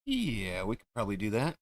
Yeah, we could probably do that.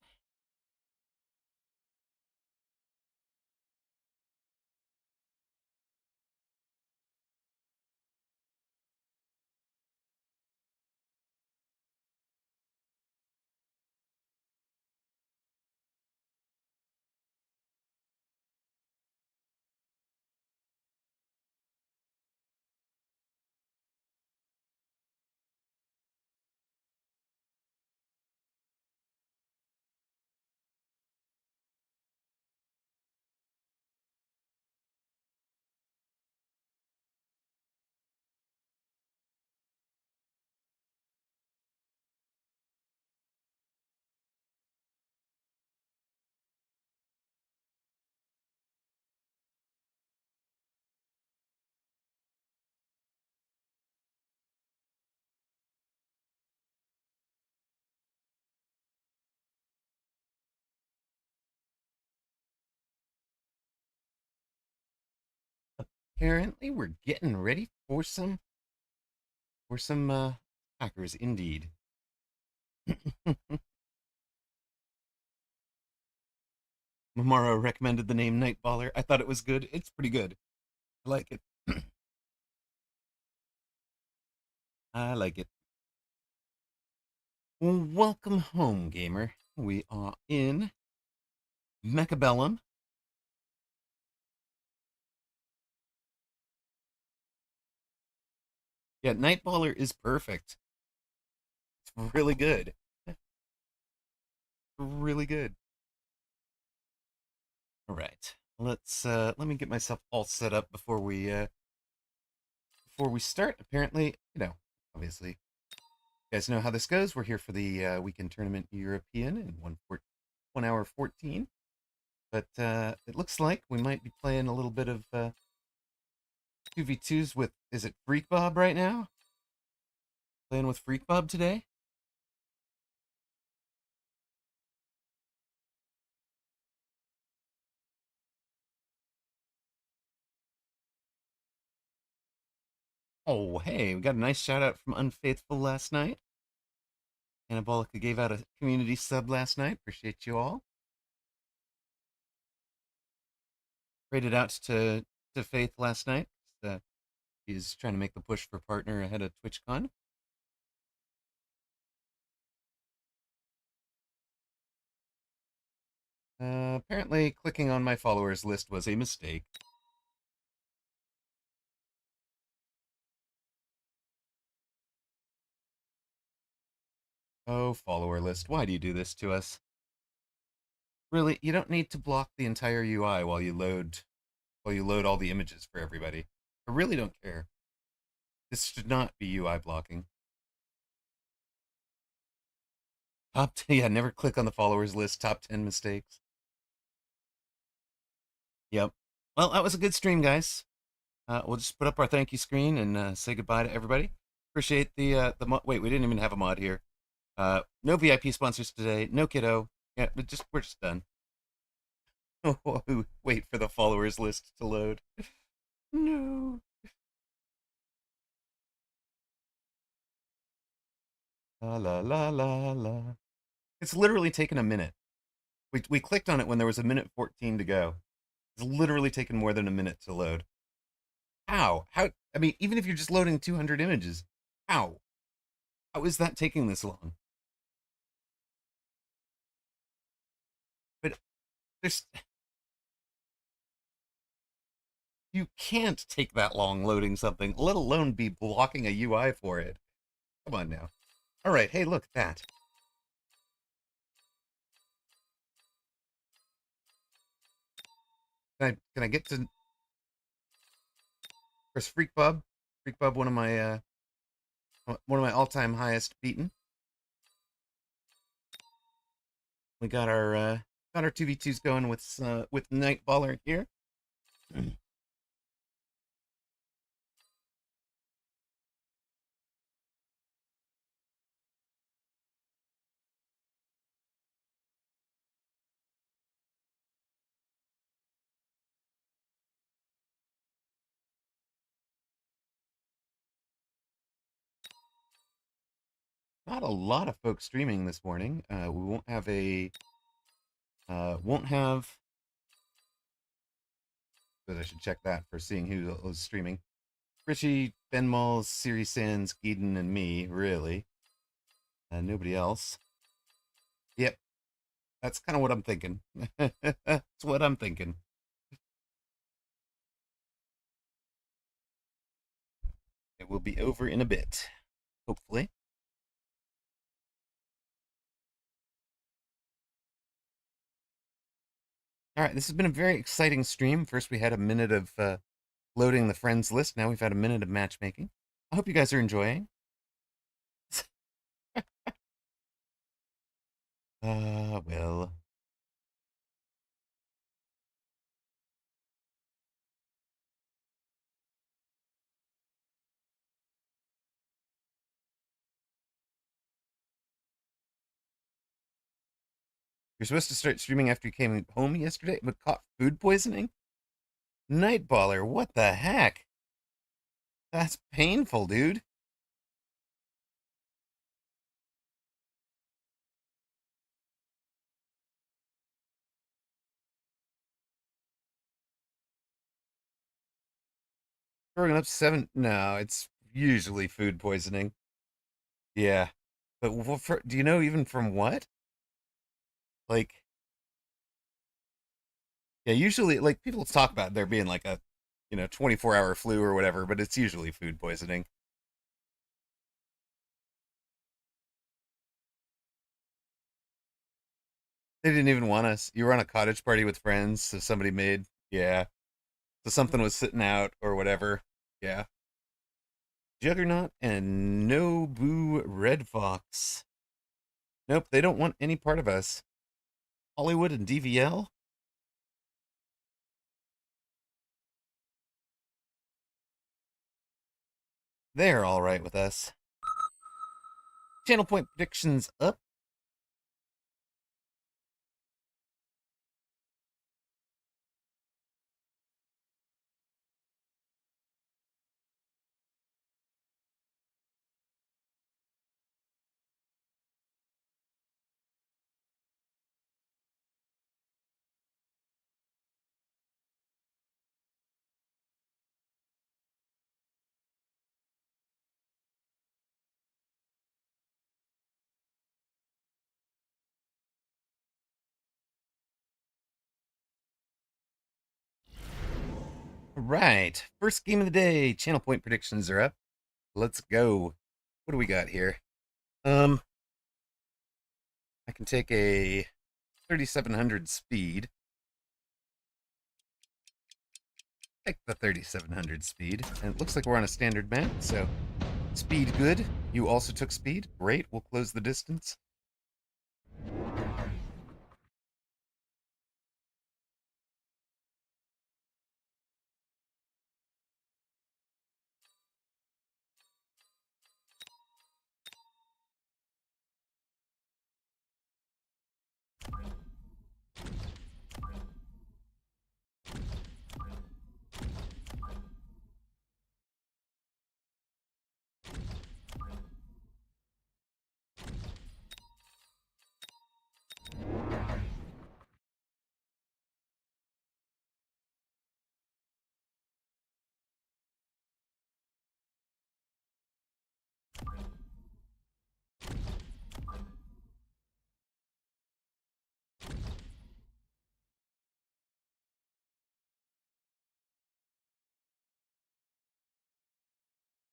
Apparently, we're getting ready for some hackers indeed. Mamaro recommended the name Nightballer. I thought it was good. It's pretty good. I like it. I like it. Well, welcome home, gamer. We are in Mechabellum. Yeah, Nightballer is perfect. It's really good. Really good. All right. Let me get myself all set up before we start. Apparently, obviously, you guys know how this goes. We're here for the weekend tournament European in 1 hour 14. But it looks like we might be playing a little bit of 2v2s with, is it Freak Bob right now? Playing with Freak Bob today? Oh, hey, we got a nice shout out from Unfaithful last night. Anabolica gave out a community sub last night. Appreciate you all. Rated out to Faith last night. Uh, he's trying to make the push for partner ahead of TwitchCon. Apparently, clicking on my followers list was a mistake. Oh, follower list, why do you do this to us? Really, you don't need to block the entire UI while you load all the images for everybody. I really don't care. This should not be UI blocking. Top 10, yeah, never click on the followers list. Top 10 mistakes. Yep. Well, that was a good stream, guys. We'll just put up our thank you screen and say goodbye to everybody. Appreciate wait, we didn't even have a mod here. No VIP sponsors today. No kiddo. Yeah, we're just done. Wait for the followers list to load. No. La la la la la. It's literally taken a minute. We clicked on it when there was a minute 14 to go. It's literally taken more than a minute to load. How? How? I mean, even if you're just loading 200 images, how? How is that taking this long? But there's you can't take that long loading something, let alone be blocking a UI for it. Come on now. All right. Hey, look at that. Can I get to first Freak Bub? Freak Bub, one of my all-time highest beaten. We got our 2v2s going with Nightballer here. Not a lot of folks streaming this morning. We won't have a won't have. But I should check that for seeing who was streaming. Richie, Ben Malls, Siri Sands, Geeden, and me. Really, nobody else. Yep, that's kind of what I'm thinking. That's what I'm thinking. It will be over in a bit, hopefully. All right, this has been a very exciting stream. First, we had a minute of loading the friends list. Now we've had a minute of matchmaking. I hope you guys are enjoying. Well. You're supposed to start streaming after you came home yesterday, but caught food poisoning? Nightballer, what the heck? That's painful, dude. Throwing up 7? No, it's usually food poisoning. Yeah. But do you know even from what? Like, yeah, usually, like, people talk about there being like a, 24-hour flu or whatever, but it's usually food poisoning. They didn't even want us. You were on a cottage party with friends, so somebody made, yeah. So something was sitting out or whatever. Yeah. Juggernaut and Nobu Red Fox. Nope, they don't want any part of us. Hollywood and DVL? They're all right with us. Channel point predictions up. Right. First game of the day. Channel point predictions are up. Let's go. What do we got here? I can take a 3700 speed. Take the 3700 speed. And it looks like we're on a standard map, so speed good. You also took speed. Great. We'll close the distance.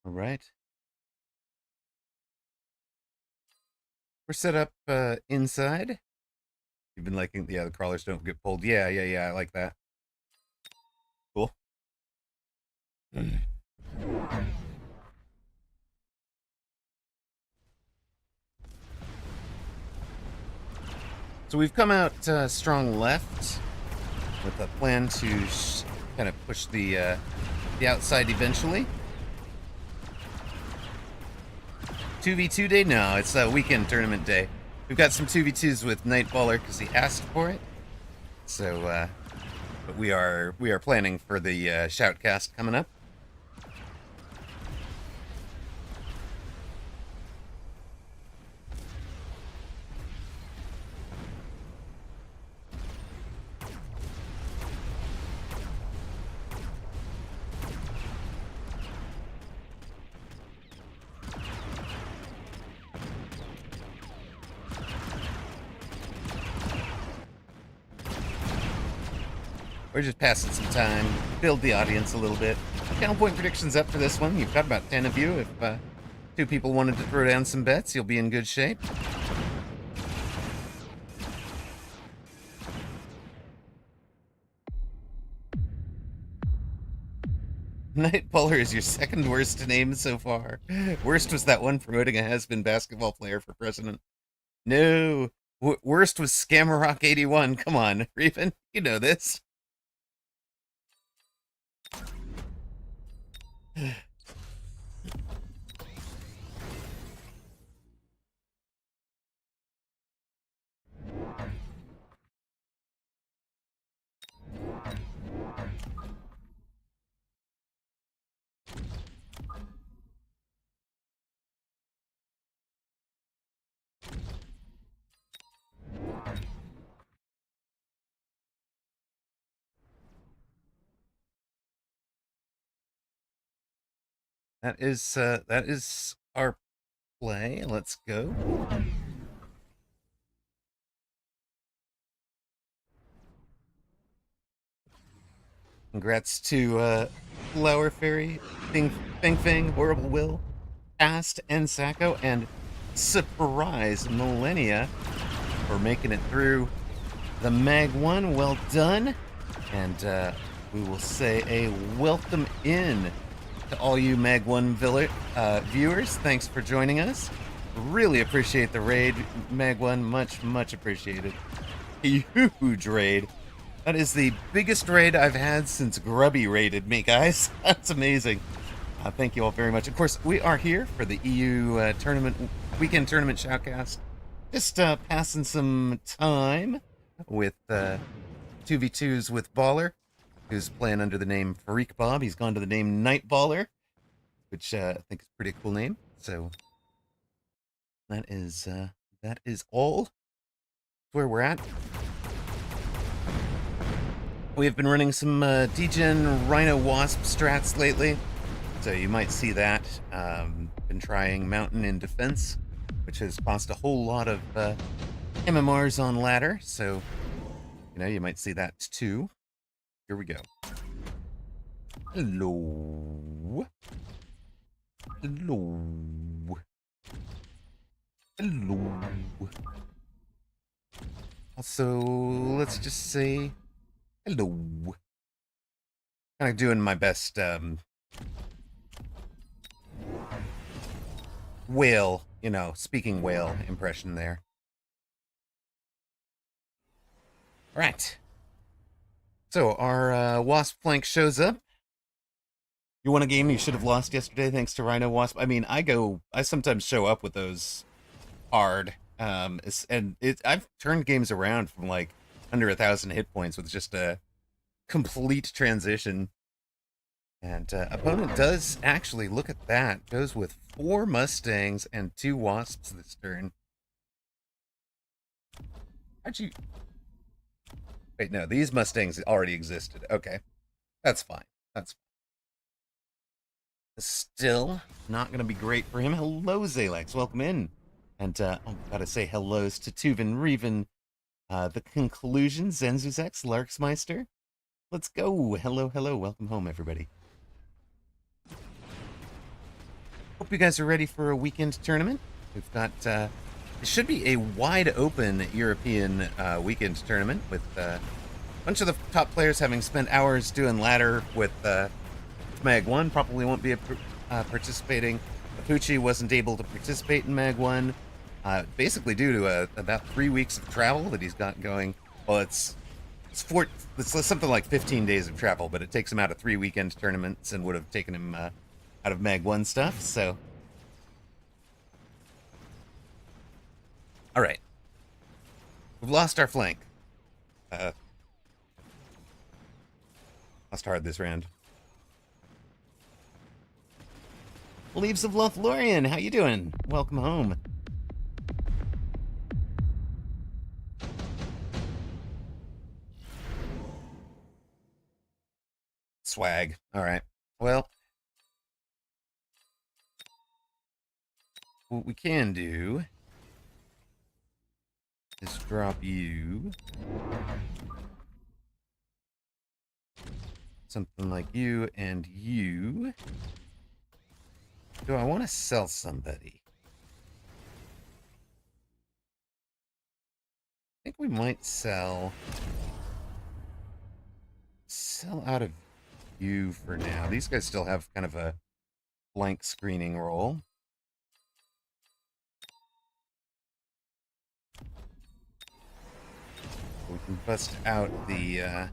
All right. We're set up inside. You've been liking, yeah, the crawlers don't get pulled. Yeah, yeah, yeah, I like that. Cool. So we've come out strong left with a plan to kind of push the outside eventually. 2v2 day? No, it's a weekend tournament day. We've got some 2v2s with Nightballer because he asked for it. So, but we are planning for the Shoutcast coming up. We're just passing some time, build the audience a little bit. Counterpoint predictions up for this one. You've got about 10 of you. If two people wanted to throw down some bets, you'll be in good shape. Nightballer is your second worst name so far. Worst was that one promoting a has-been basketball player for president. No. Worst was Scammerrock81. Come on, Reven. You know this. That is our play. Let's go. Congrats to Flower Fairy, Fing, Horrible Will, Ast, and Sacco, and Surprise Millennia for making it through the Mag 1. Well done. And we will say a welcome in to all you Mag 1 viewers. Thanks for joining us. Really appreciate the raid, Mag 1. Much appreciated. A huge raid. That is the biggest raid I've had since Grubby raided me, guys. That's amazing. Thank you all very much. Of course, we are here for the EU weekend tournament shoutcast. Just passing some time with 2v2s with Baller, who's playing under the name Freak Bob. He's gone to the name Nightballer, which I think is a pretty cool name. So that is all where we're at. We have been running some degen Rhino Wasp strats lately, so you might see that. Been trying Mountain in Defense, which has cost a whole lot of MMRs on ladder, so you might see that too. Here we go. Hello. Also, let's just say hello. Kind of doing my best whale, speaking whale impression there. Right. So our Wasp flank shows up. You won a game you should have lost yesterday thanks to Rhino Wasp. I mean, I sometimes show up with those hard. I've turned games around from like under 1,000 hit points with just a complete transition. And opponent does actually, look at that, goes with 4 Mustangs and 2 Wasps this turn. How'd you... Wait, no, these Mustangs already existed. Okay, that's fine. That's fine. Still not going to be great for him. Hello, Zalex. Welcome in. And I've got to say hellos to Tuvin, Reven, The Conclusion, Zenzuzex, Larksmeister. Let's go. Hello. Welcome home, everybody. Hope you guys are ready for a weekend tournament. We've got, it should be a wide open European weekend tournament with a bunch of the top players having spent hours doing ladder with Mag 1. Probably won't be participating. Apucci wasn't able to participate in Mag 1, basically due to about 3 weeks of travel that he's got going. Well, it's something like 15 days of travel, but it takes him out of 3 weekend tournaments and would have taken him out of Mag 1 stuff, so... Alright. We've lost our flank. Lost hard this round. Leaves of Lothlorien, how you doing? Welcome home. Swag. Alright. Well, what we can do is drop you something like you and you. Do I want to sell somebody? I think we might sell out of you for now. These guys still have kind of a blank screening role. We can bust out the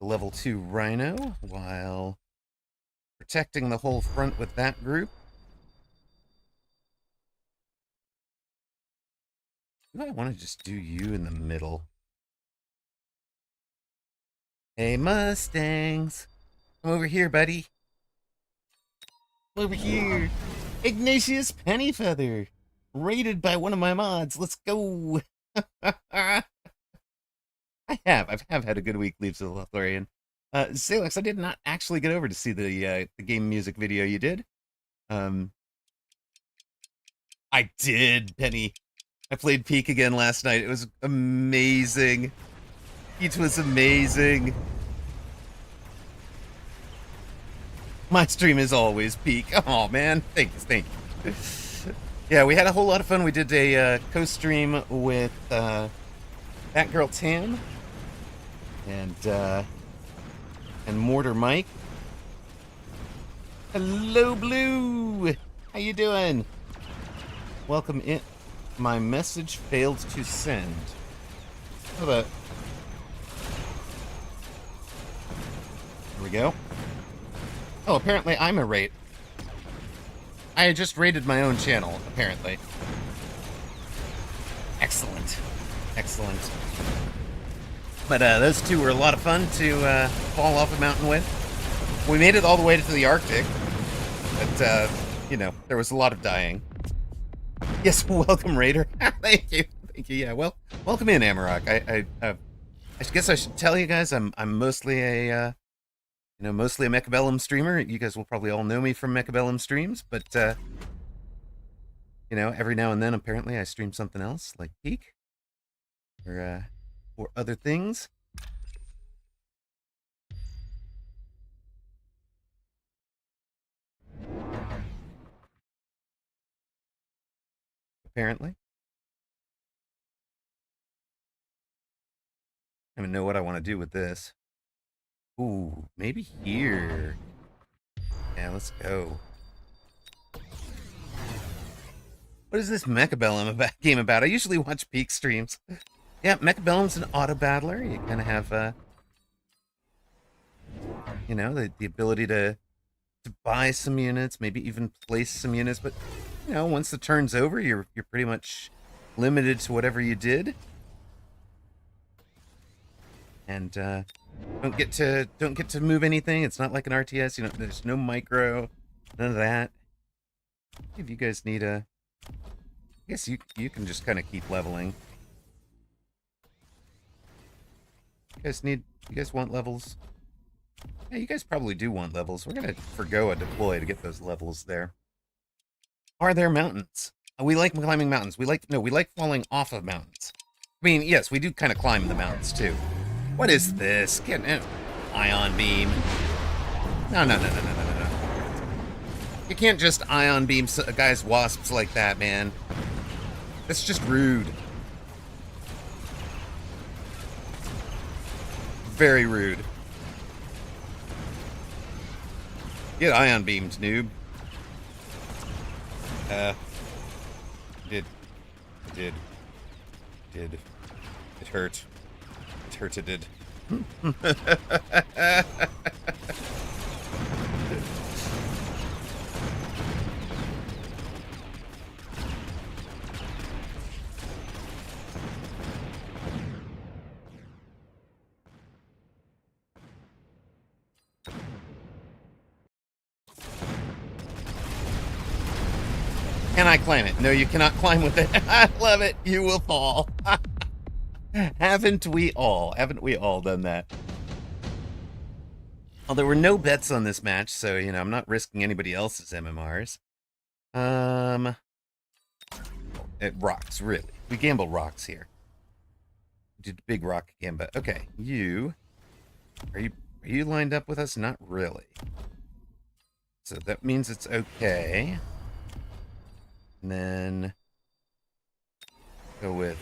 level 2 Rhino while protecting the whole front with that group. I want to just do you in the middle. Hey, Mustangs. Come over here, buddy. Over here. Ignatius Pennyfeather. Rated by one of my mods. Let's go. I have had a good week, Leaves of the Lothlorien. Salix, I did not actually get over to see the game music video you did. I did, Penny. I played Peak again last night. It was amazing. It was amazing. My stream is always Peak. Oh, man. Thank you. Yeah, we had a whole lot of fun. We did a co-stream with Batgirl Tam and Mortar Mike. Hello, Blue. How you doing? Welcome in. My message failed to send. How about... Here we go. Oh, apparently I'm a rate. I just rated my own channel, apparently. Excellent. Excellent. But those two were a lot of fun to fall off a mountain with. We made it all the way to the Arctic. But, you know, there was a lot of dying. Yes, welcome, Raider. Thank you. Yeah, well, welcome in, Amarok. I guess I should tell you guys I'm mostly a mostly a Mechabellum streamer. You guys will probably all know me from Mechabellum streams, but you know, every now and then apparently I stream something else like Peak or other things. Apparently. I don't even know what I want to do with this. Ooh, maybe here. Yeah, let's go. What is this Mechabellum game about? I usually watch Peak streams. Yeah, Mechabellum's an auto battler. You kind of have, you know, the ability to buy some units, maybe even place some units. But you know, once the turn's over, you're pretty much limited to whatever you did. And don't get to move anything. It's not like an RTS. You know, there's no micro, none of that. If you guys need a, I guess you can just kind of keep leveling. You guys want levels? Yeah, you guys probably do want levels. We're gonna forgo a deploy to get those levels there. Are there mountains? We like climbing mountains. We like falling off of mountains. I mean, yes, we do kind of climb the mountains too. What is this? Get an ion beam. No. You can't just ion beam guys' wasps like that, man. That's just rude. Very rude. Get ion beamed, noob. Did. It hurt. It hurted. Can I climb it? No, you cannot climb with it. I love it. You will fall. Haven't we all? Haven't we all done that? Well, there were no bets on this match, so, you know, I'm not risking anybody else's MMRs. Rocks, really. We gamble rocks here. Did big rock gambit. Okay, you... Are you lined up with us? Not really. So that means it's okay. And then go with...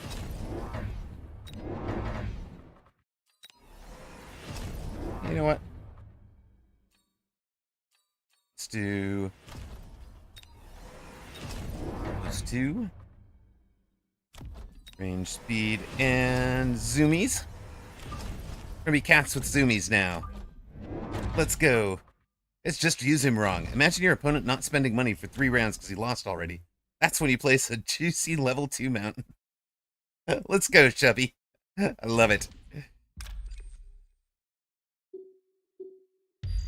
You know what? Let's do those two. Range, speed, and zoomies. Gonna be cats with zoomies now. Let's go. It's just use him wrong. Imagine your opponent not spending money for 3 rounds because he lost already. That's when you place a juicy level 2 mountain. Let's go, Chubby. I love it.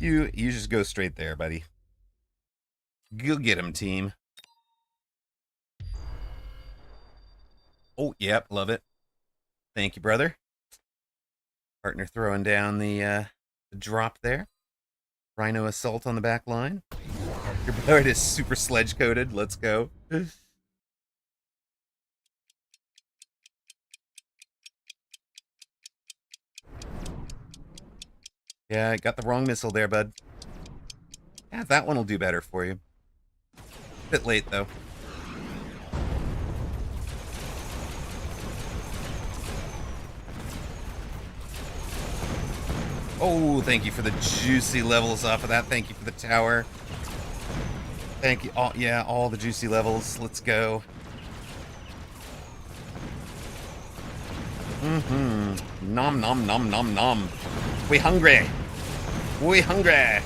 You just go straight there, buddy. Go get him, team. Oh, yep, love it. Thank you, brother. Partner throwing down the drop there. Rhino assault on the back line. Your board is super sledge coated. Let's go. Yeah, I got the wrong missile there, bud. Yeah, that one will do better for you. Bit late, though. Oh, thank you for the juicy levels off of that. Thank you for the tower. Thank you. Oh, yeah, all the juicy levels. Let's go. Nom, nom, nom, nom, nom. We hungry. We hungry.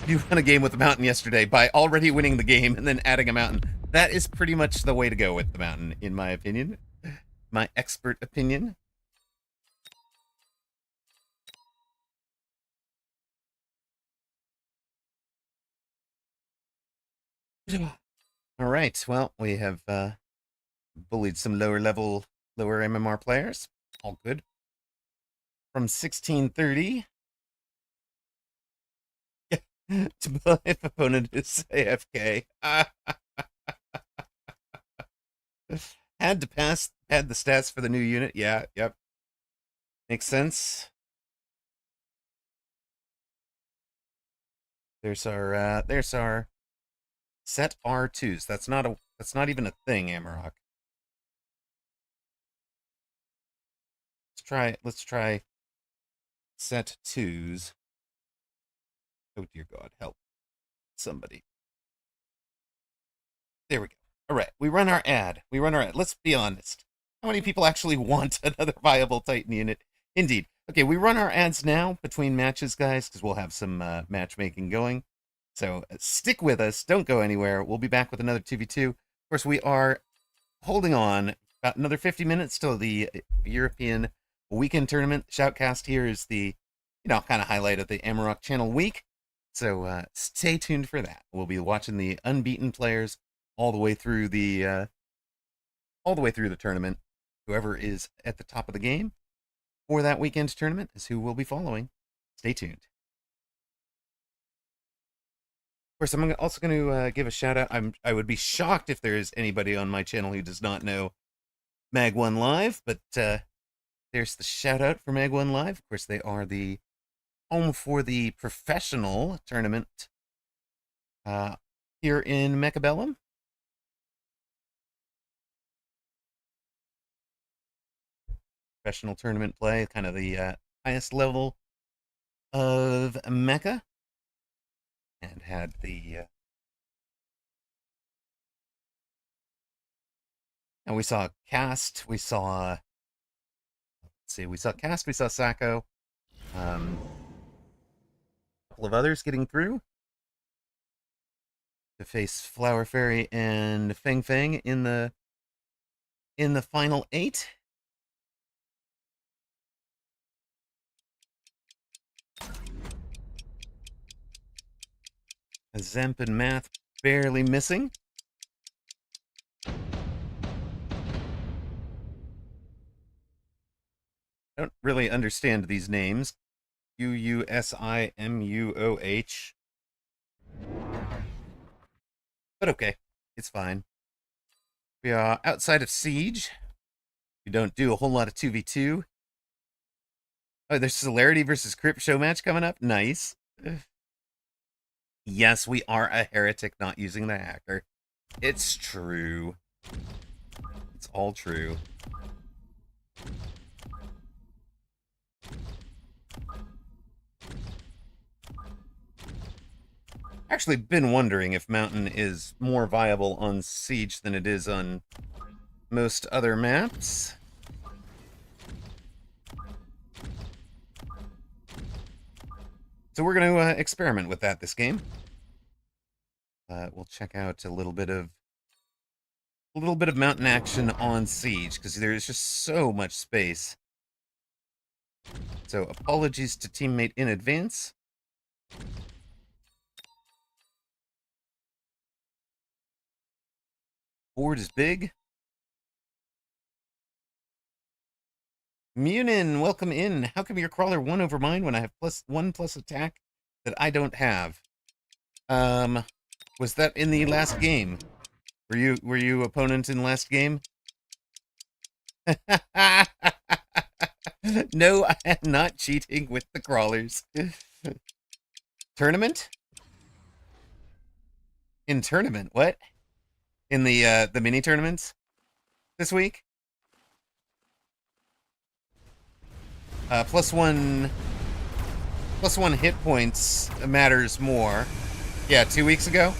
You won a game with the mountain yesterday by already winning the game and then adding a mountain. That is pretty much the way to go with the mountain, in my opinion. My expert opinion. All right. Well, we have bullied some lower MMR players. All good. From 1630 to if opponent is AFK. Had to pass. Had the stats for the new unit. Yeah. Yep. Makes sense. There's our set R2s. That's not even a thing, Amarok. Let's try set 2s. Oh dear God, help somebody. There we go. All right, we run our ad. Let's be honest. How many people actually want another viable Titan unit? Indeed. Okay, we run our ads now between matches, guys, because we'll have some matchmaking going. So stick with us. Don't go anywhere. We'll be back with another 2v2. Of course, we are holding on about another 50 minutes till the European weekend tournament. Shoutcast here is the, kind of highlight of the Amarok channel week. So stay tuned for that. We'll be watching the unbeaten players all the way through the tournament. Whoever is at the top of the game for that weekend tournament is who we'll be following. Stay tuned. Of course, I'm also going to give a shout out. I would be shocked if there is anybody on my channel who does not know Mag1 Live, but there's the shout out for Mag1 Live. Of course, they are the home for the professional tournament here in Mechabellum. Professional tournament play, kind of the highest level of Mecha. And had the and we saw Cast, we saw Cast, we saw Sacco, a couple of others getting through to face Flower Fairy and Feng Feng in the final 8. Zemp and Math barely missing. I don't really understand these names. Usimuoh. But okay, it's fine. We are outside of Siege. We don't do a whole lot of 2v2. Oh, there's Celerity versus Crypt show match coming up. Nice. Yes, we are a heretic not using the hacker. It's true. It's all true. Actually, been wondering if Mountain is more viable on Siege than it is on most other maps. So we're going to experiment with that this game. We'll check out a little bit of Mountain action on Siege because there's just so much space. So apologies to teammate in advance. Board is big. Munin, welcome in. How come your crawler won over mine when I have +1+ attack that I don't have? Was that in the last game? Were you opponent in last game? No, I am not cheating with the crawlers. Tournament? In tournament? What? In the mini tournaments this week? +1 hit points matters more. Yeah, 2 weeks ago.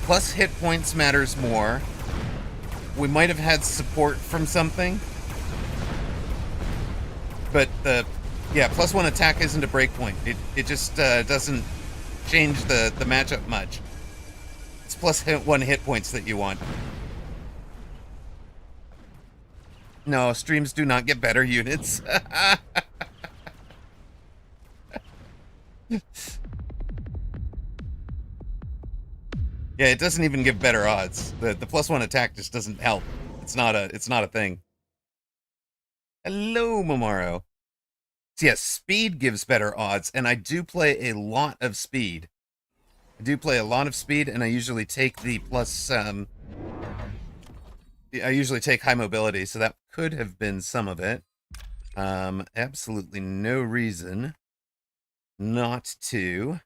Plus hit points matters more. We might have had support from something. But +1 attack isn't a breakpoint. It just doesn't change the matchup much. It's +1 hit points that you want. No, streams do not get better units. Yeah, it doesn't even give better odds. The +1 attack just doesn't help. It's not a thing. Hello, Momaro. So yes, speed gives better odds, and I do play a lot of speed. And I usually take the I usually take high mobility, so that could have been some of it. Absolutely no reason not to.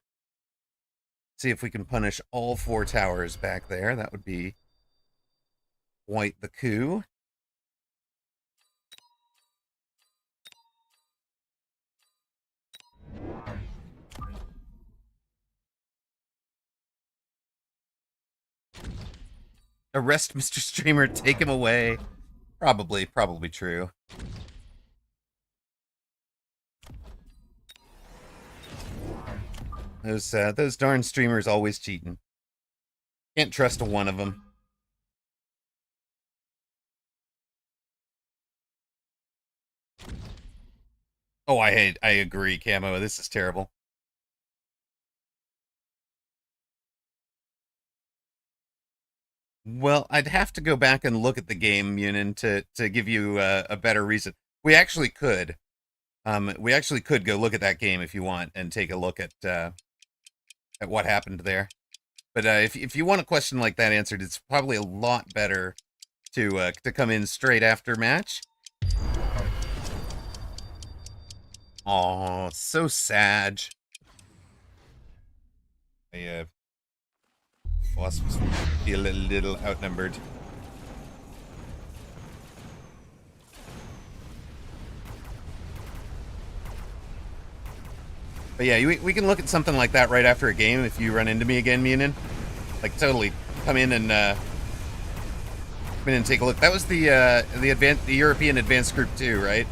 See if we can punish all 4 towers back there. That would be quite the coup. Arrest Mr. Streamer, take him away. Probably true. Those darn streamers always cheating. Can't trust one of them. Oh, I agree, Camo. This is terrible. Well, I'd have to go back and look at the game, Munin, to give you a better reason. We actually could. We actually could go look at that game if you want and take a look at what happened there. But if you want a question like that answered, it's probably a lot better to come in straight after match. Oh, so sad. Wasps feel a little outnumbered. But yeah, we can look at something like that right after a game if you run into me again, Munin. Like, totally. Come in and take a look. That was the European Advanced Group 2, right?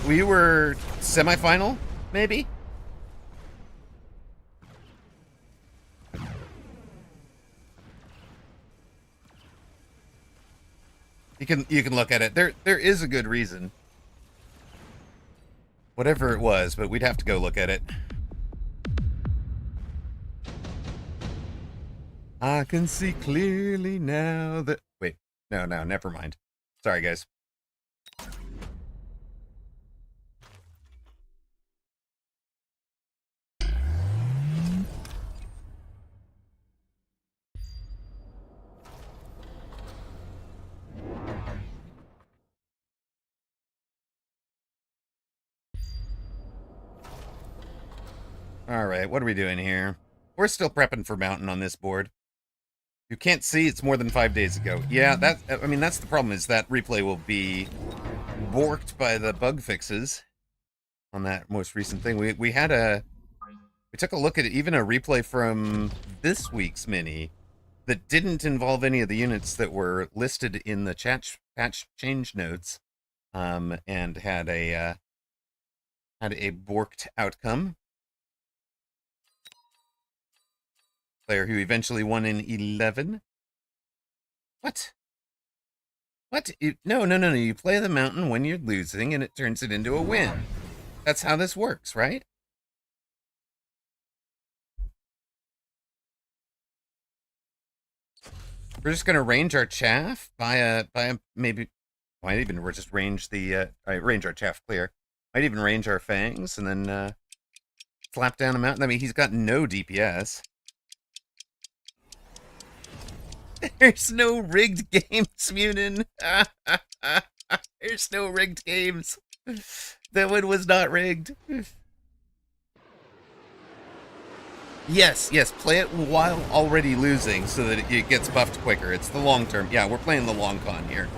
We were semifinal, maybe? You can look at it. There is a good reason. Whatever it was, but we'd have to go look at it. I can see clearly now that... Wait, no, never mind. Sorry, guys. All right, what are we doing here? We're still prepping for Mountain on this board. You can't see it's more than 5 days ago. Yeah, I mean, that's the problem, is that replay will be borked by the bug fixes on that most recent thing. We took a look at even a replay from this week's mini that didn't involve any of the units that were listed in the patch change notes, and had a borked outcome. Player who eventually won in 11. What? What? No. You play the Mountain when you're losing, and it turns it into a win. That's how this works, right? We're just gonna range our chaff by a maybe. Might even we're just range the range our chaff clear. Might even range our fangs and then slap down a Mountain. I mean, he's got no DPS. There's no rigged games, Munin. There's no rigged games. That one was not rigged. Yes, play it while already losing so that it gets buffed quicker. It's the long term. Yeah, we're playing the long con here.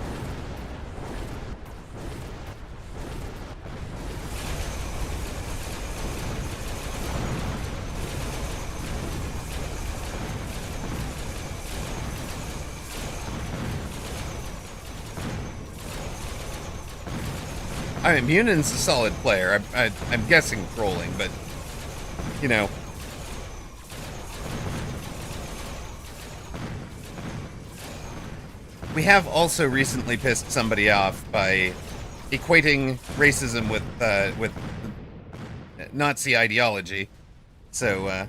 I mean, Munin's a solid player. I'm guessing trolling, but, you know. We have also recently pissed somebody off by equating racism with Nazi ideology. So,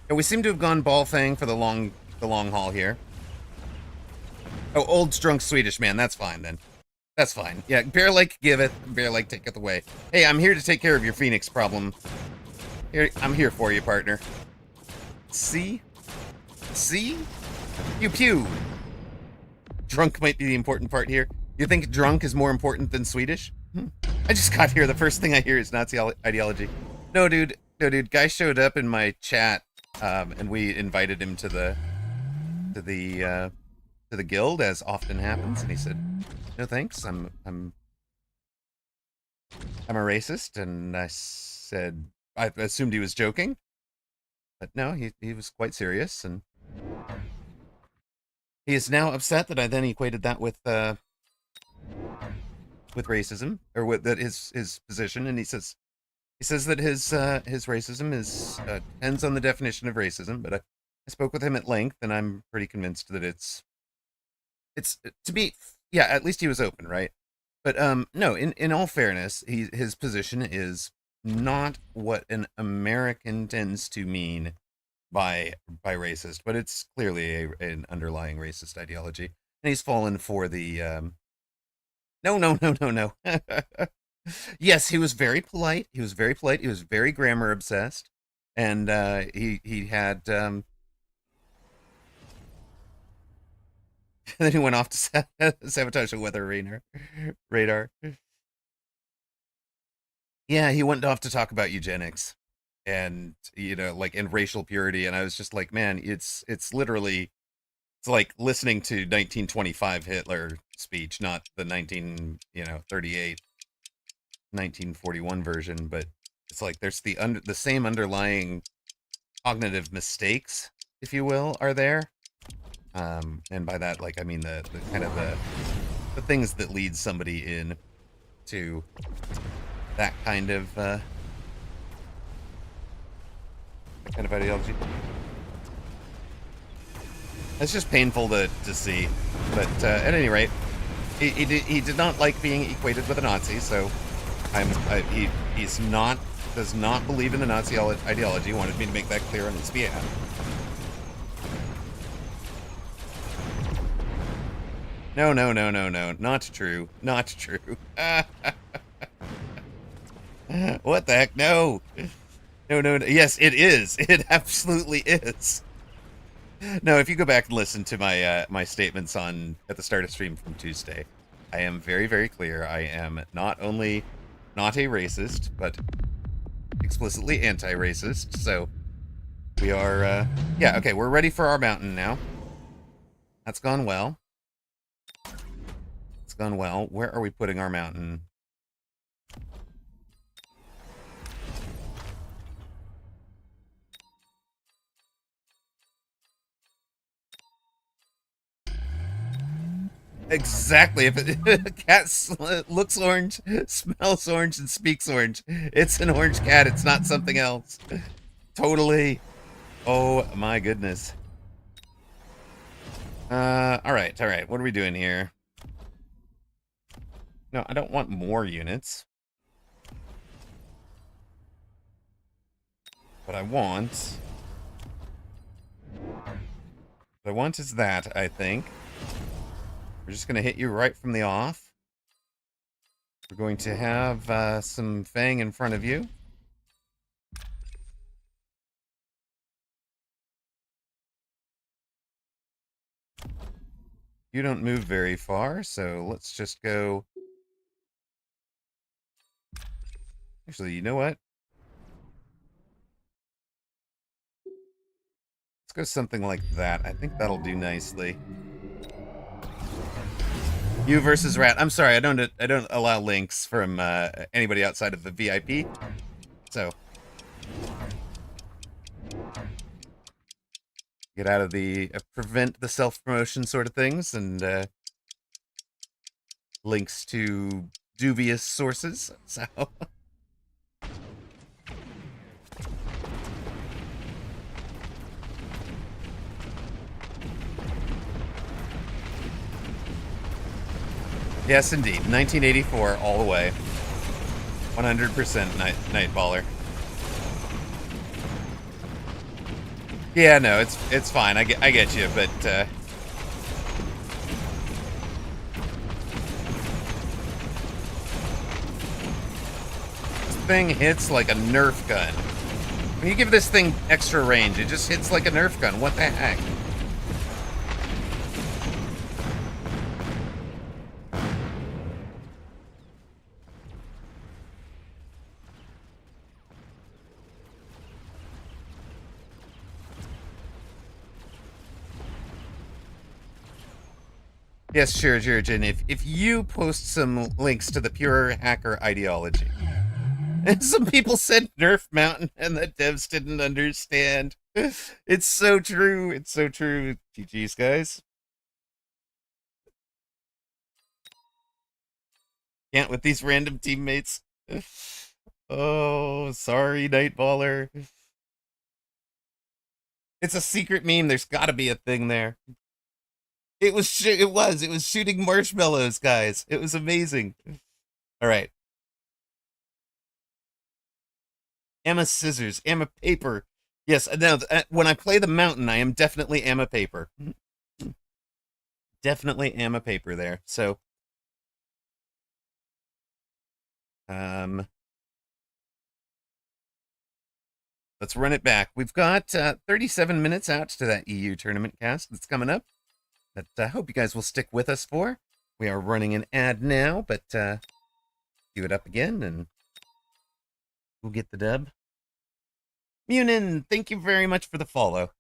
we seem to have gone ball fang for the long haul here. Oh, old drunk Swedish man. That's fine then. That's fine. Yeah, Bear Lake giveth, Bear Lake taketh away. Hey, I'm here to take care of your Phoenix problem. Here, I'm here for you, partner. See? Pew pew. Drunk might be the important part here. You think drunk is more important than Swedish? I just got here. The first thing I hear is Nazi ideology. No, dude. Guy showed up in my chat, and we invited him to the guild, as often happens, and he said, "No thanks. I'm a racist," and I said I assumed he was joking, but no, he was quite serious, and he is now upset that I then equated that with racism, or with that his position, and he says that his racism is depends on the definition of racism, but I spoke with him at length, and I'm pretty convinced that it's to be. Yeah, at least he was open, right? But no, in all fairness, his position is not what an American tends to mean by racist, but it's clearly an underlying racist ideology, and he's fallen for the no. Yes, he was very polite. He was very grammar obsessed, and he had and then he went off to sabotage a weather radar. Yeah, he went off to talk about eugenics and, and racial purity, and I was just like, man, it's literally, it's like listening to 1925 Hitler speech, not the 1938 1941 version, but it's like there's the same underlying cognitive mistakes, if you will, are there. And by that, like, I mean the kind of the things that lead somebody in to that kind of ideology. It's just painful to see, but at any rate, he did not like being equated with a Nazi, so he does not believe in the Nazi ideology. He wanted me to make that clear on his behalf. No, not true. What the heck? No. Yes, it is. It absolutely is. No, if you go back and listen to my my statements at the start of stream from Tuesday, I am very, very clear. I am not only not a racist, but explicitly anti-racist, so we are, yeah, okay, we're ready for our mountain now. That's gone well. It's gone well. Where are we putting our mountain? Exactly. If a cat looks orange, smells orange, and speaks orange, it's an orange cat. It's not something else. Totally. Oh my goodness. All right, all right. What are we doing here? No, I don't want more units. What I want... What I want is that, I think. We're just going to hit you right from the off. We're going to have some Fang in front of you. You don't move very far, so let's just go... Actually, you know what? Let's go something like that. I think that'll do nicely. You versus Rat. I'm sorry, I don't allow links from anybody outside of the VIP. So get out of the prevent the self-promotion sort of things and links to dubious sources. So yes, indeed, 1984 all the way, 100% Nightballer. Yeah, no, it's fine. I get you, but this thing hits like a Nerf gun. When you give this thing extra range, it just hits like a Nerf gun. What the heck? Yes, sure, Jurgen. If you post some links to the pure hacker ideology. And some people said Nerf Mountain and the devs didn't understand. It's so true. It's so true. GG's, guys. Can't with these random teammates. Oh, sorry, Nightballer. It's a secret meme. There's got to be a thing there. It was shooting marshmallows, guys. It was amazing. All right. Emma Scissors, Emma Paper. Yes, now when I play the mountain, I am definitely Emma Paper. Definitely Emma Paper there. So, let's run it back. We've got 37 minutes out to that EU tournament cast that's coming up. That I hope you guys will stick with us for. We are running an ad now, but cue it up again and we'll get the dub. Munin, thank you very much for the follow.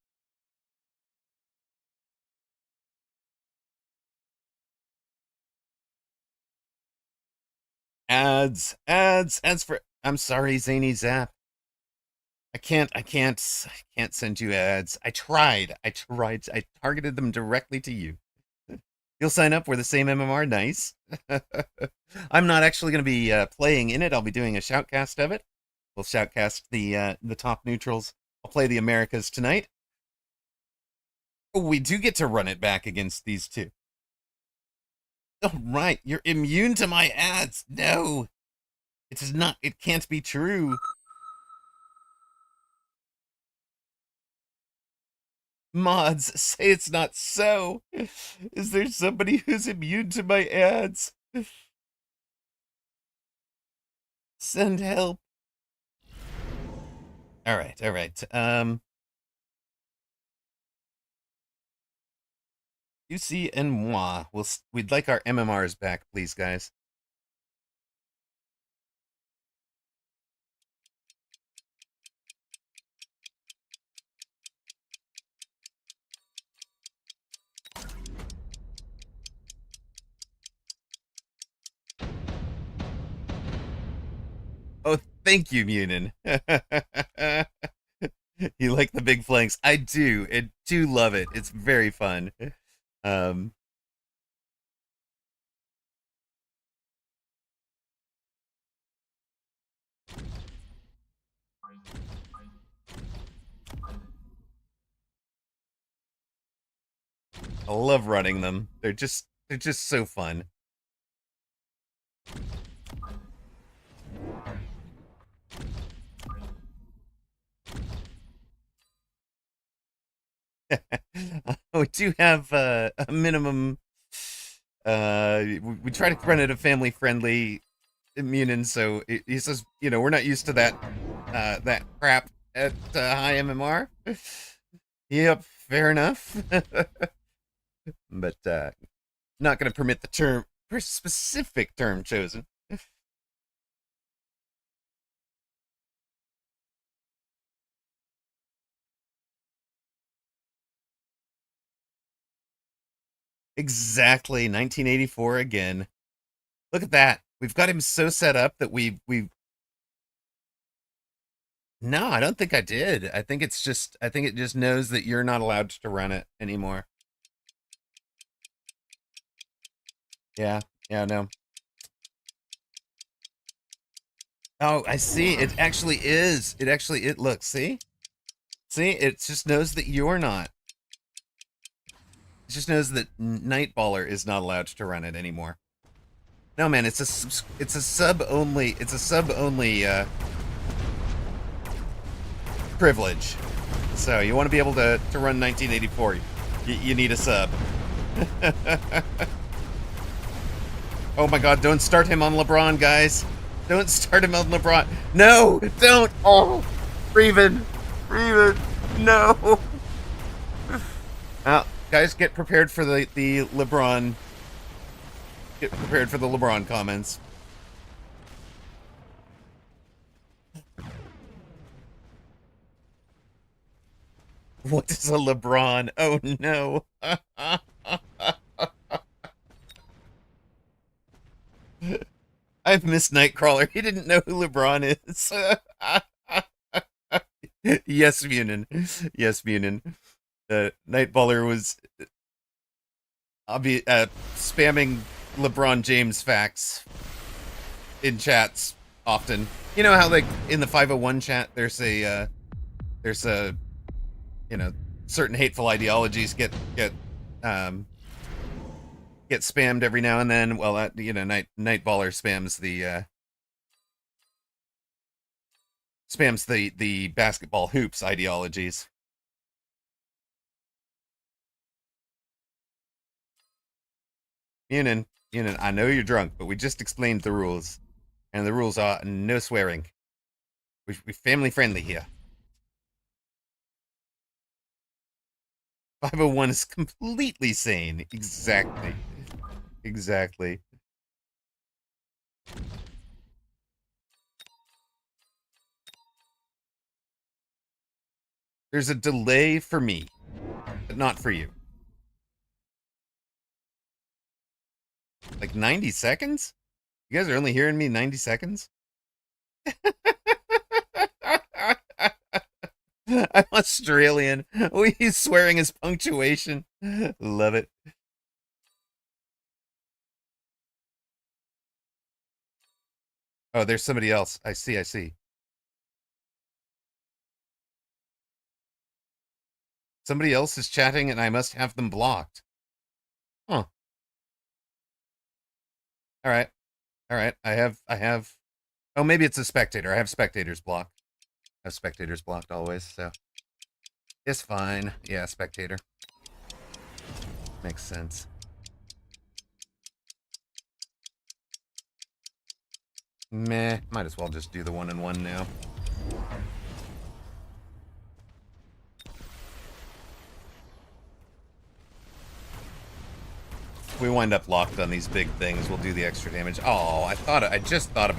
Ads for... I'm sorry, Zany Zap. I can't send you ads. I tried. I targeted them directly to you. You'll sign up. We're the same MMR. Nice. I'm not actually going to be playing in it. I'll be doing a shoutcast of it. We'll shoutcast the top neutrals. I'll play the Americas tonight. Oh, we do get to run it back against these two. Oh, right. You're immune to my ads. No. It is not. It can't be true. Mods, say it's not so. Is there somebody who's immune to my ads? Send help. All right, all right. UC and moi. We'd like our MMRs back, please, guys. Thank you, Munin. You like the big flanks? I do. I do love it. It's very fun. Um, I love running them. They're just so fun. We do have a minimum. We try to run it a family friendly Munin, so he says, we're not used to that crap at high MMR. Yep, fair enough. But not going to permit the term, specific term chosen. Exactly, 1984 again. Look at that. We've got him so set up that we. No, I don't think I did. I think it just knows that you're not allowed to run it anymore. Yeah, yeah, no. Oh, I see. It actually is. It looks, see? See, it just knows that you're not. It just knows that Nightballer is not allowed to run it anymore. No, man, it's a sub only privilege. So you want to be able to run 1984, you need a sub. Oh my god, don't start him on LeBron, guys. Don't start him on LeBron. No, don't. Oh, Reven, no. Guys, get prepared for the LeBron. Get prepared for the LeBron comments. What is a LeBron? Oh no. I've missed Nightcrawler. He didn't know who LeBron is. Yes, Munin. Yes, Munin. Nightballer was spamming LeBron James facts in chats often. You know how, like, in the 501 chat, there's a certain hateful ideologies get spammed every now and then. Well, Nightballer spams the basketball hoops ideologies. Munin, I know you're drunk, but we just explained the rules, and the rules are no swearing. We're family friendly here. 501 is completely sane. Exactly. Exactly. There's a delay for me, but not for you. Like 90 seconds? You guys are only hearing me 90 seconds? I'm Australian. He's swearing his punctuation. Love it. Oh, there's somebody else. I see. Somebody else is chatting and I must have them blocked. Huh. Alright. Alright. I have oh, maybe it's a spectator. I have spectators blocked. I have spectators blocked always, so it's fine. Yeah, spectator. Makes sense. Meh, might as well just do the 1-on-1 now. If we wind up locked on these big things, we'll do the extra damage. Oh, I just thought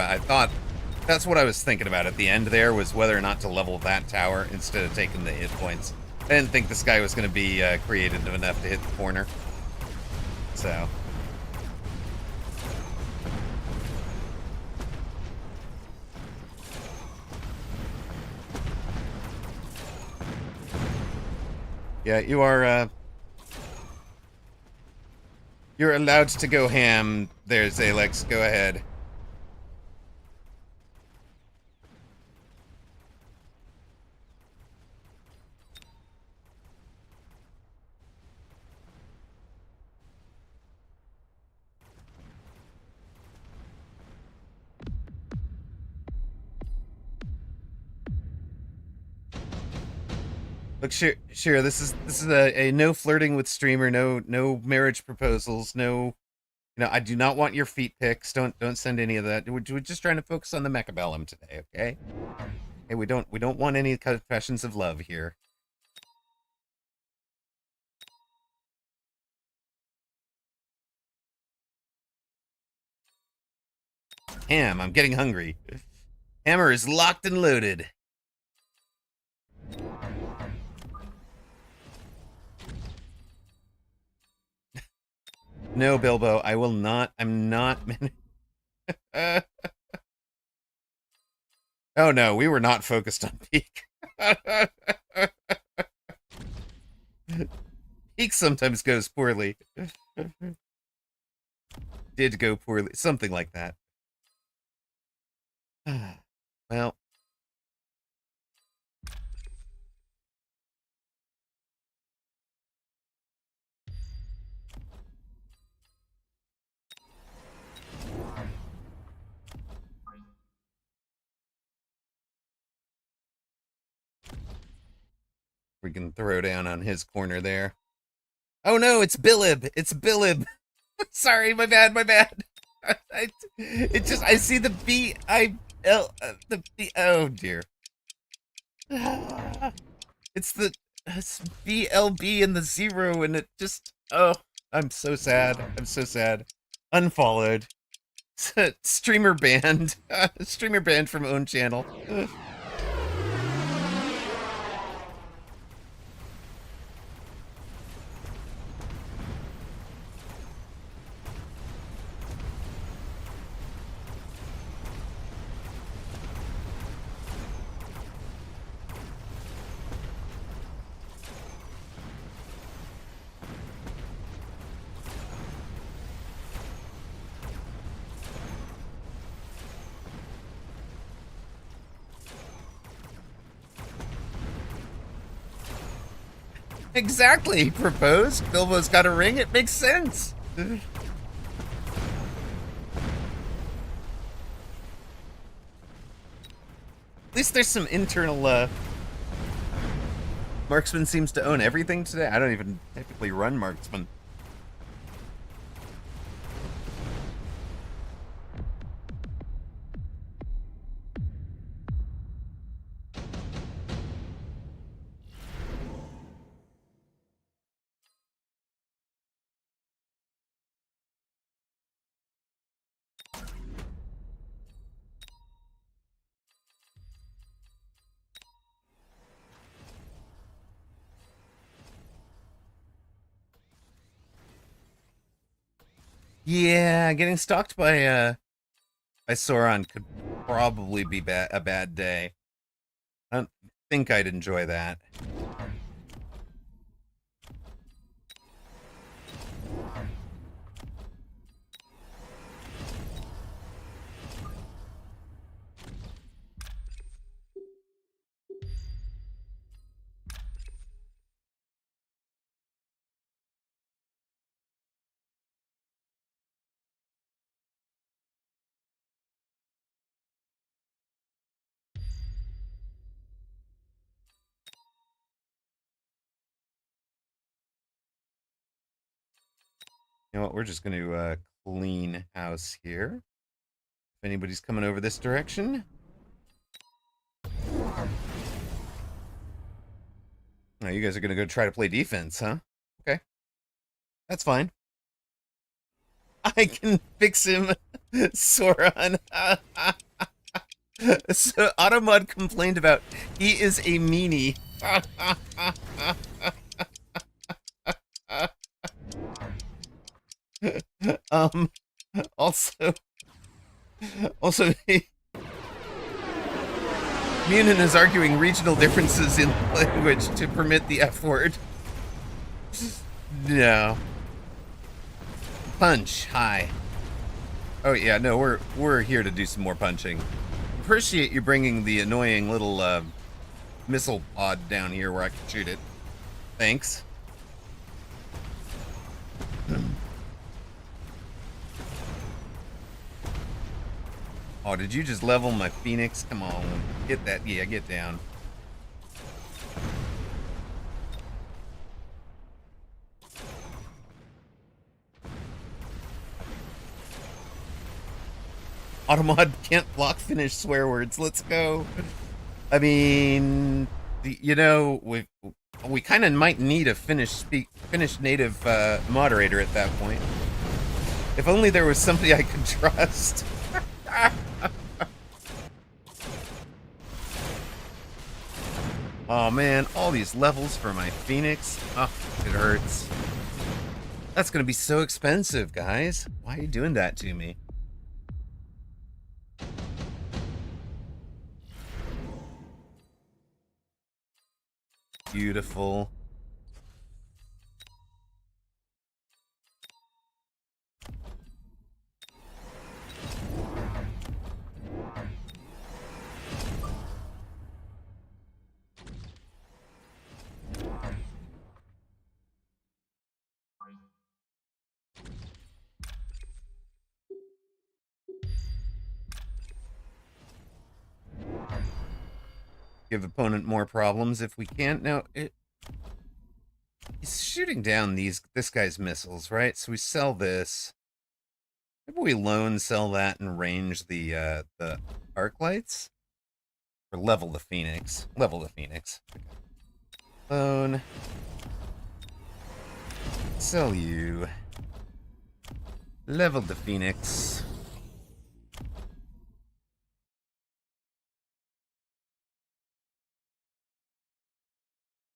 that's what I was thinking about at the end there, was whether or not to level that tower instead of taking the hit points. I didn't think this guy was going to be creative enough to hit the corner. So. Yeah, you are, you're allowed to go ham there, Zalex. Go ahead. Look, sure. This is a no flirting with streamer, no marriage proposals, no. I do not want your feet pics. Don't send any of that. We're just trying to focus on the mechabellum today, okay? Hey, we don't want any confessions of love here. Ham, I'm getting hungry. Hammer is locked and loaded. No, Bilbo, I will not. I'm not. Oh no, we were not focused on Peak. Peak sometimes goes poorly. Did go poorly. Something like that. Well. We can throw down on his corner there. Oh no, it's Billib. It's Billib. Sorry, my bad. I see the B-I-L, the B, oh dear. It's BLB and the 0 and it just, oh, I'm so sad. Unfollowed. Streamer banned. Streamer banned from own channel. Exactly, he proposed. Bilbo's got a ring, it makes sense. At least there's some internal, Marksman seems to own everything today. I don't even technically run Marksman. Yeah, getting stalked by Sauron could probably be a bad day. I don't think I'd enjoy that. You know what, we're just going to clean house here. If anybody's coming over this direction. Oh, you guys are going to go try to play defense, huh? Okay. That's fine. I can fix him, Sauron. So Automod complained about he is a meanie. Also, Munin is arguing regional differences in language to permit the F word. No. Punch. Hi. Oh yeah, no, we're here to do some more punching. Appreciate you bringing the annoying little missile pod down here where I can shoot it. Thanks. Oh, did you just level my Phoenix? Come on. Get that. Yeah, get down. Automod can't block finish swear words. Let's go. I mean, you know, we kind of might need a Finnish native moderator at that point. If only there was somebody I could trust. Oh man, all these levels for my Phoenix. Oh, it hurts. That's gonna be so expensive, guys. Why are you doing that to me? Beautiful. Give opponent more problems if we can. Now, he's shooting down this guy's missiles, right? So we sell this. Maybe we loan sell that and range the arc lights? Or level the Phoenix. Level the Phoenix. Loan. Sell you. Level the Phoenix.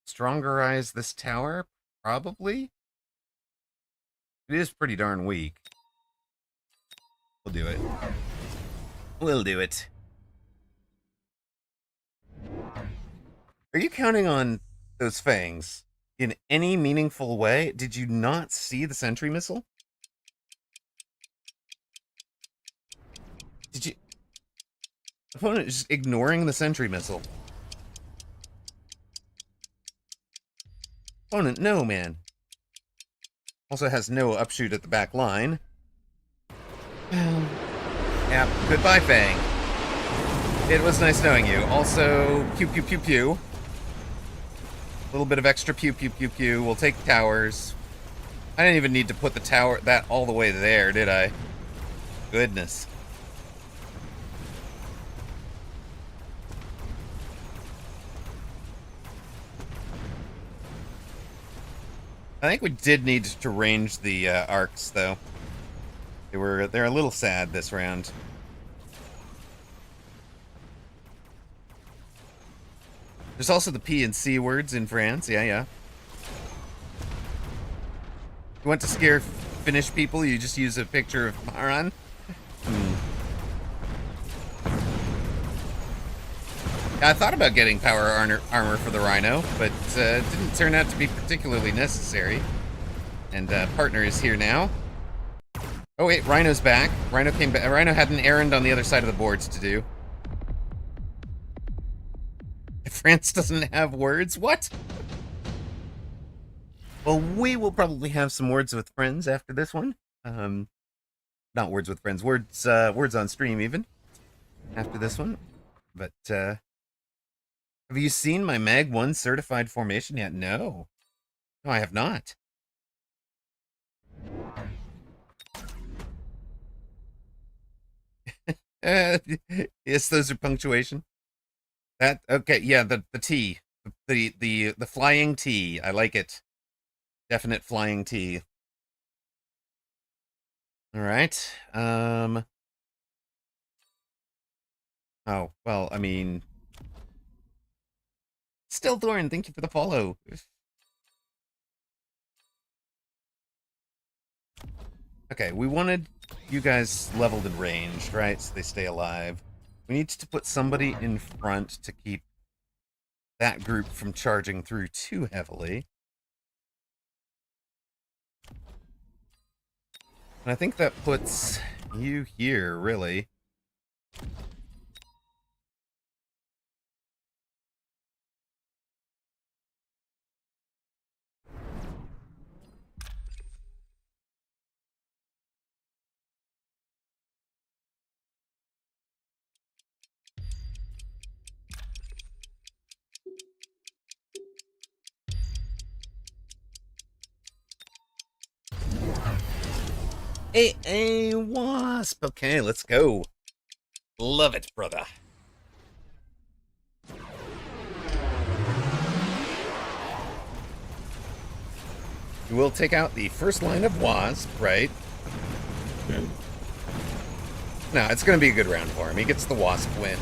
Strongerize this tower? Probably? It is pretty darn weak. We'll do it. We'll do it. Are you counting on those fangs in any meaningful way? Did you not see the sentry missile? Did you... Opponent is ignoring the sentry missile. Opponent, no, man. Also has no upshoot at the back line. Yeah, goodbye, Fang. It was nice knowing you. Also, pew pew pew pew. A little bit of extra pew pew pew pew. We'll take towers. I didn't even need to put the tower that all the way there, did I? Goodness. I think we did need to range the arcs, though. They're a little sad this round. There's also the P and C words in France. Yeah, yeah. You want to scare Finnish people? You just use a picture of Maran. I thought about getting power armor for the Rhino, but it didn't turn out to be particularly necessary. And partner is here now. Oh wait, Rhino's back. Rhino came back. Rhino had an errand on the other side of the boards to do. France doesn't have words? What? Well, we will probably have some words with friends after this one. Not words with friends, words on stream even. After this one. But, have you seen my Mag 1 certified formation yet? No. No, I have not. Yes, those are punctuation. That okay, yeah, the T. The flying T. I like it. Definite flying T. Alright. Oh, well, I mean. Still Thorn, thank you for the follow. Okay, we wanted you guys leveled and ranged, right? So they stay alive. We need to put somebody in front to keep that group from charging through too heavily. And I think that puts you here, really. A wasp. Okay, let's go. Love it, brother. We'll take out the first line of wasp, right? No, it's going to be a good round for him. He gets the wasp win.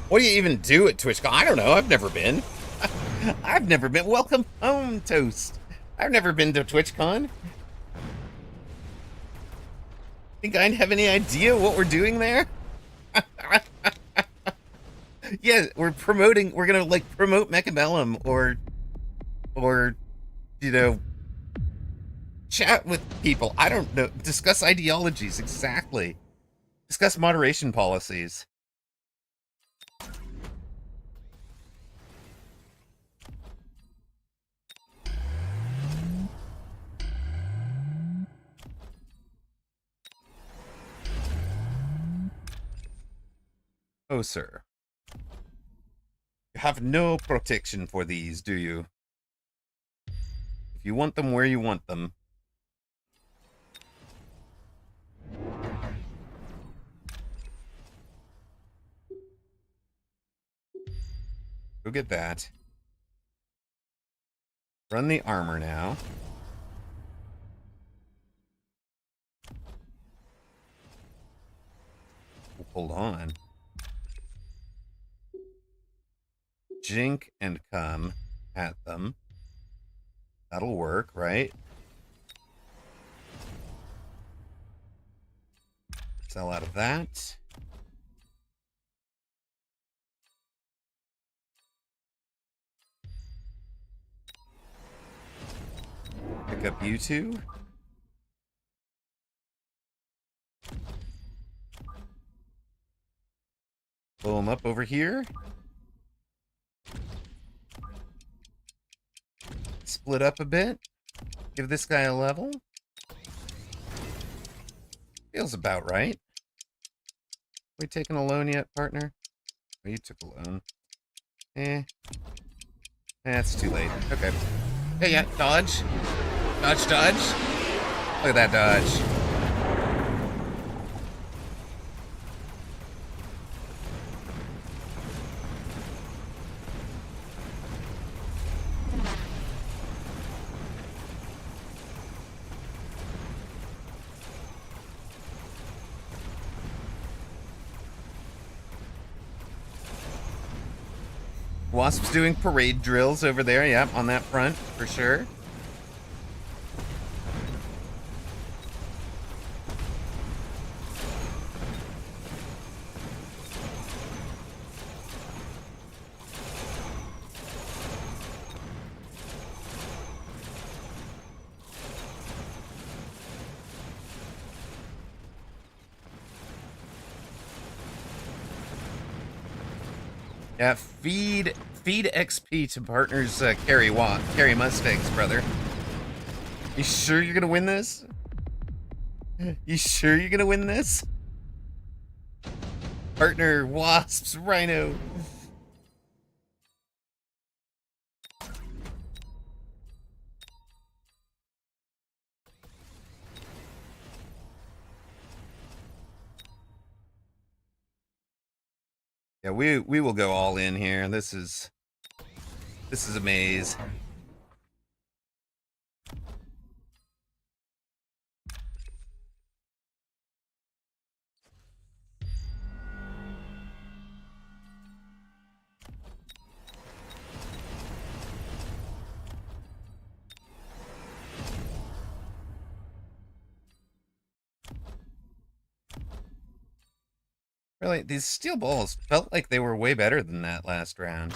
What do you even do at TwitchCon? I don't know. I've never been. I've never been. Welcome home, Toast. I've never been to TwitchCon. Think I have any idea what we're doing there? Yeah, we're promoting. We're gonna like promote Mechabellum or you know, chat with people. I don't know. Discuss ideologies. Exactly. Discuss moderation policies. Oh, sir. You have no protection for these, do you? If you want them where you want them. Go get that. Run the armor now. Hold on. Jink and come at them. That'll work, right? Sell out of that. Pick up you two. Blow them up over here. Split up a bit. Give this guy a level. Feels about right. We taking a loan yet, partner? Oh, you took a loan. That's too late. Okay. Hey, yeah, dodge. Dodge, dodge. Look at that dodge. Wasp's doing parade drills over there, yep, on that front, for sure. Yeah, feed XP to partners carry Mustangs, brother. You sure you're gonna win this? You sure you're gonna win this? Partner Wasps Rhino. Yeah, we will go all in here. This is a maze. Really, these steel balls felt like they were way better than that last round.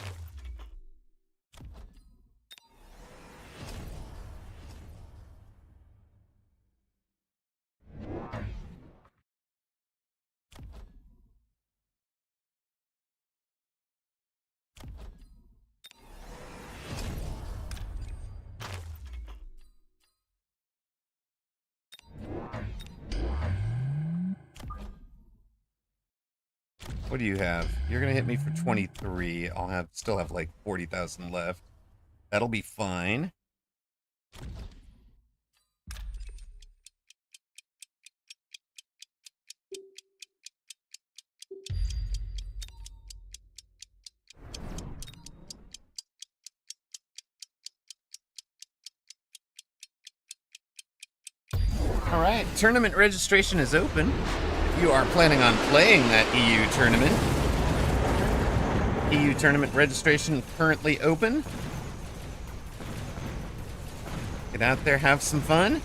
What do you have? You're gonna hit me for 23. I'll still have like 40,000 left. That'll be fine. All right, tournament registration is open. If you are planning on playing that EU tournament, EU tournament registration currently open. Get out there, have some fun.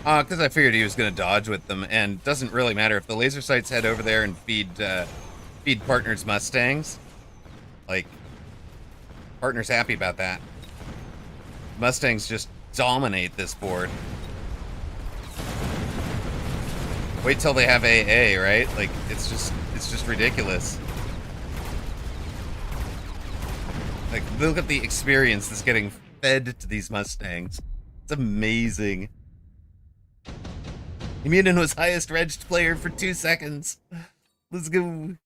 Because I figured he was going to dodge with them, and doesn't really matter if the laser sights head over there and feed partners Mustangs. Like, partner's happy about that. Mustangs just dominate this board. Wait till they have AA, right? Like, it's just ridiculous. Like, look at the experience that's getting fed to these Mustangs. It's amazing. Immunin was highest regged player for 2 seconds. Let's go.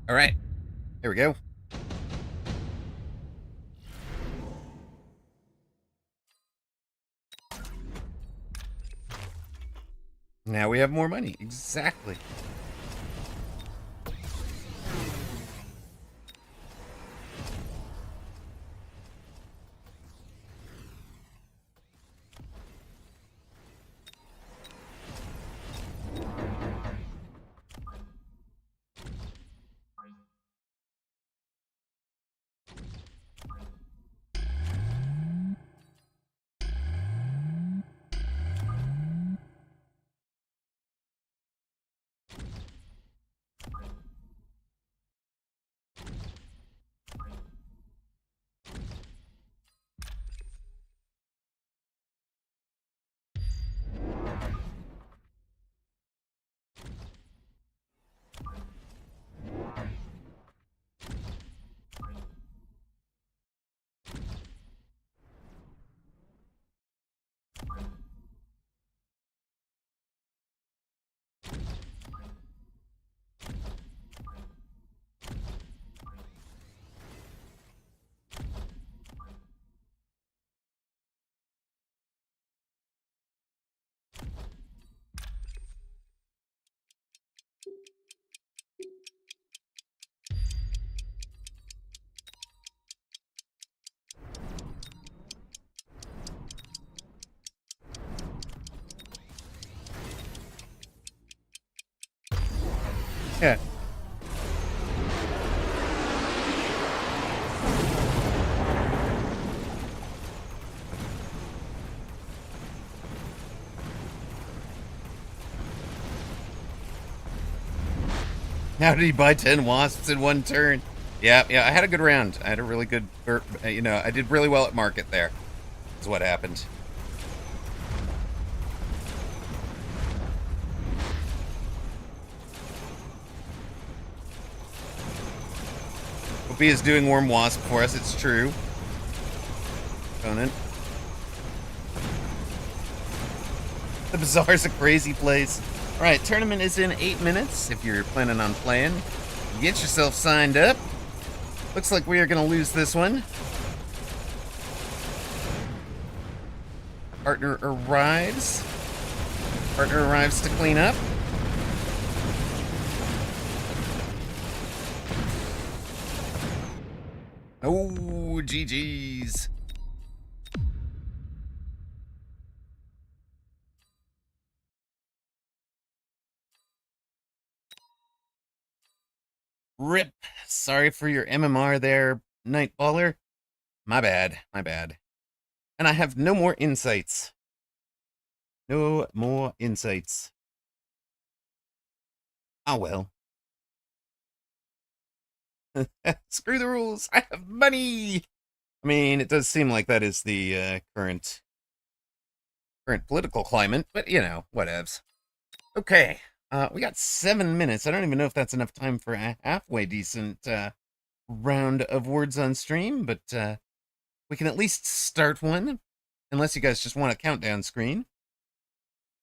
All right, here we go. Now we have more money. Exactly. Yeah. How did he buy 10 wasps in one turn? Yeah, I had a good round. I had a really good, I did really well at market there. That's what happened. Opie is doing Worm Wasp for us, it's true. Opponent. The Bazaar's a crazy place. Alright, tournament is in 8 minutes. If you're planning on playing, get yourself signed up. Looks like we are going to lose this one. Partner arrives. Partner arrives to clean up. Oh, GG's. Rip. Sorry for your MMR there, Nightballer. My bad. And I have no more insights. No more insights. Oh well. Screw the rules. I have money. I mean, it does seem like that is the current political climate, but whatevs. Okay. We got 7 minutes. I don't even know if that's enough time for a halfway decent round of words on stream, but we can at least start one. Unless you guys just want a countdown screen.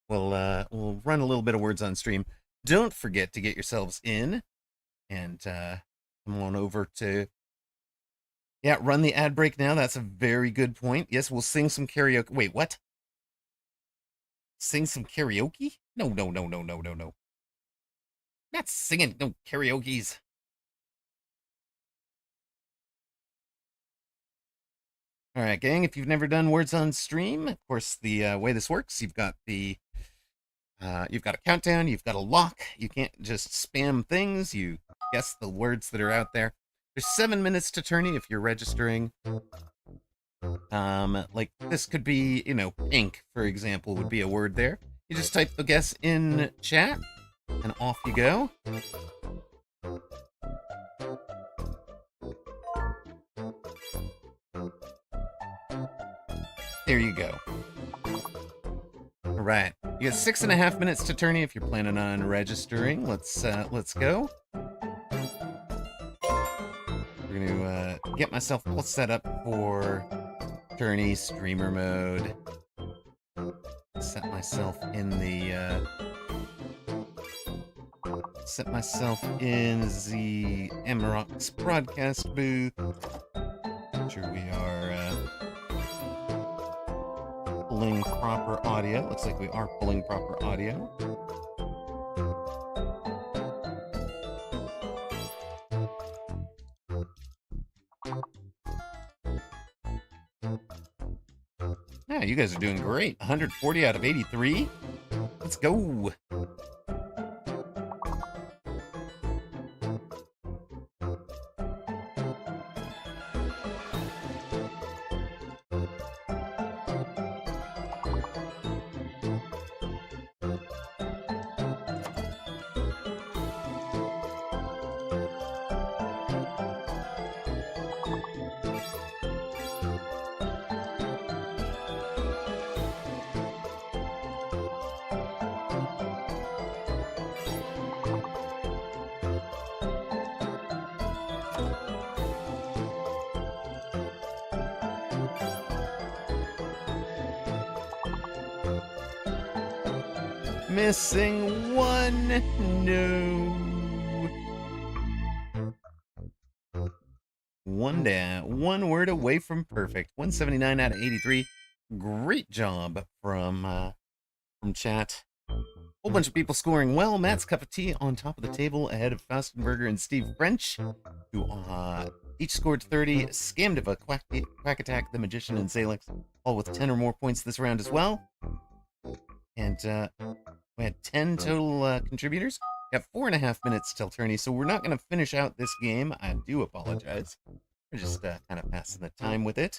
We'll run a little bit of words on stream. Don't forget to get yourselves in and come on over to run the ad break now. That's a very good point. Yes, we'll sing some karaoke. Wait, what? Sing some karaoke? No. Not singing no karaoke's. All right, gang, if you've never done words on stream, of course, the way this works, you've got a countdown, you've got a lock. You can't just spam things. You guess the words that are out there. There's 7 minutes to tourney if you're registering. Like this could be, pink, for example, would be a word there. You just type the guess in chat, and off you go. There you go. All right, you got 6.5 minutes to tourney if you're planning on registering. Let's go. We're gonna get myself all set up for tourney streamer mode. Set myself in the MROX broadcast booth. Make sure we are pulling proper audio. Looks like we are pulling proper audio. Yeah, you guys are doing great. 140 out of 83. Let's go. Missing one. No. One down. One word away from perfect. 179 out of 83. Great job from chat. Whole bunch of people scoring well. Matt's Cup of Tea on top of the table ahead of Fastenberger and Steve French, who each scored 30. Scamdiva, Quack Attack, The Magician, and Zalix, all with 10 or more points this round as well. And we had 10 total contributors. We have 4.5 minutes till tourney, so we're not going to finish out this game. I do apologize. We're just kind of passing the time with it.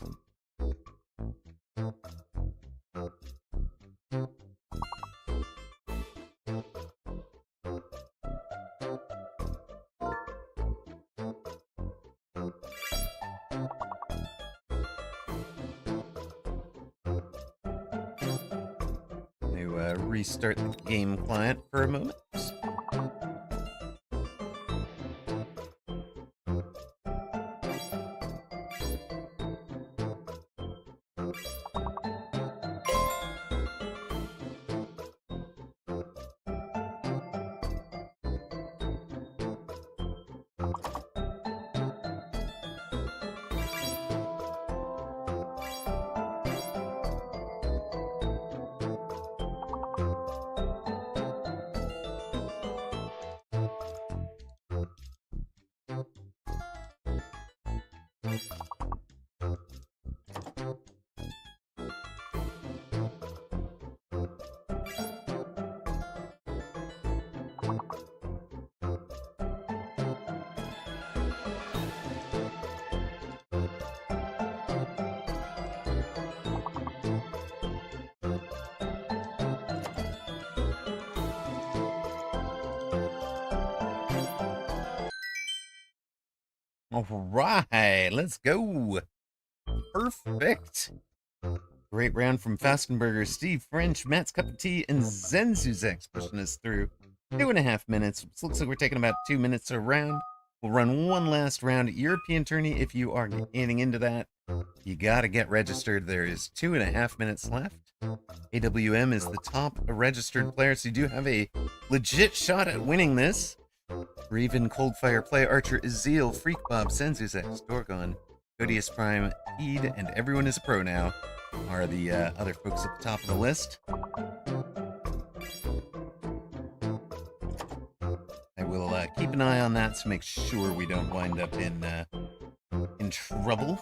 Restart the game client for a moment. All right, let's go. Perfect. Great round from Fastenberger, Steve French, Matt's Cup of Tea, and Zenzuzex pushing us through 2.5 minutes. So looks like we're taking about 2 minutes a round. We'll run one last round at European Tourney. If you are getting into that, you got to get registered. There is 2.5 minutes left. AWM is the top registered player, so you do have a legit shot at winning this. Raven, Coldfire, Play Archer, Azeel, Freak Bob, Senzuzex, Dorgon, Codius Prime, Heed, and Everyone is a Pro now are the other folks at the top of the list. I will keep an eye on that to make sure we don't wind up in trouble.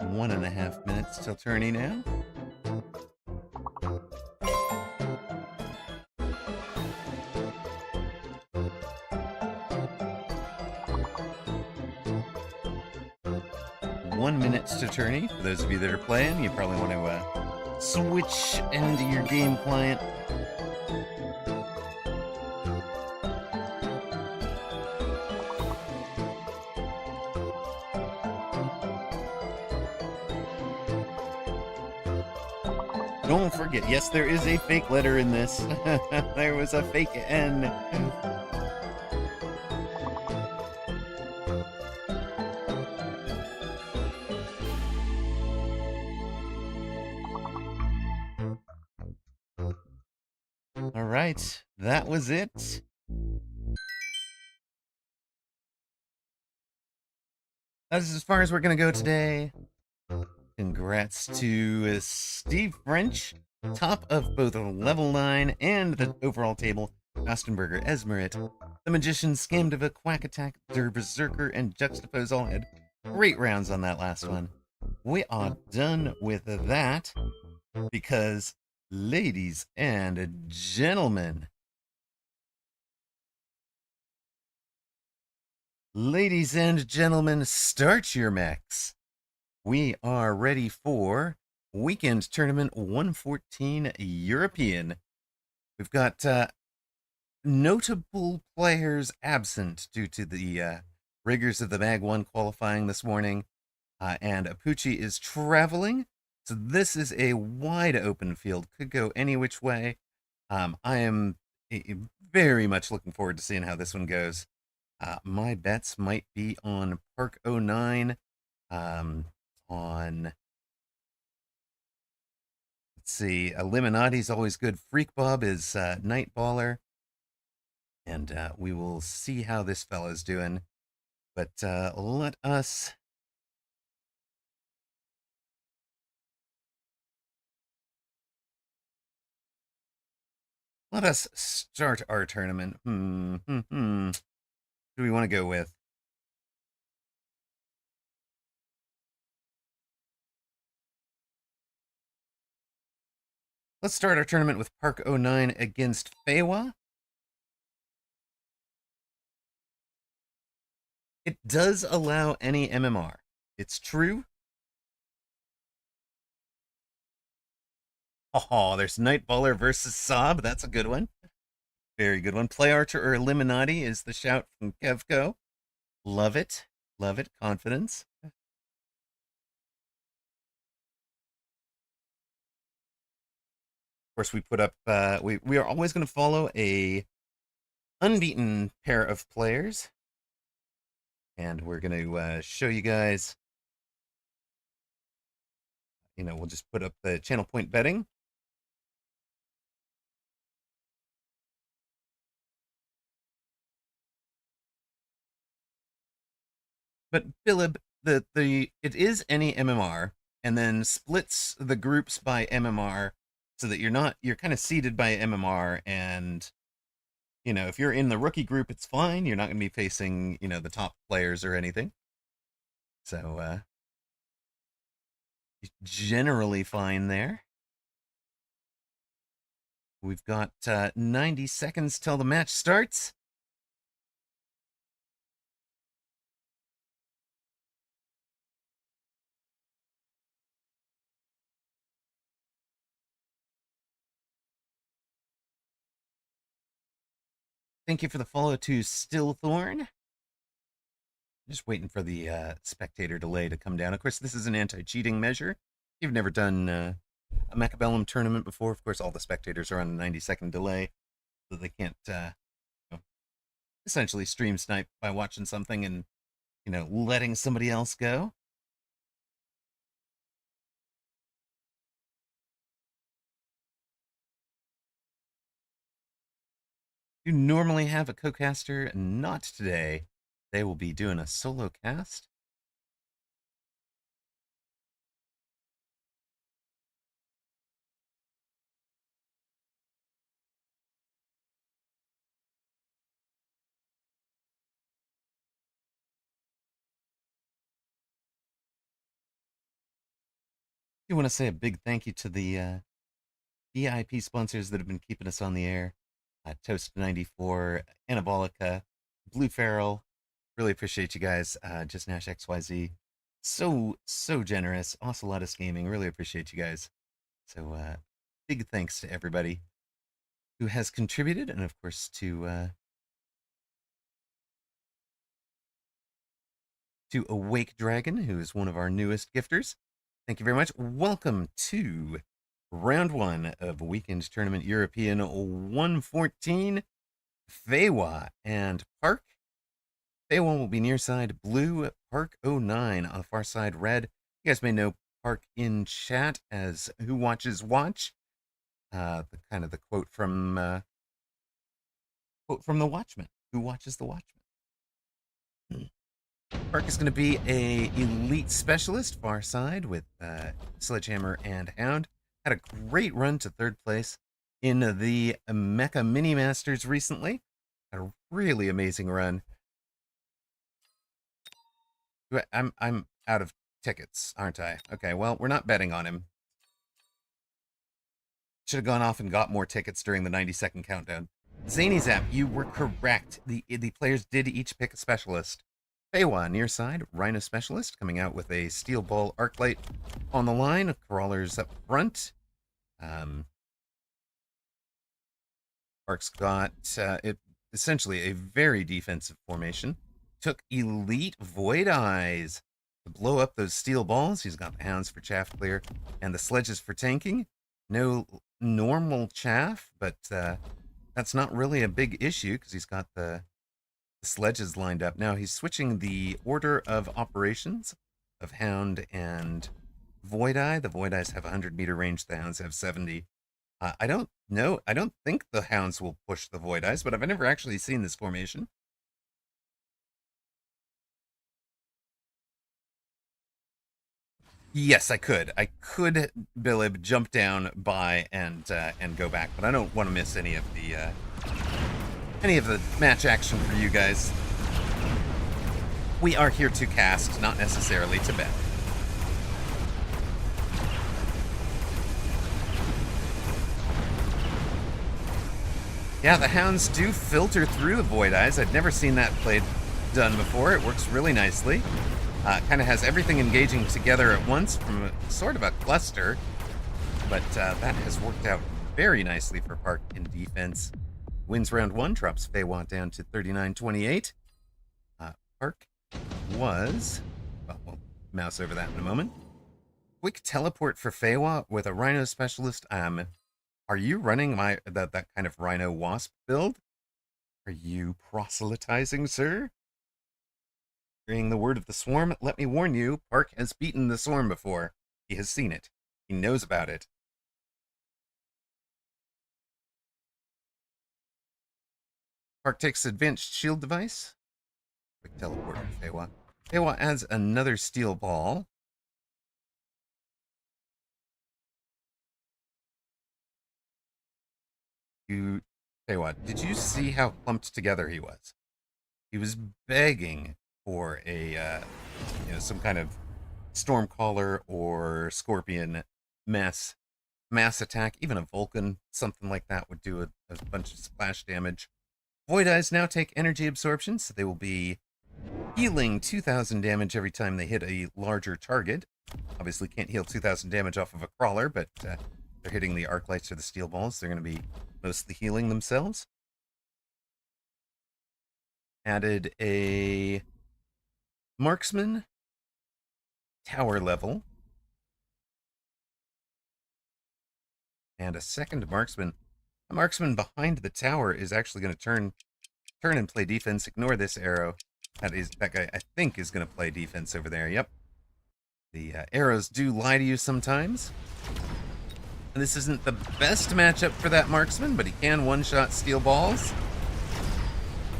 One and a half minutes till tourney now. One minute to tourney. For those of you that are playing, you probably want to switch into your game client. don't forget, yes, there is a fake letter in this. There was a fake N. All right, that was it. That's as far as we're going to go today. Congrats to Steve French, top of both level 9 and the overall table. Ostenberger, Esmerit, the Magician, Scamdiva, Quack Attack, Der Berserker, and Juxtapose all had great rounds on that last one. We are done with that because, ladies and gentlemen, start your mechs. We are ready for Weekend Tournament 114 European. We've got notable players absent due to the rigors of the Mag 1 qualifying this morning, and Apucci is traveling, so this is a wide open field. Could go any which way. I am very much looking forward to seeing how this one goes. My bets might be on Park 09, on, let's see, Illuminati's always good. Freak Bob is Night Baller. And we will see how this fella's doing. But let us start our tournament. Who do we want to go with? Let's start our tournament with Park 09 against Feywa. It does allow any MMR. It's true. Oh, there's Nightballer versus Sob. That's a good one. Very good one. Play Archer or Illuminati is the shout from Kevco. Love it. Love it. Confidence. Of course, we put up, we are always going to follow a unbeaten pair of players. And we're going to show you guys, we'll just put up the channel point betting. But Philip, it is any MMR, and then splits the groups by MMR so that you're kind of seeded by MMR, and if you're in the rookie group, it's fine. You're not going to be facing the top players or anything. So generally fine there. We've got 90 seconds till the match starts. Thank you for the follow to Stillthorn. Just waiting for the spectator delay to come down. Of course, this is an anti-cheating measure. If you've never done a Macabellum tournament before, of course, all the spectators are on a 90-second delay, so they can't essentially stream snipe by watching something and letting somebody else go. You normally have a co-caster, not today. They will be doing a solo cast. I want to say a big thank you to the VIP sponsors that have been keeping us on the air. Toast 94, Anabolica, Blue Feral. Really appreciate you guys. Just Nash XYZ. So generous. Ocelotus Gaming. Really appreciate you guys. So big thanks to everybody who has contributed, and of course to Awake Dragon, who is one of our newest gifters. Thank you very much. Welcome to Round one of Weekend Tournament European 114. Feywa and Park. Feywa will be near side blue, Park 09 on the far side red. You guys may know Park in chat as Who Watches Watch. The kind of the quote from The Watchmen. Who watches the Watchmen? Park is going to be a elite specialist, far side with Sledgehammer and Hound. Had a great run to third place in the Mecha Mini Masters recently. Had a really amazing run. I'm out of tickets, aren't I? Okay, well, we're not betting on him. Should have gone off and got more tickets during the 90-second countdown. Zany Zap, you were correct. The players did each pick a specialist. Feywa, near side, Rhino Specialist, coming out with a Steel Ball Arclight on the line. Crawlers up front. Park's got essentially a very defensive formation. Took Elite Void Eyes to blow up those steel balls. He's got the Hounds for chaff clear and the Sledges for tanking. No normal chaff, but that's not really a big issue because he's got the Sledges lined up. Now he's switching the order of operations of Hound and Void Eye. The Void Eyes have 100-meter range. The Hounds have 70. I don't know. I don't think the Hounds will push the Void Eyes, but I've never actually seen this formation. Yes, I could. I could, Bilib, jump down by and go back, but I don't want to miss any of the match action for you guys. We are here to cast, not necessarily to bet. Yeah, the Hounds do filter through the Void Eyes. I'd never seen that done before. It works really nicely. Kind of has everything engaging together at once from sort of a cluster, but that has worked out very nicely for Park in defense. Wins round one, drops Feywa down to 39-28. Park was, well, we'll mouse over that in a moment. Quick teleport for Feywa with a Rhino Specialist. Are you running that kind of Rhino Wasp build? Are you proselytizing, sir? Hearing the word of the swarm, let me warn you, Park has beaten the swarm before. He has seen it. He knows about it. Park takes advanced shield device. Quick teleport for Feywa. Feywa adds another steel ball. Feywa, did you see how clumped together he was? He was begging for a some kind of Stormcaller or Scorpion mass attack. Even a Vulcan, something like that, would do a bunch of splash damage. Void Eyes now take energy absorption, so they will be healing 2,000 damage every time they hit a larger target. Obviously can't heal 2,000 damage off of a crawler, but they're hitting the Arclights or the Steel Balls. They're going to be mostly healing themselves. Added a Marksman tower level. And a second Marksman. A Marksman behind the tower is actually going to turn and play defense. Ignore this arrow. That guy, I think, is going to play defense over there. Yep. The arrows do lie to you sometimes. And this isn't the best matchup for that Marksman, but he can one-shot steel balls.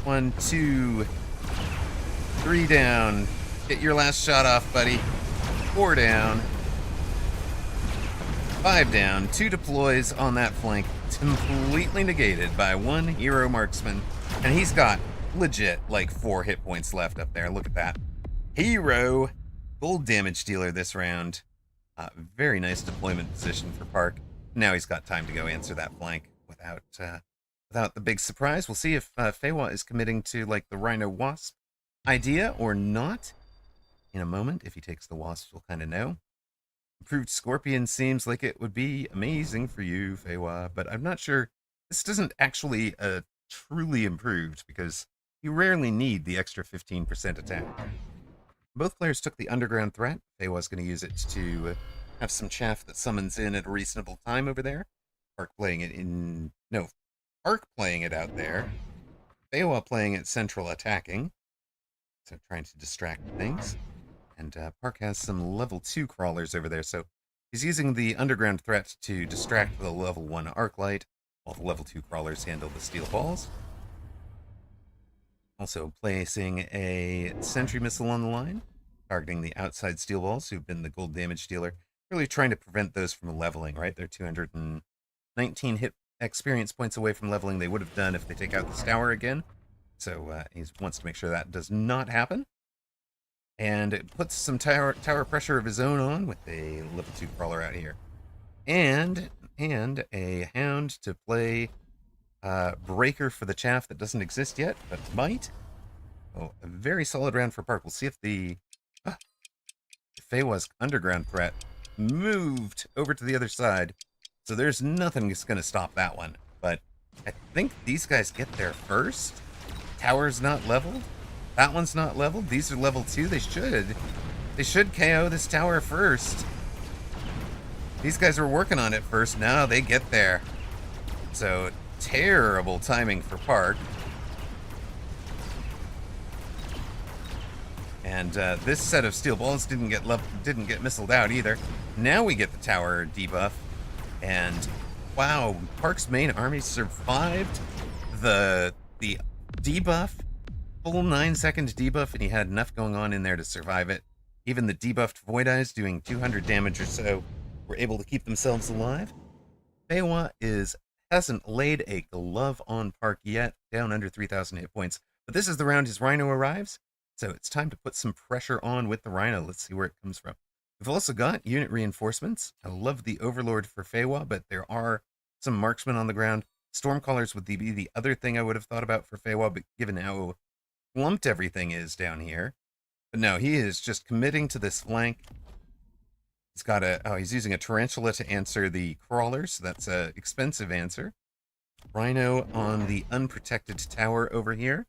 1, 2, 3 down. Get your last shot off, buddy. 4 down. 5 down. 2 deploys on that flank. Completely negated by one hero Marksman. And he's got legit like 4 hit points left up there. Look at that. Hero. Full damage dealer this round. Very nice deployment position for Park. Now he's got time to go answer that flank without the big surprise. We'll see if Feywa is committing to like the Rhino Wasp idea or not. In a moment, if he takes the Wasps, we'll kind of know. Improved Scorpion seems like it would be amazing for you, Feywa, but I'm not sure. This isn't actually truly improved because you rarely need the extra 15% attack. Both players took the underground threat. Feywa's going to use it to Have some chaff that summons in at a reasonable time over there. Park playing it in... No, Park playing it out there. Feywa playing it central attacking. So trying to distract things. And Park has some level 2 crawlers over there, so he's using the underground threat to distract the level 1 arc light, while the level 2 crawlers handle the steel balls. Also placing a sentry missile on the line, targeting the outside steel balls, who've been the gold damage dealer. Really trying to prevent those from leveling, right? They're 219 hit experience points away from leveling. They would have done if they take out this tower again. So he wants to make sure that does not happen. And it puts some tower pressure of his own on with a level 2 crawler out here. And a hound to play breaker for the chaff that doesn't exist yet, but might. Oh, a very solid round for Park. We'll see if the Feywa's underground threat moved over to the other side. So there's nothing that's going to stop that one. But I think these guys get there first. Tower's not leveled. That one's not leveled. These are level 2. They should KO this tower first. These guys were working on it first. Now they get there. So terrible timing for Park. And this set of steel balls didn't get missiled out either. Now we get the tower debuff. And wow, Park's main army survived the debuff. Full 9-second debuff, and he had enough going on in there to survive it. Even the debuffed Void Eyes doing 200 damage or so were able to keep themselves alive. Feywa hasn't laid a glove on Park yet, down under 3,000 hit points. But this is the round his Rhino arrives, so it's time to put some pressure on with the Rhino. Let's see where it comes from. We've also got unit reinforcements. I love the Overlord for Feywa, but there are some marksmen on the ground. Stormcallers would be the other thing I would have thought about for Feywa, but given how lumped everything is down here. But no, he is just committing to this flank. He's using a tarantula to answer the crawlers. So that's a expensive answer. Rhino on the unprotected tower over here.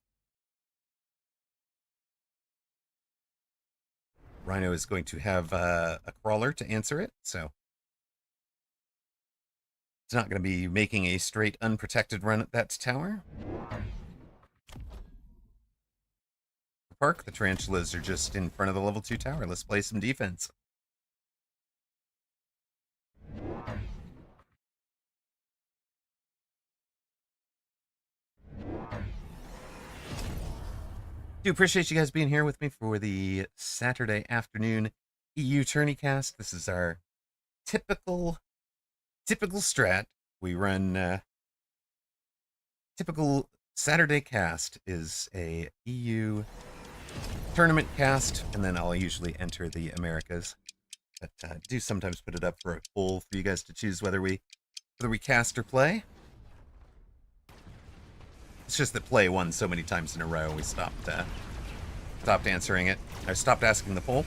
Rhino is going to have a crawler to answer it, so it's not going to be making a straight unprotected run at that tower. Park, the tarantulas are just in front of the level 2 tower. Let's play some defense. Do appreciate you guys being here with me for the Saturday afternoon EU TourneyCast. This is our typical strat. We run typical Saturday cast is a EU tournament cast, and then I'll usually enter the Americas. But do sometimes put it up for a poll for you guys to choose whether we cast or play. It's just that play won so many times in a row, we stopped answering it. I stopped asking the poll.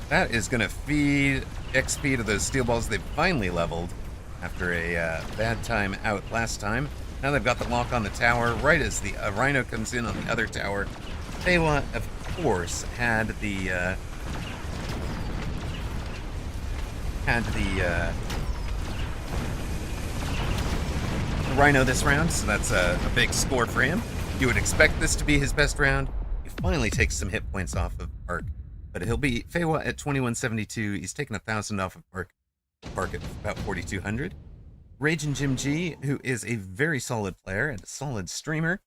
That is going to feed XP to those steel balls they've finally leveled after a bad time out last time. Now they've got the lock on the tower right as the Rhino comes in on the other tower. Feywa, of course, had the Rhino this round, so that's a big score for him. You would expect this to be his best round. He finally takes some hit points off of Park, but he'll be Feywa at 2172. He's taken 1,000 off of Park at about 4,200. Raging Jim G, who is a very solid player and a solid streamer,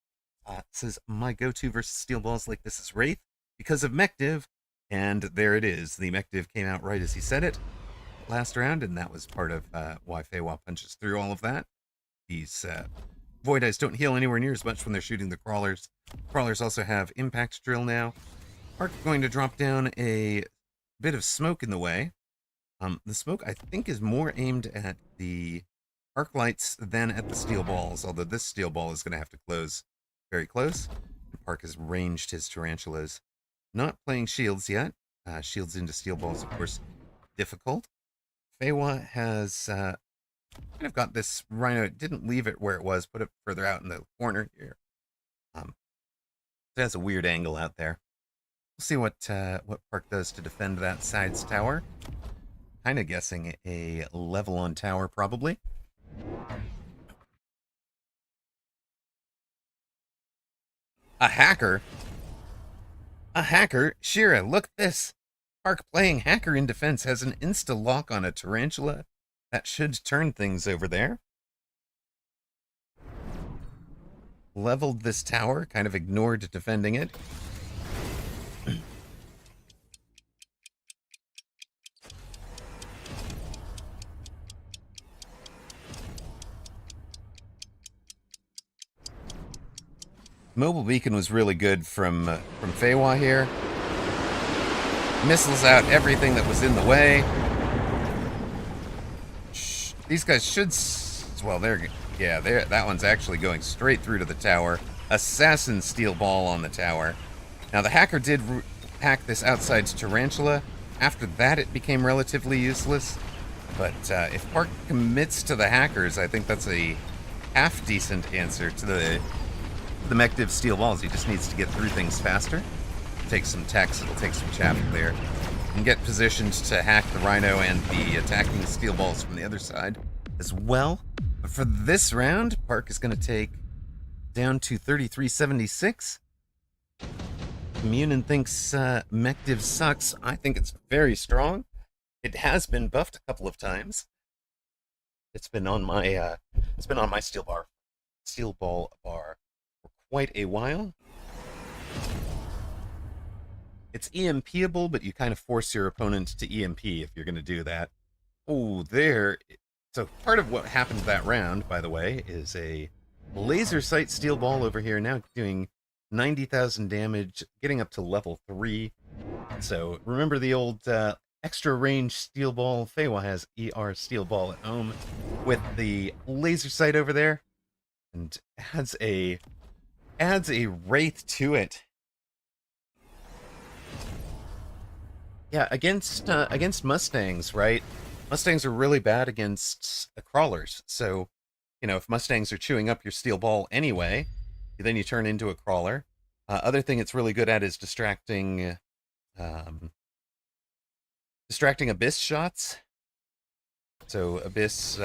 says, my go-to versus steel balls like this is Wraith because of Mechdiv, and there it is. The Mechdiv came out right as he said it last round, and that was part of why Feywa punches through all of that. These Void Eyes don't heal anywhere near as much when they're shooting the crawlers. Crawlers also have Impact Drill now. Park going to drop down a bit of smoke in the way. The smoke, I think, is more aimed at the arc lights than at the steel balls, although this steel ball is going to have to close very close. Park has ranged his tarantulas. Not playing shields yet. Shields into steel balls, of course, difficult. Feywa has kind of got this Rhino. It didn't leave it where it was, put it further out in the corner here. It has a weird angle out there. We'll see what Park does to defend that side's tower. Kind of guessing a level on tower, probably. A hacker? A hacker? Shira, look at this! Park playing hacker in defense has an insta-lock on a tarantula. That should turn things over there. Leveled this tower, kind of ignored defending it. Mobile beacon was really good from Feywa here. Missiles out everything that was in the way. These guys should... Well, that one's actually going straight through to the tower. Assassin steel ball on the tower. Now, the hacker did hack this outside tarantula. After that, it became relatively useless. But if Park commits to the hackers, I think that's a half-decent answer to the Mektiv steel balls. He just needs to get through things faster. Take some techs, it'll take some chaff clear. And get positioned to hack the Rhino and the attacking steel balls from the other side as well. But for this round, Park is going to take down to 3376. Communin thinks Mektiv sucks. I think it's very strong. It has been buffed a couple of times. It's been on my steel ball bar for quite a while. It's EMPable, but you kind of force your opponent to EMP if you're going to do that. Oh, there. So part of what happened that round, by the way, is a laser sight steel ball over here now doing 90,000 damage, getting up to level 3. So remember the old extra range steel ball? Feywa has ER steel ball at home with the laser sight over there, and adds a wraith to it. Yeah, against Mustangs, right? Mustangs are really bad against crawlers. So, if Mustangs are chewing up your steel ball anyway, then you turn into a crawler. Other thing it's really good at is distracting Abyss shots. So Abyss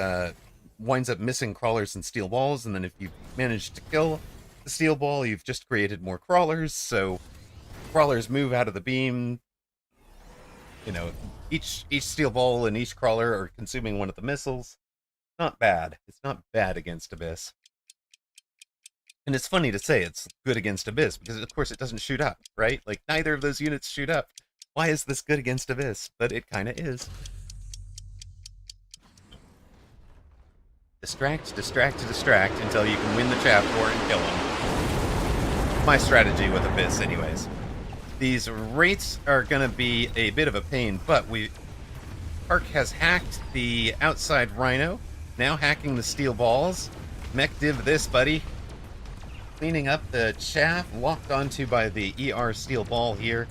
winds up missing crawlers and steel balls, and then if you manage to kill the steel ball, you've just created more crawlers. So crawlers move out of the beam. Each steel ball and each crawler are consuming one of the missiles. Not bad. It's not bad against Abyss. And it's funny to say it's good against Abyss, because of course it doesn't shoot up, right? Like, neither of those units shoot up. Why is this good against Abyss? But it kind of is. Distract, distract, distract until you can win the chaff war and kill him. My strategy with Abyss, anyways. These wraiths are going to be a bit of a pain, but Park has hacked the outside Rhino, now hacking the steel balls. Mektiv this, buddy. Cleaning up the chaff, locked onto by the ER steel ball here,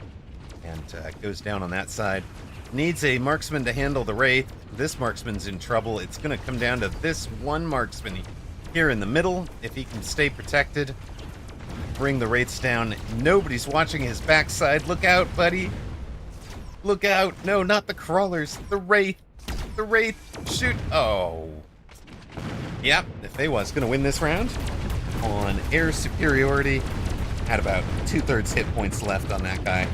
and goes down on that side. Needs a marksman to handle the wraith. This marksman's in trouble. It's going to come down to this one marksman here in the middle. If he can stay protected, bring the wraiths down. Nobody's watching his backside. Look out, buddy. Look out. No, not the crawlers. The wraith. The wraith. Shoot. Oh. Yep, if Feywa's going to win this round on air superiority. Had about 2/3 hit points left on that guy.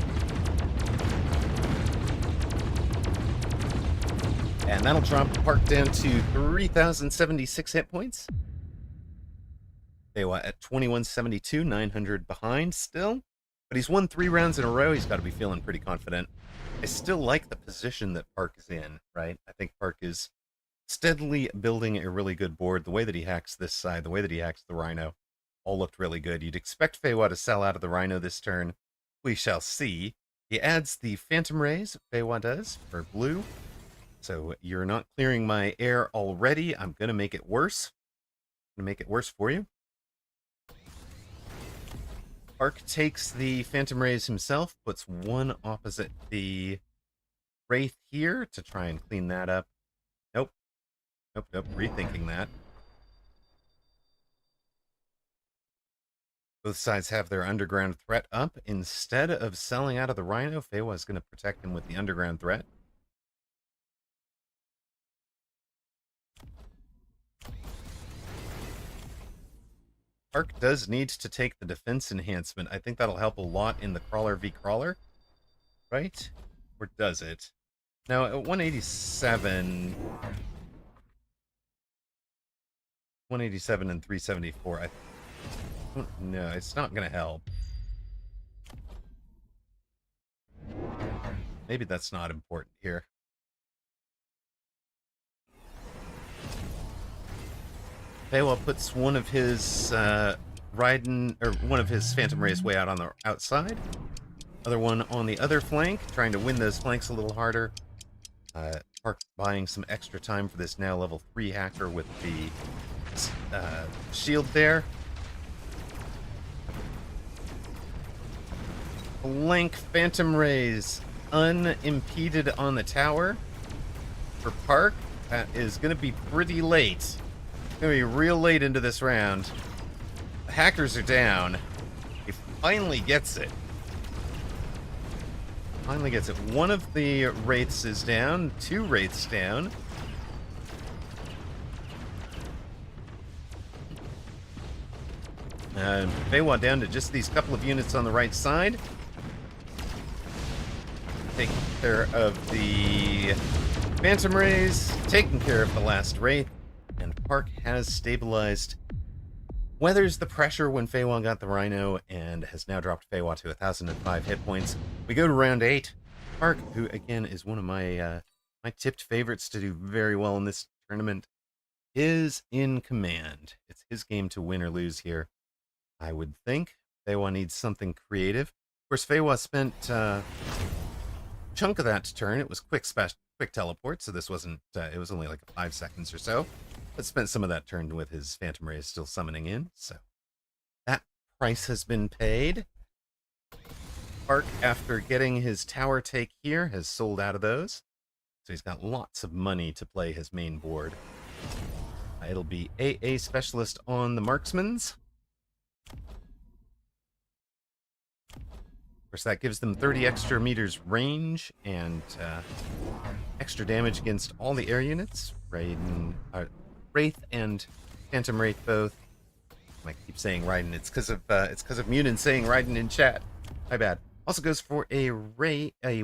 And that'll drop Park down to 3,076 hit points. Feywa at 2172, 900 behind still. But he's won 3 rounds in a row. He's got to be feeling pretty confident. I still like the position that Park is in, right? I think Park is steadily building a really good board. The way that he hacks this side, the way that he hacks the Rhino, all looked really good. You'd expect Feywa to sell out of the Rhino this turn. We shall see. He adds the Phantom Rays, Feywa does, for blue. So you're not clearing my air already. I'm going to make it worse. I'm going to make it worse for you. Park takes the Phantom Rays himself, puts one opposite the Wraith here to try and clean that up. Nope. Nope. Rethinking that. Both sides have their underground threat up. Instead of selling out of the Rhino, Feywa is going to protect him with the underground threat. Ark does need to take the defense enhancement. I think that'll help a lot in the Crawler v Crawler, right? Or does it? Now, at 187... 187 and 374, I don't know. It's not going to help. Maybe that's not important here. Feywa puts one of his one of his Phantom Rays way out on the outside. Other one on the other flank, trying to win those flanks a little harder. Park buying some extra time for this now level 3 hacker with the shield there. Flank Phantom Rays unimpeded on the tower for Park. That is going to be pretty late. It's going to be real late into this round. The hackers are down. He finally gets it. Finally gets it. One of the wraiths is down. 2 wraiths down. Feywa down to just these couple of units on the right side. Taking care of the Phantom Rays, taking care of the last Wraith, and Park has stabilized. Weathers the pressure when Feywa got the Rhino, and has now dropped Feywa to 1,005 hit points. We go to round 8. Park, who again is one of my my tipped favorites to do very well in this tournament, is in command. It's his game to win or lose here, I would think. Feywa needs something creative. Of course, Feywa spent chunk of that turn. It was quick teleport, so this wasn't it was only like 5 seconds or so, but spent some of that turn with his Phantom Rays still summoning in, so that price has been paid. Park, after getting his tower take here, has sold out of those, so he's got lots of money to play his main board. It'll be AA Specialist on the Marksmans. Of course, that gives them 30 extra meters range and extra damage against all the air units. Wraith and Phantom Wraith both. I keep saying Raiden. It's because of Munin saying Raiden in chat. My bad. Also goes for a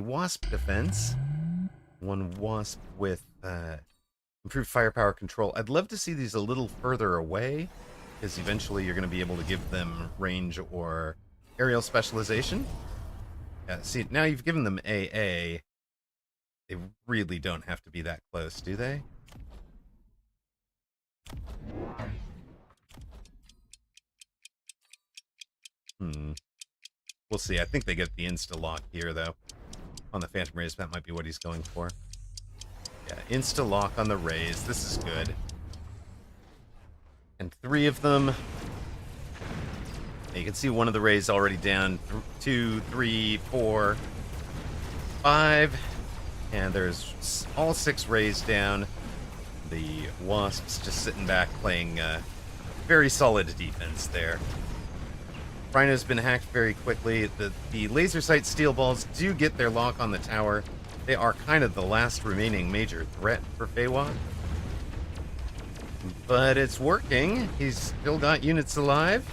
Wasp defense. 1 Wasp with improved firepower control. I'd love to see these a little further away, because eventually you're going to be able to give them range or aerial specialization. See, now you've given them AA. They really don't have to be that close, do they? We'll see. I think they get the insta-lock here, though. On the Phantom Rays, that might be what he's going for. Yeah, insta-lock on the Rays. This is good. And 3 of them. You can see one of the Rays already down. 2, 3, 4, 5. And there's all 6 Rays down. The Wasps just sitting back playing very solid defense there. Rhino's been hacked very quickly. The laser sight steel balls do get their lock on the tower. They are kind of the last remaining major threat for Feywa. But it's working. He's still got units alive.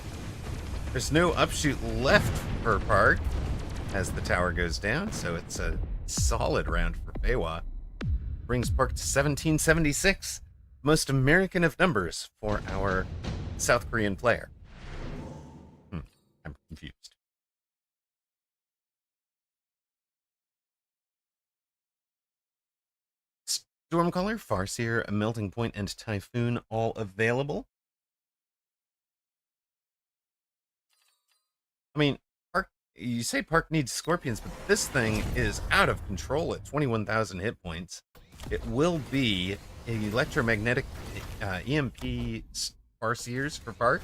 There's no upshoot left for Park as the tower goes down, so it's a solid round for Feywa. Brings Park to 1776, most American of numbers for our South Korean player. I'm confused. Stormcaller, Farseer, Melting Point, and Typhoon all available. I mean, Park, you say Park needs Scorpions, but this thing is out of control at 21,000 hit points. It will be electromagnetic EMP Farseers for Park,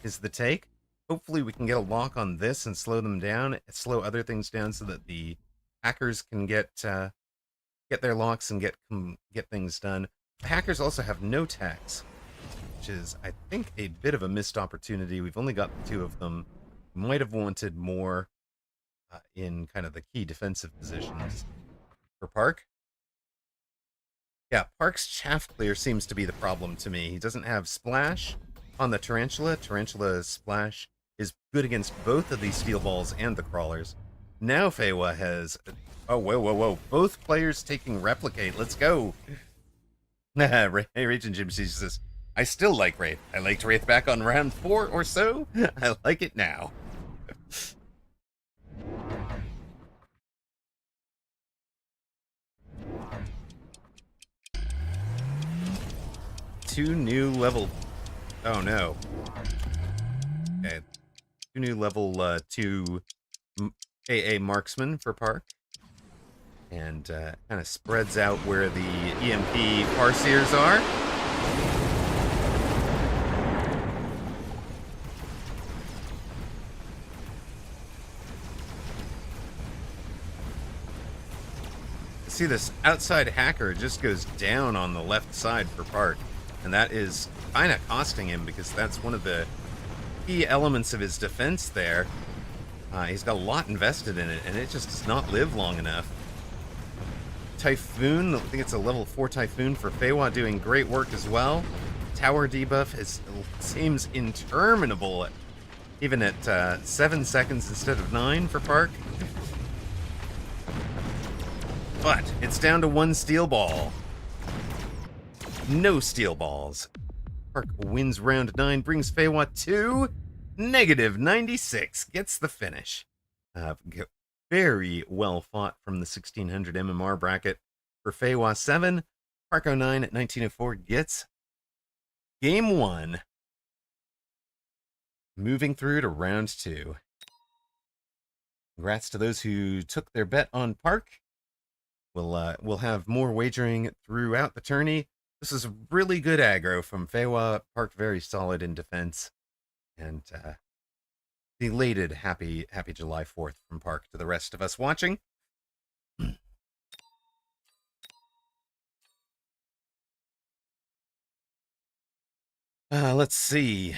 is the take. Hopefully we can get a lock on this and slow them down, slow other things down so that the hackers can get their locks and get things done. The hackers also have no tax. which is, I think, a bit of a missed opportunity. We've only got two of them. Might have wanted more in kind of the key defensive positions for Park. Yeah, Park's chaff clear seems to be the problem to me. He doesn't have splash on the Tarantula. Tarantula's splash is good against both of these steel balls and the crawlers. Now Feywa has... Oh, whoa, whoa, whoa. Both players taking replicate. Let's go. Rage and Jim says, I still like Wraith. I liked Wraith back on round 4 or so. I like it now. Two new level... Oh, no. Okay. Two new level 2 AA marksman for Park. And kind of spreads out where the EMP Farseers are. See, this outside hacker just goes down on the left side for Park. And that is kind of costing him because that's one of the key elements of his defense there. He's got a lot invested in it, and it just does not live long enough. Typhoon, I think it's a level 4 Typhoon for Feywa, doing great work as well. Tower debuff seems interminable, even at 7 seconds instead of 9 for Park. But it's down to 1 steel ball. No steel balls. Park wins round 9, brings Feywa to -96, gets the finish. Very well fought from the 1600 MMR bracket for Feywa 7. Park 09 at 1904 gets game 1. Moving through to round 2. Congrats to those who took their bet on Park. We'll have more wagering throughout the tourney. This is really good aggro from Feywa. Park very solid in defense. And belated happy July 4th from Park to the rest of us watching. Let's see.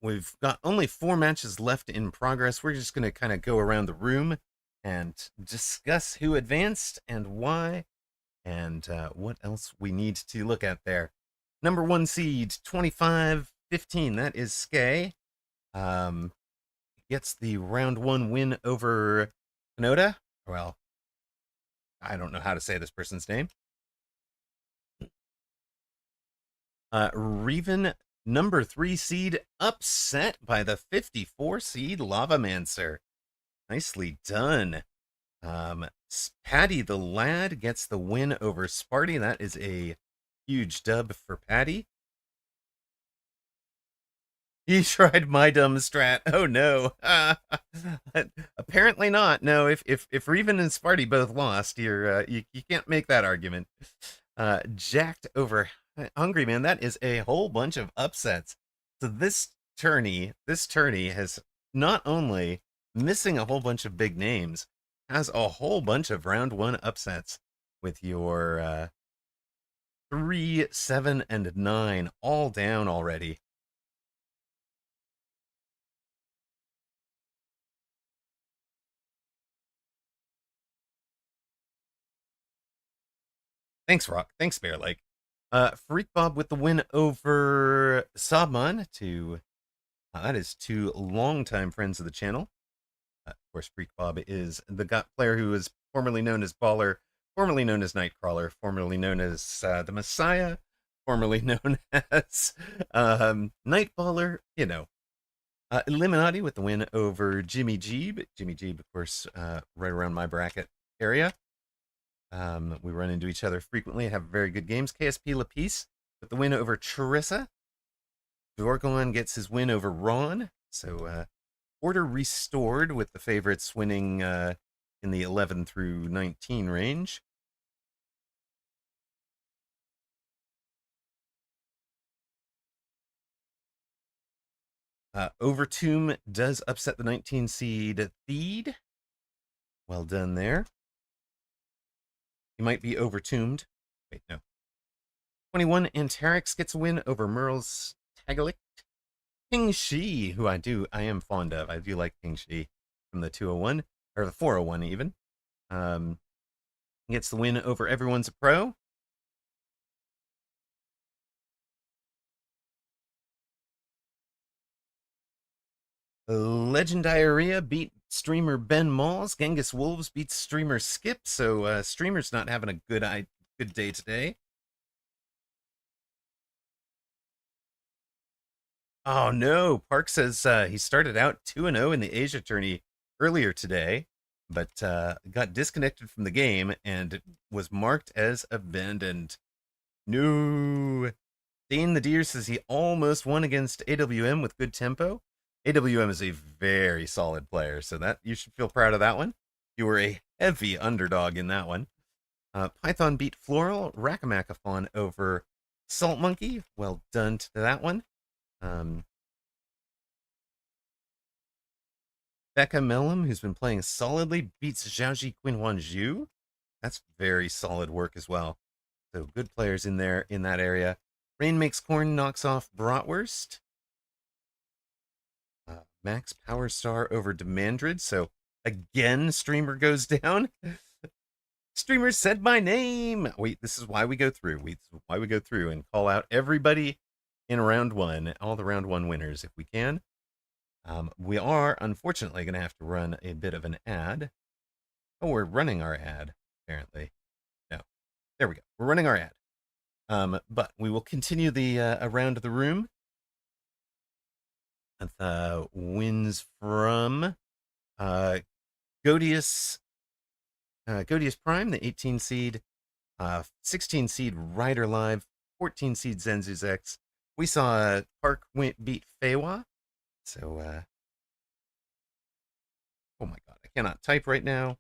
We've got only 4 matches left in progress. We're just going to kind of go around the room and discuss who advanced and why, and what else we need to look at there. Number 1 seed, 25-15. That is Skay. Gets the round 1 win over Kanoda. Well, I don't know how to say this person's name. Reven, number 3 seed, upset by the 54 seed Lavamancer. Nicely done. Patty the Lad gets the win over Sparty. That is a huge dub for Patty. He tried my dumb strat. Oh no. Apparently not. No, if Reven and Sparty both lost, you can't make that argument. Jacked over Hungry Man. That is a whole bunch of upsets. So this tourney has not only missing a whole bunch of big names, has a whole bunch of round 1 upsets with your 3, 7, and 9 all down already. Thanks, Rock. Thanks, Bear Lake. Freak Bob with the win over Sabman to that is 2 longtime friends of the channel. Of course, Freak Bob is the player who is formerly known as Baller, formerly known as Nightcrawler, formerly known as the Messiah, formerly known as Nightballer, you know. Illuminati with the win over Jimmy Jeeb. Jimmy Jeeb, of course, right around my bracket area. We run into each other frequently, have very good games. KSP Lapice with the win over Charissa. Dorgon gets his win over Ron. So order restored with the favorites winning in the 11 through 19 range. Overtomb does upset the 19 seed Theed. Well done there. He might be overtombed. Wait, no. 21, Antarix gets a win over Merle's Tagalik. King Shi, who I am fond of. I do like King Shi from the 201, or the 401 even. Um, gets the win over Everyone's a Pro. Legend Diarrhea beat streamer Ben Malls. Genghis Wolves beats streamer Skip. So streamer's not having a good day today. Oh no, Park says he started out 2-0 in the Asia tourney earlier today, but got disconnected from the game and was marked as abandoned. No. Dane the Deer says he almost won against AWM with good tempo. AWM is a very solid player, so that you should feel proud of that one. You were a heavy underdog in that one. Python beat Floral, Rackamacathon over Salt Monkey. Well done to that one. Becca Mellum, who's been playing solidly, beats Zhaoji Qinhuanzhu. That's very solid work as well. So good players in there in that area. Rain Makes Corn knocks off Bratwurst. Max Power Star over Demandrid. So again, streamer goes down. Streamer said my name. Wait, this is why we go through. This is why we go through and call out everybody in round one, all the round one winners if we can. We are unfortunately going to have to run a bit of an ad. Oh, we're running our ad, apparently. No, there we go. We're running our ad. But we will continue the around the room. Wins from Godius Prime, the 18 seed, 16 seed Rider Live, 14 seed Zenzu's X. We saw Park beat Feiwa. So, oh my god, I cannot type right now.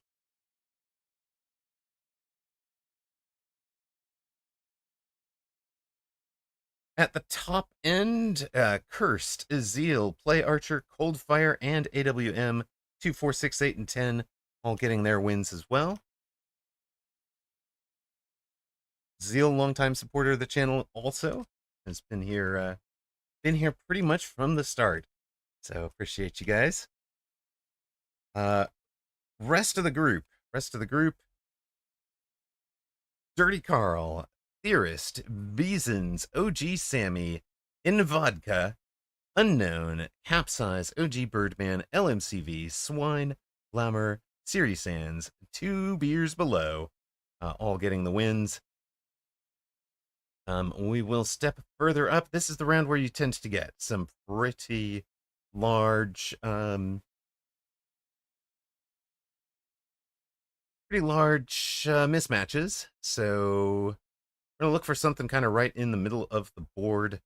At the top end, Cursed, Azeel, Play Archer, Coldfire, and AWM, 2, 4, 6, 8, and 10, all getting their wins as well. Zeal, longtime supporter of the channel, also has been here pretty much from the start. So appreciate you guys. Rest of the group. Dirty Carl, Theorist, Beasons, OG Sammy, In Vodka, Unknown, Capsize, OG Birdman, LMCV, Swine, Glamour, Siri Sands, 2 beers below, all getting the wins. We will step further up. This is the round where you tend to get some pretty large, mismatches. So we're gonna look for something kind of right in the middle of the board.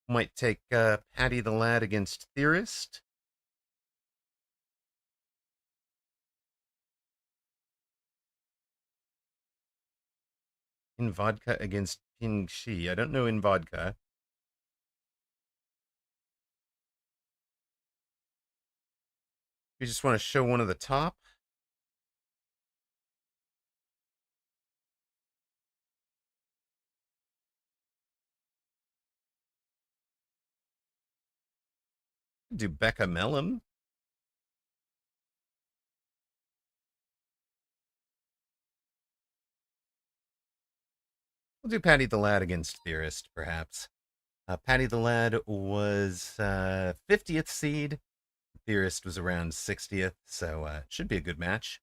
Might take Patty the Lad against Theorist. In Vodka against Ping Shi. I don't know In Vodka. We just want to show one of the top. Do Becca Mellum. We'll do Patty the Lad against Theorist, perhaps. Patty the Lad was 50th seed. Theorist was around 60th, so it should be a good match.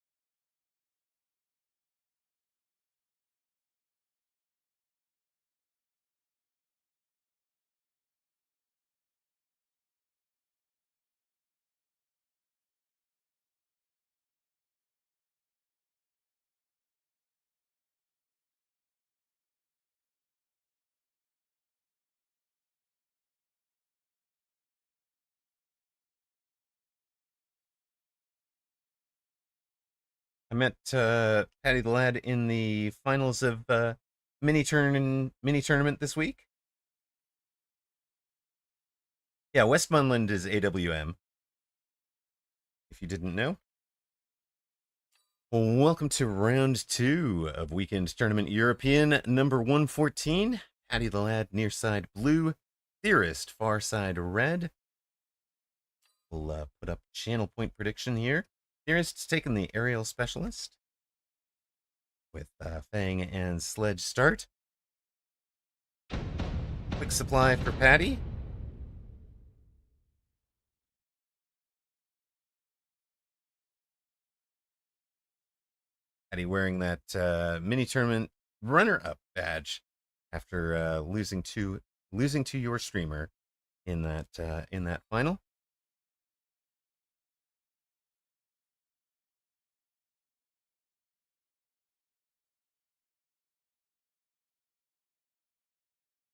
I met Patty the Lad in the finals of mini tournament this week. Yeah, Westmoreland is AWM. If you didn't know. Welcome to round 2 of Weekend Tournament European number 114. Paddy the Lad, near side blue. Theorist, far side red. We'll put up channel point prediction here. Theorist's taking the aerial specialist with Fang and Sledge start. Quick supply for Paddy. Paddy wearing that mini tournament runner-up badge after losing to your streamer in that final.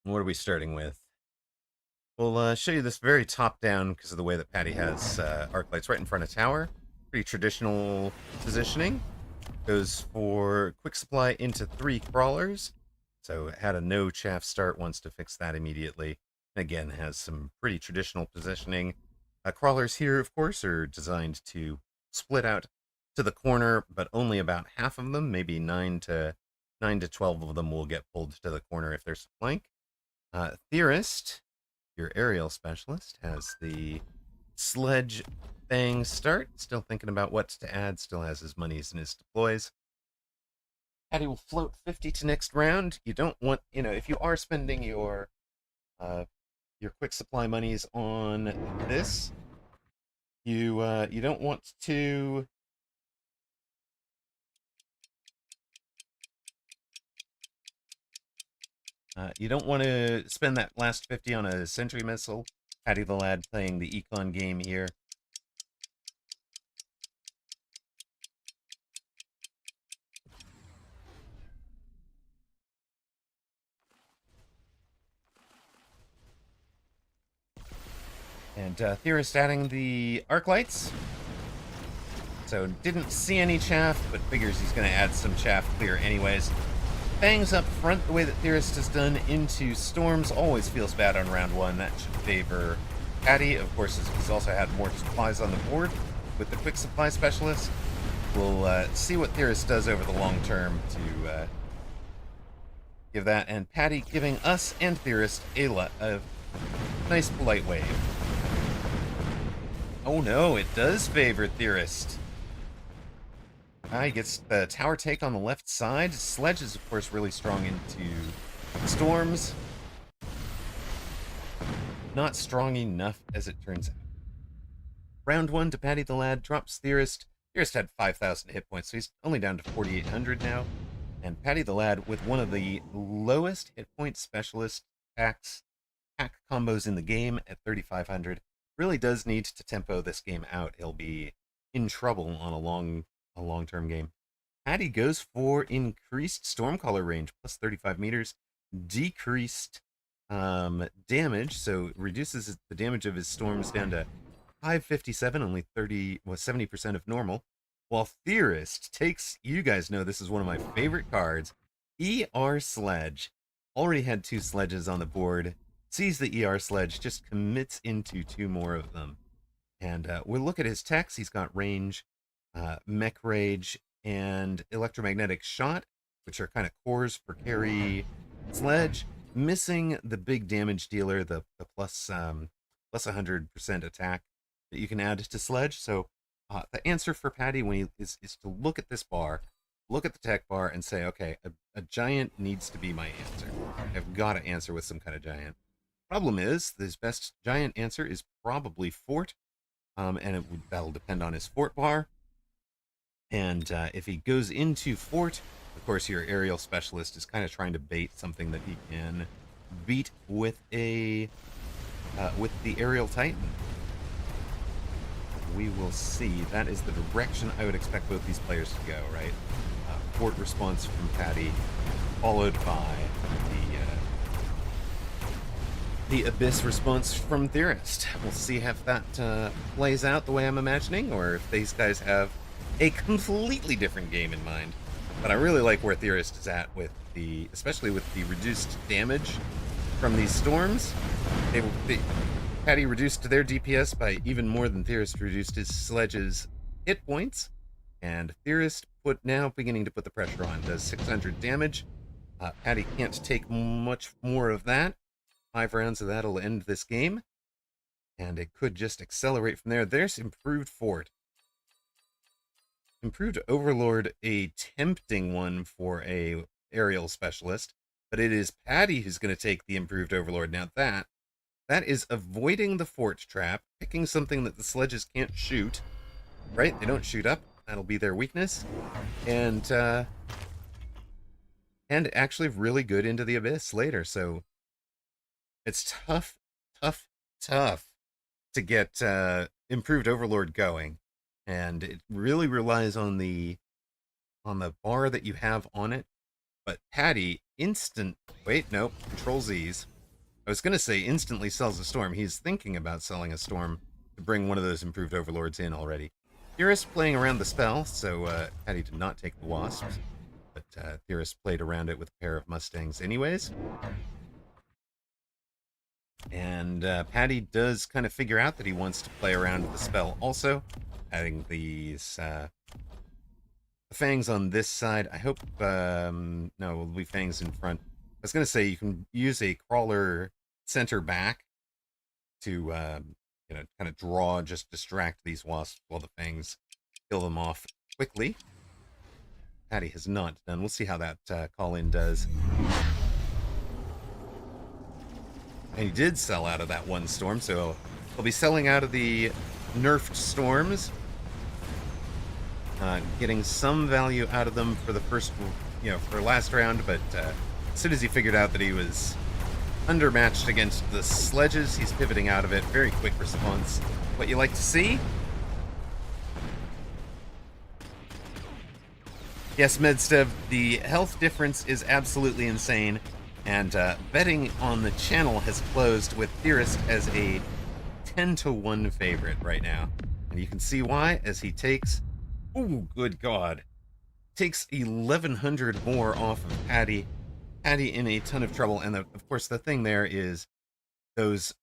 What are we starting with? We'll show you this very top-down because of the way that Paddy has arc lights right in front of tower. Pretty traditional positioning. Goes for quick supply into 3 crawlers. So it had a no chaff start, wants to fix that immediately. Again, has some pretty traditional positioning. Crawlers here, of course, are designed to split out to the corner, but only about half of them, maybe 9 to 12 of them will get pulled to the corner if there's a flank. Theorist, your aerial specialist, has the Sledge Fang start. Still thinking about what to add. Still has his monies and his deploys. Paddy will float 50 to next round. You don't want, if you are spending your quick supply monies on this, you don't want to spend that last 50 on a sentry missile. Paddy the Lad playing the econ game here. And Theorist adding the arc lights. So didn't see any chaff, but figures he's going to add some chaff clear anyways. Fangs up front, the way that Theorist has done into Storms always feels bad on round 1. That should favor Paddy. Of course, he's also had more supplies on the board with the quick supply specialist. We'll see what Theorist does over the long term to give that. And Paddy giving us and Theorist a nice polite wave. Oh no, it does favor Theorist. He gets the tower take on the left side. Sledge is, of course, really strong into Storms. Not strong enough, as it turns out. Round 1 to Paddy the Lad drops Theorist. Theorist had 5,000 hit points, so he's only down to 4,800 now. And Paddy the Lad, with one of the lowest hit point specialist pack combos in the game at 3,500, really does need to tempo this game out. He'll be in trouble on a long-term game. Paddy goes for increased Stormcaller range, plus 35 meters, decreased damage, so reduces the damage of his storms down to 557, only 70% of normal. While Theorist takes, you guys know this is one of my favorite cards, ER Sledge. Already had 2 sledges on the board. Sees the ER Sledge, just commits into 2 more of them. And we'll look at his techs. He's got range, mech rage, and electromagnetic shot, which are kind of cores for carry Sledge. Missing the big damage dealer, the plus 100% attack that you can add to Sledge. So the answer for Paddy when is to look at this bar, look at the tech bar, and say, okay, a giant needs to be my answer. I've got to answer with some kind of giant. Problem is, his best giant answer is probably Fort, and that'll depend on his Fort bar. And if he goes into Fort, of course, your aerial specialist is kind of trying to bait something that he can beat with the aerial titan. We will see. That is the direction I would expect both these players to go, right? Fort response from Paddy, followed by the Abyss response from Theorist. We'll see if that plays out the way I'm imagining, or if these guys have a completely different game in mind. But I really like where Theorist is at with especially with the reduced damage from these storms. Paddy reduced their DPS by even more than Theorist reduced his Sledge's hit points. And Theorist now beginning to put the pressure on. Does 600 damage. Patty can't take much more of that. 5 rounds of that'll end this game. And it could just accelerate from there. There's Improved Fort. Improved Overlord, a tempting one for a aerial specialist, but it is Patty who's going to take the Improved Overlord. Now that is avoiding the fort trap, picking something that the sledges can't shoot, right? They don't shoot up. That'll be their weakness. And actually really good into the abyss later. So it's tough to get Improved Overlord going. And it really relies on the bar that you have on it. But Patty Control Z's. I was going to say instantly sells a storm. He's thinking about selling a storm to bring one of those Improved Overlords in already. Theorist playing around the spell, so Patty did not take the wasps. But Theorist played around it with a pair of Mustangs anyways. And Patty does kind of figure out that he wants to play around with the spell also. Adding these fangs on this side. I hope, no, it'll be fangs in front. I was going to say you can use a crawler center back to, kind of distract these wasps while the fangs kill them off quickly. Patty has not done. We'll see how that call-in does. And he did sell out of that one storm, so he'll be selling out of the nerfed storms. Getting some value out of them for the first, for last round, but as soon as he figured out that he was undermatched against the sledges, he's pivoting out of it. Very quick response. What you like to see? Yes, Medstev, the health difference is absolutely insane, and betting on the channel has closed with Theorist as a 10-1 favorite right now. And you can see why, as he takes... Oh, good God. Takes 1,100 more off of Patty. Patty in a ton of trouble. And of course, the thing there is those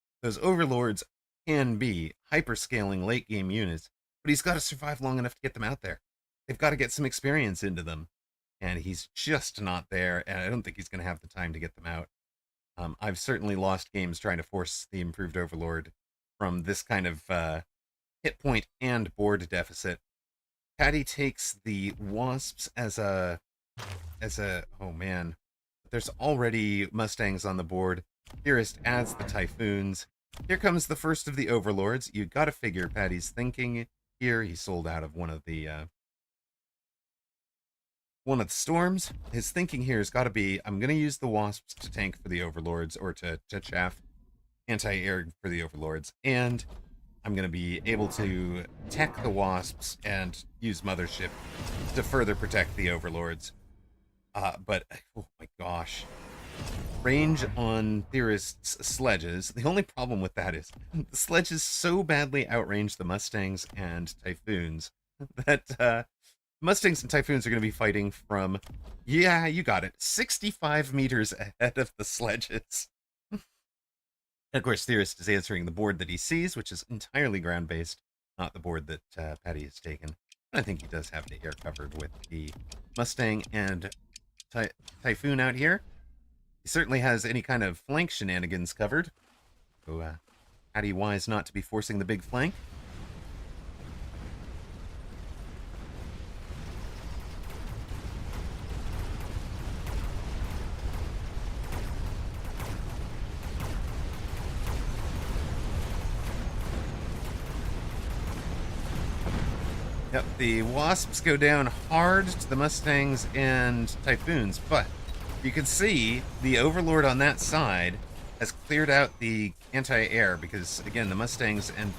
overlords can be hyperscaling late game units, but he's got to survive long enough to get them out there. They've got to get some experience into them. And he's just not there. And I don't think he's going to have the time to get them out. I've certainly lost games trying to force the Improved Overlord from this kind of hit point and board deficit. Patty takes the wasps as a oh man. There's already Mustangs on the board. Theorist adds the Typhoons. Here comes the first of the Overlords. You gotta figure Patty's thinking here. He sold out of one of the storms. His thinking here has got to be, I'm gonna use the wasps to tank for the Overlords, or to chaff anti-air for the Overlords, and I'm going to be able to tech the wasps and use Mothership to further protect the Overlords. But, oh my gosh. Range on Theorist's sledges. The only problem with that is the sledges so badly outrange the Mustangs and Typhoons that Mustangs and Typhoons are going to be fighting from, yeah, you got it, 65 meters ahead of the sledges. And of course, Theorist is answering the board that he sees, which is entirely ground-based, not the board that Patty has taken. I think he does have the air covered with the Mustang and Typhoon out here. He certainly has any kind of flank shenanigans covered. So, Patty wise not to be forcing the big flank. Yep, the Wasps go down hard to the Mustangs and Typhoons, but you can see the Overlord on that side has cleared out the anti-air because, again, the Mustangs and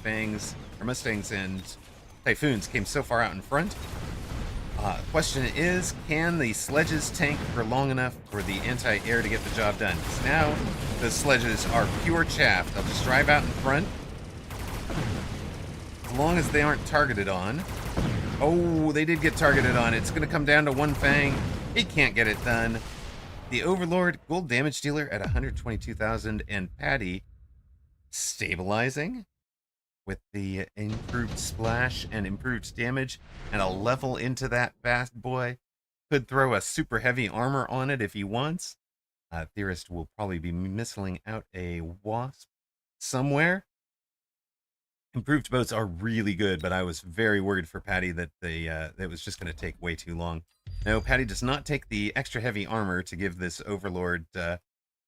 Typhoons came so far out in front. Question is, can the sledges tank for long enough for the anti-air to get the job done? Because now the sledges are pure chaff. They'll just drive out in front as long as they aren't targeted on. Oh, they did get targeted on. It's going to come down to one fang. He can't get it done. The Overlord, gold damage dealer at 122,000, and Patty stabilizing with the improved splash and improved damage and a level into that fast boy. Could throw a super heavy armor on it if he wants. Theorist will probably be missiling out a wasp somewhere. Improved boats are really good, but I was very worried for Patty that it was just going to take way too long. No, Patty does not take the extra heavy armor to give this Overlord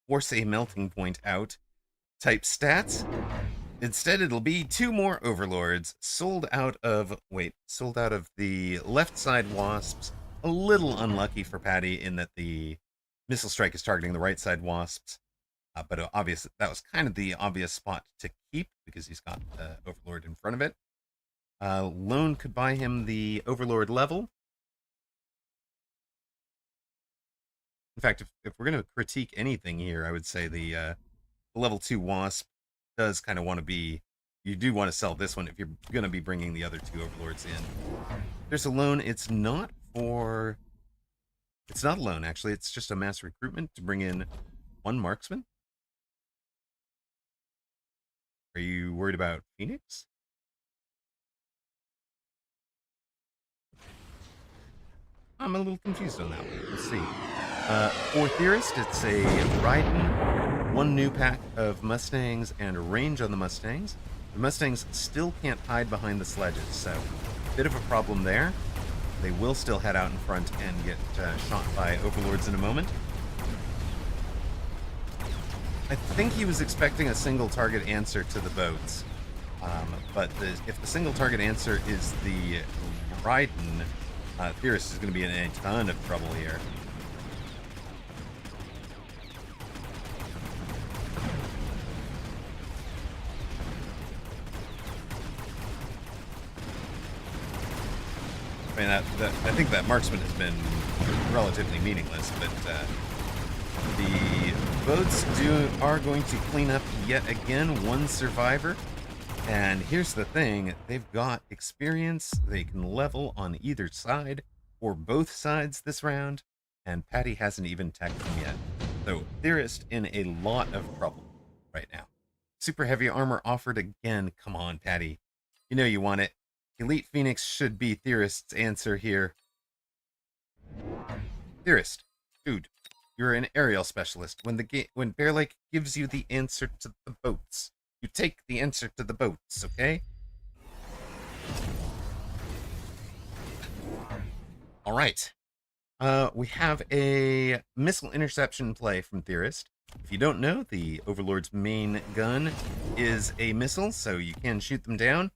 force a melting point out type stats. Instead, it'll be 2 more Overlords sold out of the left side wasps. A little unlucky for Patty in that the missile strike is targeting the right side wasps. But obvious that was kind of the obvious spot to keep because he's got Overlord in front of it. Lone could buy him the Overlord level. In fact, if we're going to critique anything here, I would say the level 2 Wasp does kind of want to be... You do want to sell this one if you're going to be bringing the other 2 Overlords in. There's a loan. It's not a loan, actually. It's just a mass recruitment to bring in 1 marksman. Are you worried about Phoenix? I'm a little confused on that one. Let's see. For Theorist, it's a Raiden, 1 new pack of Mustangs, and a range on the Mustangs. The Mustangs still can't hide behind the sledges, so a bit of a problem there. They will still head out in front and get shot by Overlords in a moment. I think he was expecting a single target answer to the boats, but if the single target answer is the Raiden, Theorist is going to be in a ton of trouble here. I mean, I think that marksman has been relatively meaningless, but the boats are going to clean up yet again 1 survivor. And here's the thing, they've got experience, they can level on either side, or both sides this round, and Patty hasn't even teched them yet. So Theorist in a lot of trouble right now. Super heavy armor offered again, come on Patty. You know you want it. Elite Phoenix should be Theorist's answer here. Theorist, dude, you're an aerial specialist. When Bear Lake gives you the answer to the boats, you take the answer to the boats, okay? All right. We have a missile interception play from Theorist. If you don't know, the Overlord's main gun is a missile, so you can shoot them down.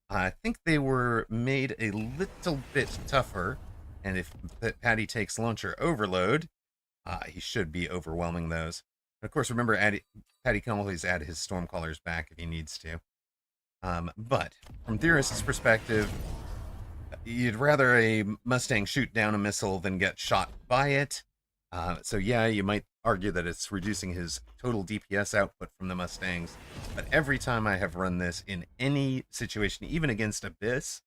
I think they were made a little bit tougher, and if Patty takes launcher overload, he should be overwhelming those. And of course, remember, Patty can always add his Stormcallers back if he needs to. But from Theorist's perspective, you'd rather a Mustang shoot down a missile than get shot by it. So yeah, you might argue that it's reducing his total DPS output from the Mustangs. But every time I have run this in any situation, even against Abyss,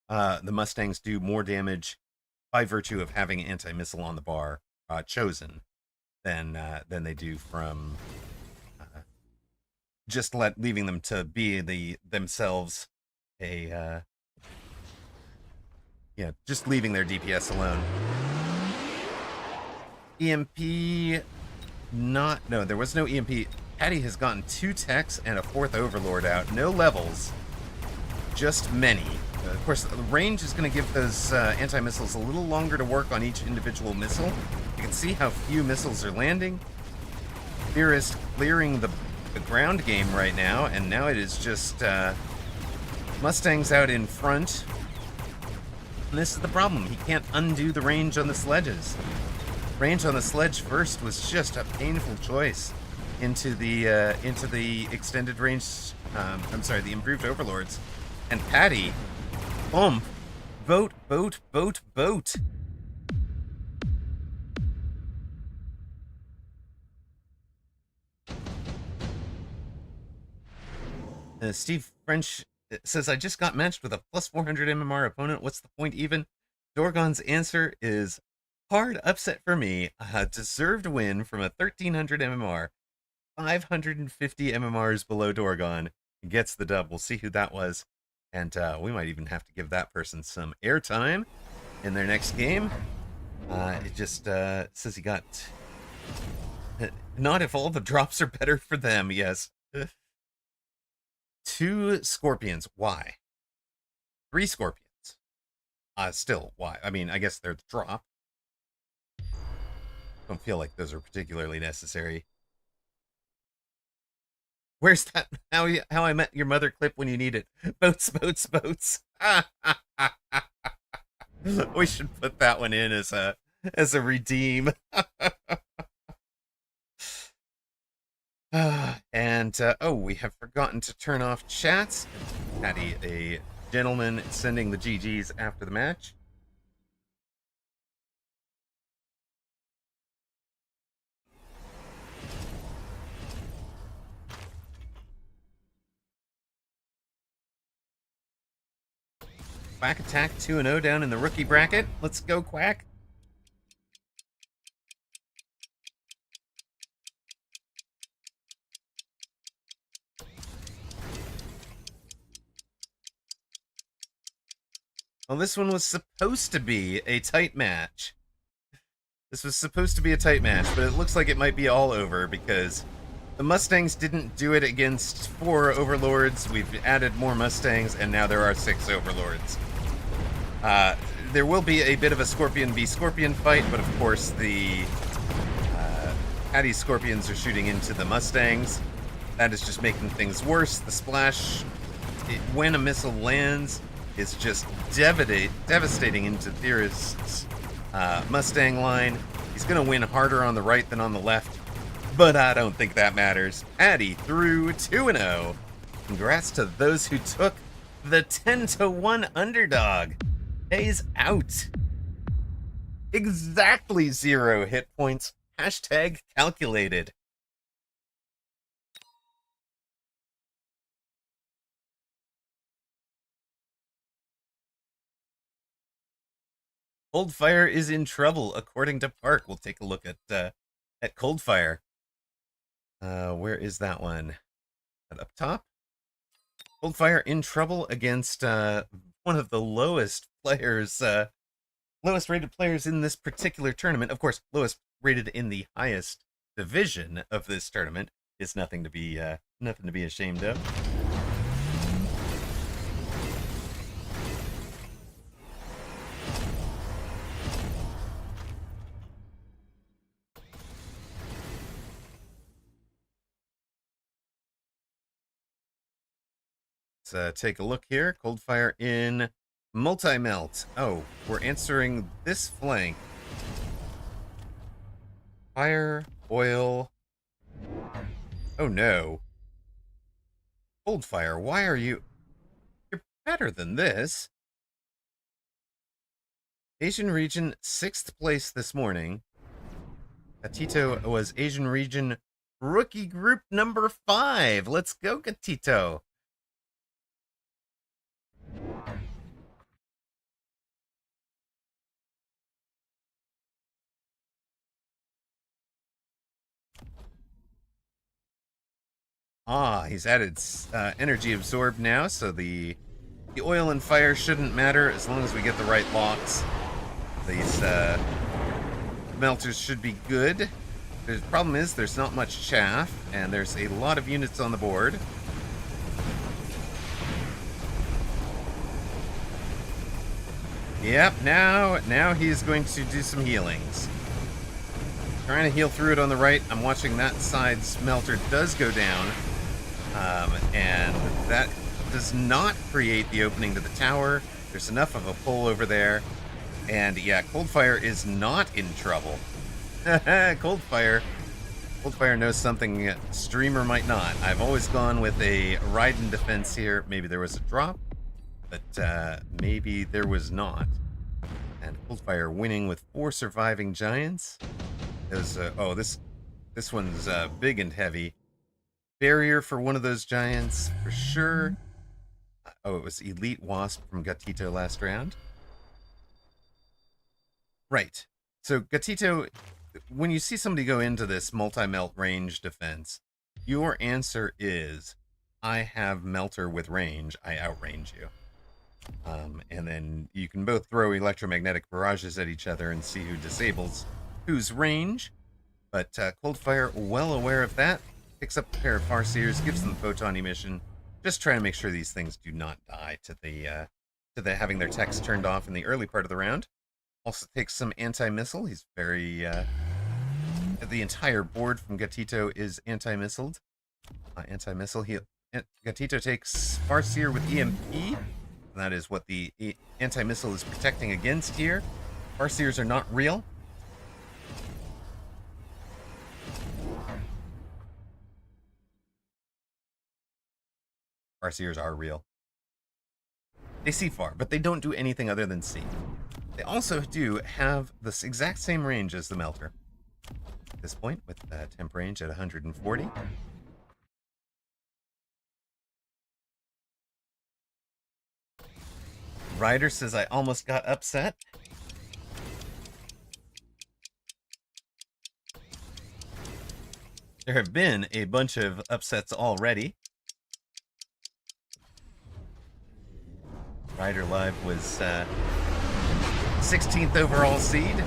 the Mustangs do more damage by virtue of having anti-missile on the bar chosen than they do from just leaving them to be themselves just leaving their DPS alone. EMP, no, there was no EMP. Patty has gotten 2 techs and a 4th Overlord out. No levels, just many. Of course, the range is going to give those anti-missiles a little longer to work on each individual missile. You can see how few missiles are landing. Theorist clearing the ground game right now, and now it is just Mustangs out in front. And this is the problem. He can't undo the range on the sledges. Range on the sledge first was just a painful choice into the extended range. The improved Overlords. And Patty, boom, boat. Steve French says, I just got matched with a plus 400 MMR opponent. What's the point even? Dorgon's answer is hard upset for me. A deserved win from a 1300 MMR. 550 MMRs below Dorgon. gets the dub. We'll see who that was. And we might even have to give that person some airtime in their next game. It just says he got... Not if all the drops are better for them, yes. 2 scorpions. Why? 3 scorpions. Still, why? I mean, I guess they're the drop. Don't feel like those are particularly necessary. Where's that How I Met Your Mother clip when you need it? Boats, boats, boats. We should put that one in as a redeem. And oh, we have forgotten to turn off chats. Patty, a gentleman, sending the GGs after the match. Quack attack 2-0 down in the rookie bracket. Let's go, Quack. Well, this one was supposed to be a tight match. This was supposed to be a tight match, but it looks like it might be all over because the Mustangs didn't do it against 4 Overlords. We've added more Mustangs, and now there are 6 Overlords. There will be a bit of a Scorpion v Scorpion fight, but of course the Patty Scorpions are shooting into the Mustangs. That is just making things worse. The splash, when a missile lands, is just devastating into Theorist's Mustang line. He's going to win harder on the right than on the left, but I don't think that matters. Patty through 2-0. Congrats to those who took the 10-1 underdog. Days out. Exactly 0 hit points. Hashtag calculated. Coldfire is in trouble, according to Park. We'll take a look at Coldfire. Where is that one? Up top? Coldfire in trouble against one of the lowest players, lowest rated players in this particular tournament. Of course, lowest rated in the highest division of this tournament is nothing to be ashamed of. Let's take a look here. Coldfire in multi-melt. Oh, we're answering this flank. Fire, oil. Oh no. Coldfire, why are you... You're better than this. Asian region 6th place this morning. Gatito was Asian region rookie group number 5. Let's go, Gatito. He's added energy absorb now, so the oil and fire shouldn't matter as long as we get the right locks. These melters should be good. The problem is there's not much chaff, and there's a lot of units on the board. Yep, now he's going to do some healings. Trying to heal through it on the right. I'm watching that side smelter does go down. And that does not create the opening to the tower. There's enough of a pull over there. And yeah, Coldfire is not in trouble. Coldfire knows something Streamer might not. I've always gone with a Raiden defense here. Maybe there was a drop, but maybe there was not. And Coldfire winning with 4 surviving giants. Oh, this one's big and heavy. Barrier for one of those giants for sure. Oh, it was Elite Wasp from Gatito last round. Right. So Gatito, when you see somebody go into this multi-melt range defense, your answer is, I have Melter with range, I outrange you. And then you can both throw electromagnetic barrages at each other and see who disables whose range. But Coldfire, well aware of that, picks up a pair of Farseers, gives them photon emission, just trying to make sure these things do not die to the having their techs turned off in the early part of the round. Also takes some anti-missile. He's very the entire board from Gatito is anti-missiled. Anti-missile. Gatito takes Farseer with EMP. That is what the anti-missile is protecting against here. Farseers are not real. Farseers are real. They see far, but they don't do anything other than see. They also do have this exact same range as the Melter. At this point, with temp range at 140. Ryder says, I almost got upset. There have been a bunch of upsets already. Ryder Live was 16th overall seed.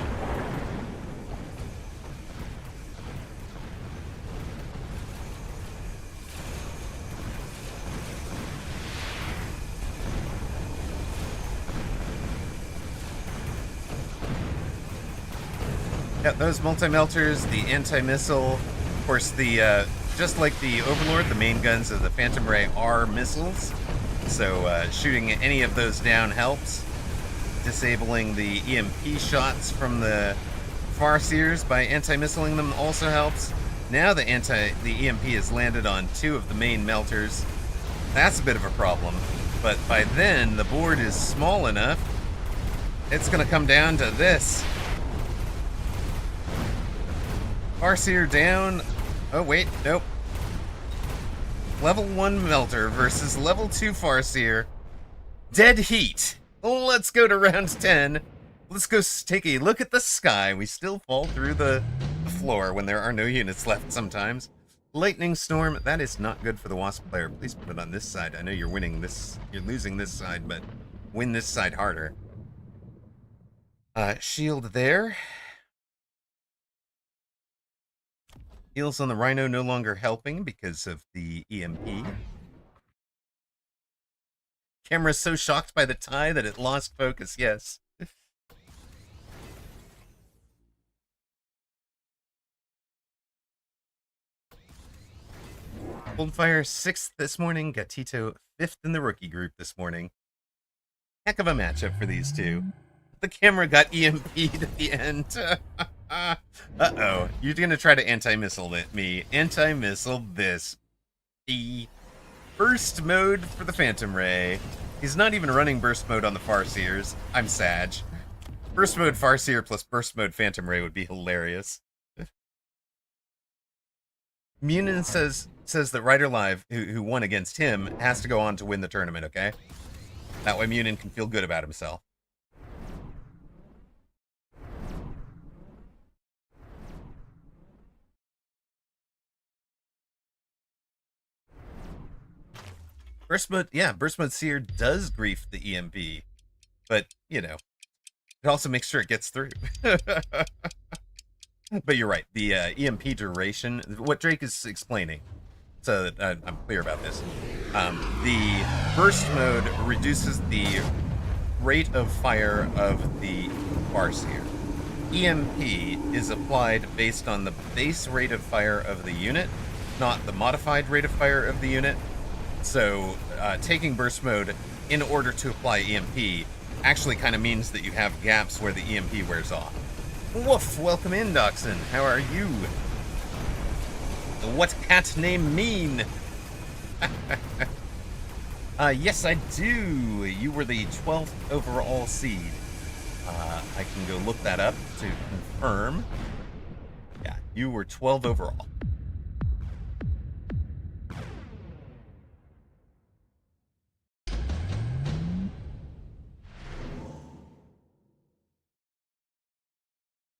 Yeah, those multi-melters, the anti-missile, of course, the just like the Overlord, the main guns of the Phantom Ray are missiles. So shooting any of those down helps. Disabling the EMP shots from the Farseers by anti-missiling them also helps. Now the EMP has landed on 2 of the main melters. That's a bit of a problem. But by then, the board is small enough. It's going to come down to this. Farseer down. Oh, wait. Nope. Level 1 Melter versus level 2 Farseer. Dead heat. Let's go to round 10. Let's go take a look at the sky. We still fall through the floor when there are no units left sometimes. Lightning Storm, that is not good for the Wasp player. Please put it on this side. I know you're winning this, you're losing this side, but win this side harder. Shield there. Heals on the Rhino no longer helping because of the EMP. Camera's so shocked by the tie that it lost focus, yes. Coldfire 6th this morning, Gatito 5th in the rookie group this morning. Heck of a matchup for these two. The camera got EMP'd at the end. Uh-oh. You're going to try to anti-missile me. Anti-missile this. The burst mode for the Phantom Ray. He's not even running burst mode on the Farseers. I'm sad. Burst mode Farseer plus burst mode Phantom Ray would be hilarious. Munin says that Ryder Live, who won against him, has to go on to win the tournament, okay? That way Munin can feel good about himself. Burst mode Seer does grief the EMP, but, you know, it also makes sure it gets through. But you're right, the EMP duration, what Drake is explaining, so that I'm clear about this, the burst mode reduces the rate of fire of the Farseer. EMP is applied based on the base rate of fire of the unit, not the modified rate of fire of the unit. So taking burst mode in order to apply EMP actually kind of means that you have gaps where the EMP wears off. Woof! Welcome in, Dachshund. How are you? What cat name mean? Yes, I do. You were the 12th overall seed. I can go look that up to confirm. Yeah, you were 12 overall.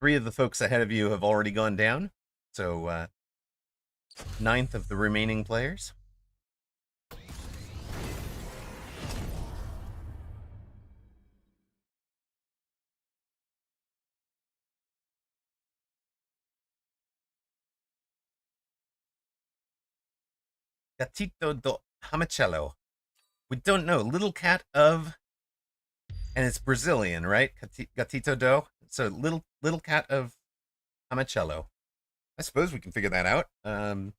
Three of the folks ahead of you have already gone down, so 9th of the remaining players. Gatito do Hamacello. We don't know. Little cat of, and it's Brazilian, right? Gatito do. So little cat of Hamacello. I suppose we can figure that out. Um.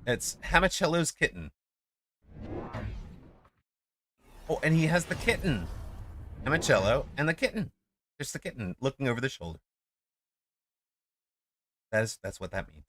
It's Hamacello's kitten. Oh, and he has the kitten. Hamacello and the kitten. Just the kitten looking over the shoulder. That's what that means.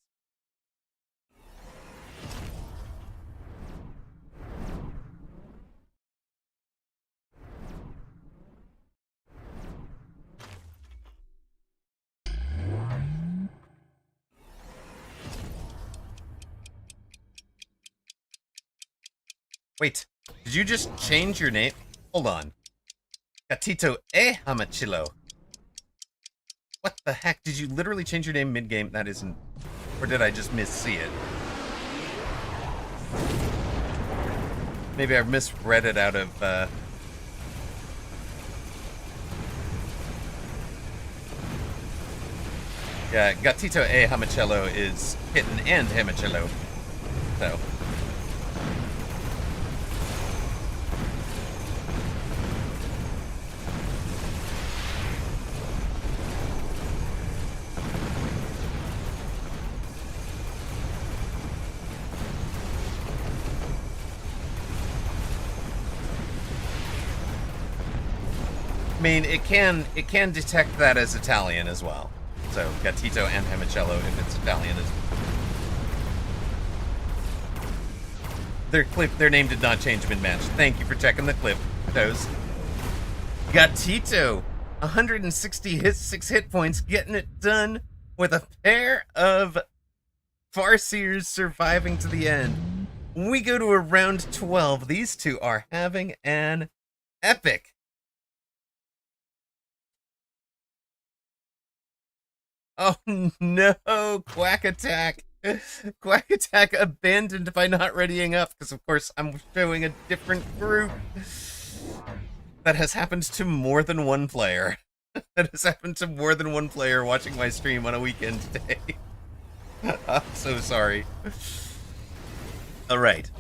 Wait, did you just change your name? Hold on. Gatito e Hamachillo. What the heck? Did you literally change your name mid-game? That isn't... Or did I just miss-see it? Maybe I misread it out of, Yeah, Gatito e Hamacello is kitten and Hamacello. So... I mean, it can detect that as Italian as well. So Gatito and Hamacello if it's Italian as well. Their name did not change mid-match. Thank you for checking the clip. Those Gatito, 166 hit points, getting it done with a pair of Farseers surviving to the end. When we go to a round 12, these two are having an epic. Oh no, Quack Attack. Quack Attack abandoned by not readying up, because of course I'm showing a different group. That has happened to more than one player. That has happened to more than one player watching my stream on a weekend day. I'm so sorry. Alright.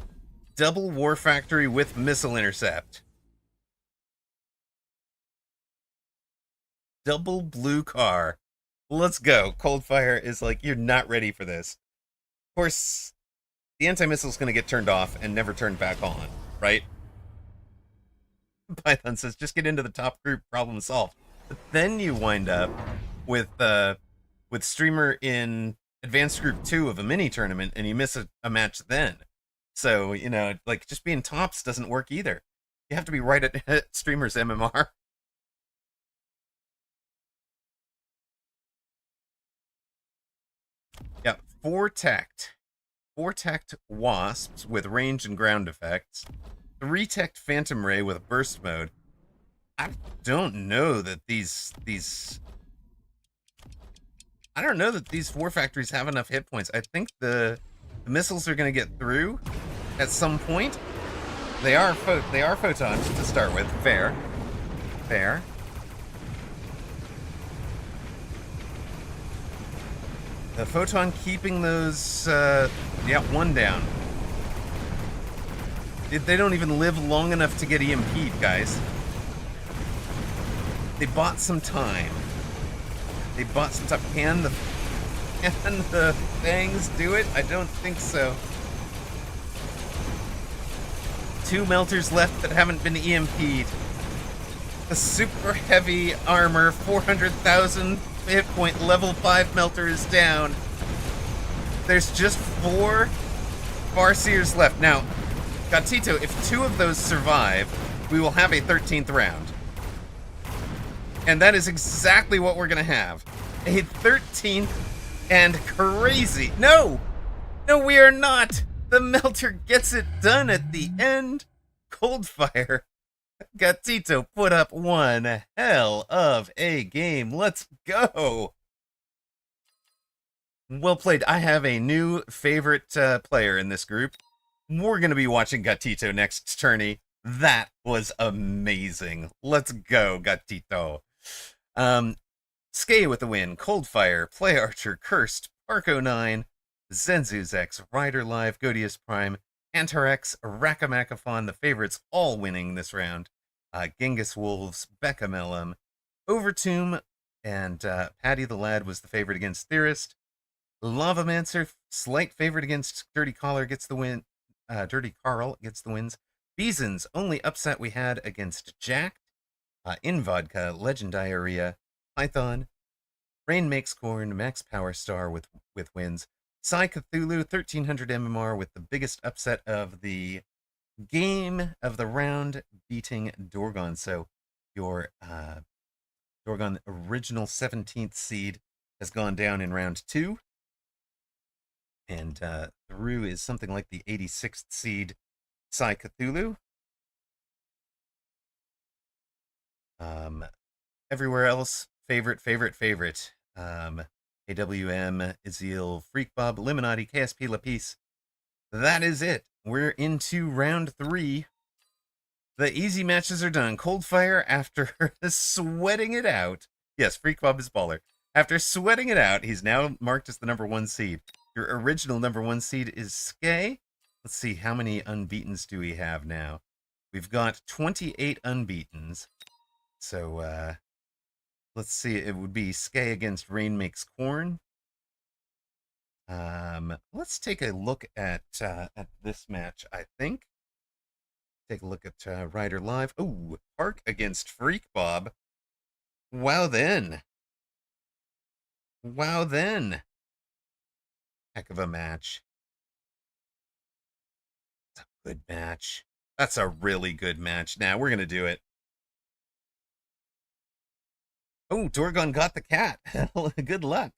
Double War Factory with Missile Intercept. Double blue car. Let's go. Coldfire is like, you're not ready for this. Of course, the anti-missile's going to get turned off and never turned back on, right? Python says, just get into the top group, problem solved. But then you wind up with Streamer in Advanced Group 2 of a mini tournament, and you miss a match then. So, you know, like, just being tops doesn't work either. You have to be right at Streamer's MMR. Yeah, 4 tact wasps with range and ground effects. 3 tact phantom ray with burst mode. I don't know that these war factories have enough hit points. I think the missiles are going to get through at some point. They are photons to start with. Fair. The photon keeping those, yeah, 1 down. They don't even live long enough to get EMP'd, guys. They bought some time. Can the fangs do it? I don't think so. 2 melters left that haven't been EMP'd. The super heavy armor, 400,000 hit point, level 5 melter is down. There's just 4 Farseers left. Now, Gatito, if 2 of those survive, we will have a 13th round. And that is exactly what we're going to have. A 13th and crazy. No, we are not. The melter gets it done at the end. Coldfire. Gatito put up one hell of a game. Let's go. Well played. I have a new favorite player in this group. We're going to be watching Gatito next tourney. That was amazing. Let's go, Gatito. Um, Skay with the win, Coldfire, Play Archer, Cursed, Parko9, Zenzu's X, Rider Live, Godius Prime, Antarex, Rakamakathon, the favorites all winning this round. Genghis Wolves, Becca Mellum, Overtomb, and Paddy the Lad was the favorite against Theorist. Lavamancer, slight favorite against Dirty Collar, gets the win. Dirty Carl gets the wins. Beeson's only upset we had against Jack. In Vodka, Legend Diarrhea, Python, Rain Makes Corn, Max Power Star with wins. Psy Cthulhu, 1300 MMR with the biggest upset of the game of the round, beating Dorgon. So your Dorgon original 17th seed has gone down in round 2. And through is something like the 86th seed Psy Cthulhu. Everywhere else, favorite. AWM, Izil, Freak Bob, Illuminati, KSP, Lapis. That is it. We're into round 3. The easy matches are done. Coldfire, after sweating it out. Yes, Freak Bob is baller. After sweating it out, he's now marked as the number 1 seed. Your original number 1 seed is Skay. Let's see, how many unbeatens do we have now? We've got 28 unbeatens. So, let's see, it would be Skay against Rain Makes Corn. Let's take a look at this match, I think. Take a look at Rider Live. Oh, Park against Freak Bob. Wow then. Heck of a match. It's a good match. That's a really good match. Now, we're going to do it. Oh, Dorgon got the cat. Good luck.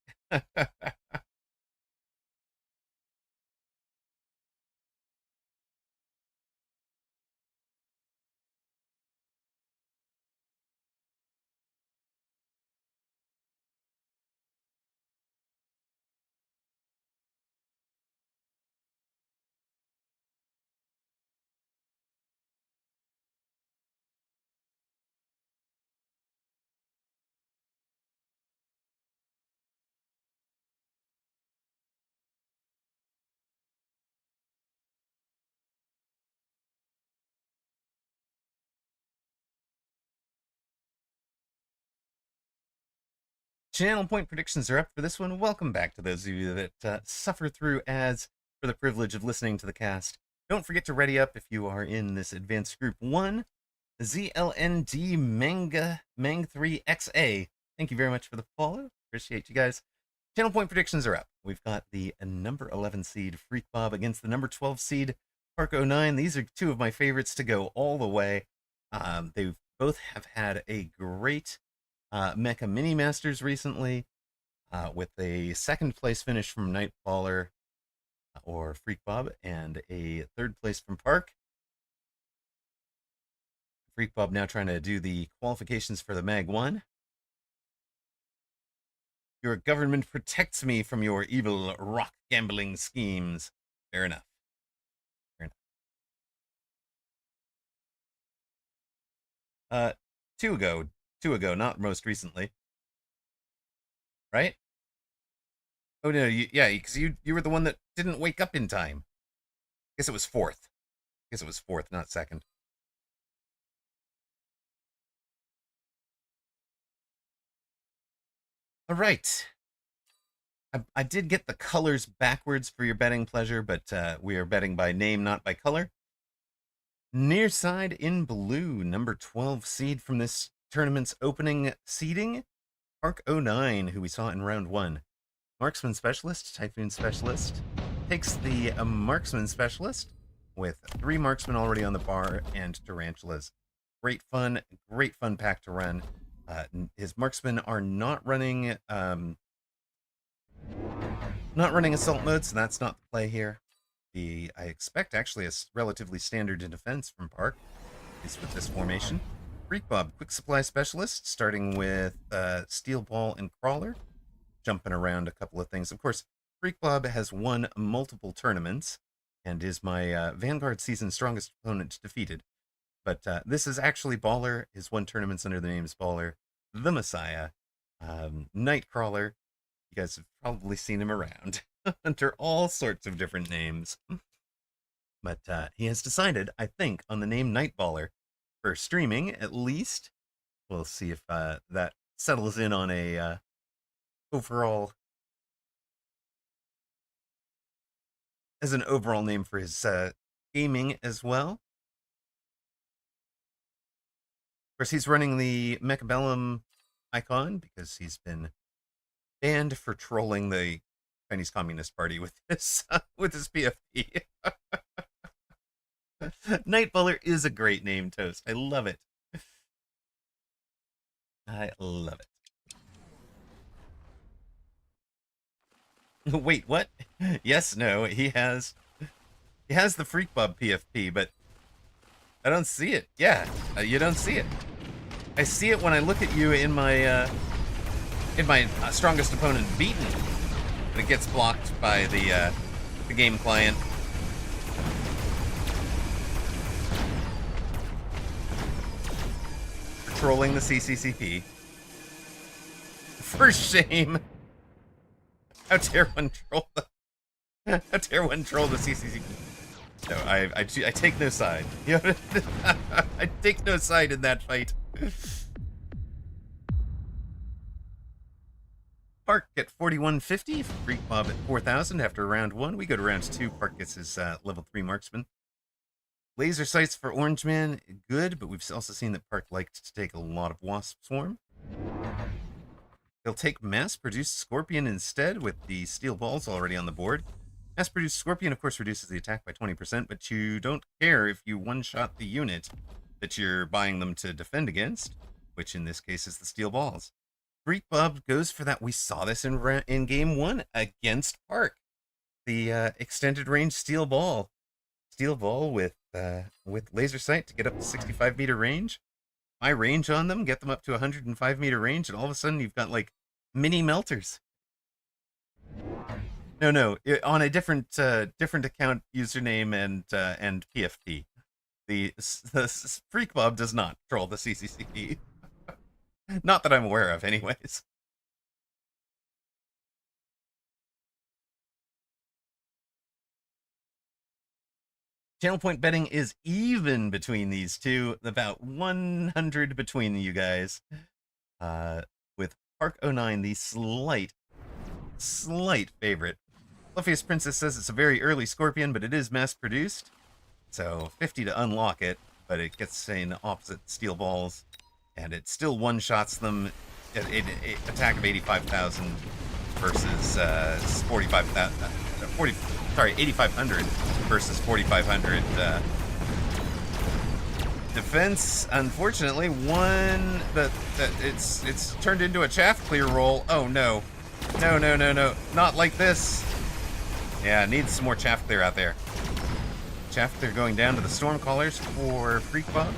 Channel point predictions are up for this one. Welcome back to those of you that suffer through ads for the privilege of listening to the cast. Don't forget to ready up if you are in this advanced group 1. ZLND Mang3XA. Thank you very much for the follow. Appreciate you guys. Channel point predictions are up. We've got the number 11 seed Freak Bob against the number 12 seed Parko9. These are two of my favorites to go all the way. They both have had a great Mecha Mini Masters recently, with a 2nd place finish from Nightfaller or Freak Bob, and a 3rd place from Park. Freak Bob now trying to do the qualifications for the Mag 1. Your government protects me from your evil rock gambling schemes. Fair enough. 2 ago, not most recently. Right? Oh no, yeah, because you were the one that didn't wake up in time. Guess it was 4th. Guess it was 4th, not 2nd. All right. I did get the colors backwards for your betting pleasure, but we are betting by name, not by color. Near side in blue, number 12 seed from this tournament's opening seeding, Park09, who we saw in round 1. Marksman Specialist, Typhoon Specialist, takes the Marksman Specialist with 3 Marksmen already on the bar and Tarantulas. Great fun pack to run. His Marksmen are not running Assault mode, so that's not the play here. I expect actually a relatively standard in defense from Park, at least with this formation. Freak Bob, Quick Supply Specialist, starting with Steel Ball and Crawler, jumping around a couple of things. Of course, Freak Bob has won multiple tournaments and is my Vanguard season strongest opponent defeated. But this is actually Baller. His won tournaments under the name is Baller, the Messiah, Nightcrawler. You guys have probably seen him around under all sorts of different names. But he has decided, I think, on the name Nightballer for streaming, at least. We'll see if that settles in on a overall as an overall name for his gaming as well. Of course, he's running the Mechabellum icon because he's been banned for trolling the Chinese Communist Party with his PFP. Nightballer is a great name, Toast. I love it. I love it. Wait, what? Yes, no, he has the Freak Bob PFP, but I don't see it. Yeah, you don't see it. I see it when I look at you in my strongest opponent beaten, but it gets blocked by the game client. For trolling the CCCP. For shame. How dare one troll the CCCP? No, I take no side. I take no side in that fight. Park at 4150, Freak Bob at 4000 after round 1. We go to round 2. Park gets his level 3 marksman. Laser sights for Orange Man, good, but we've also seen that Park liked to take a lot of Wasp Swarm. He'll take mass-produced Scorpion instead with the steel balls already on the board. Mass-produced Scorpion, of course, reduces the attack by 20%, but you don't care if you one-shot the unit that you're buying them to defend against, which in this case is the steel balls. Freak Bob goes for that. We saw this in game 1 against Park. The extended range steel ball. Steel ball with laser sight to get up to 65-meter range. My range on them, get them up to 105-meter range, and all of a sudden you've got, like, mini melters. No, on a different account username and PFP. The Freak Bob does not troll the CCCP. Not that I'm aware of, anyways. Channel point betting is even between these two, about 100 between you guys. With Park09, the slight favorite. Fluffiest Princess says it's a very early Scorpion, but it is mass-produced. So 50 to unlock it, but it gets an opposite steel balls, and it still one-shots them at an attack of 85,000 versus 8,500 versus 4,500. Defense, unfortunately, one that it's turned into a chaff clear roll. Oh no, no, not like this. Yeah, needs some more chaff clear out there. Chaff clear going down to the Stormcallers for Freak Bob.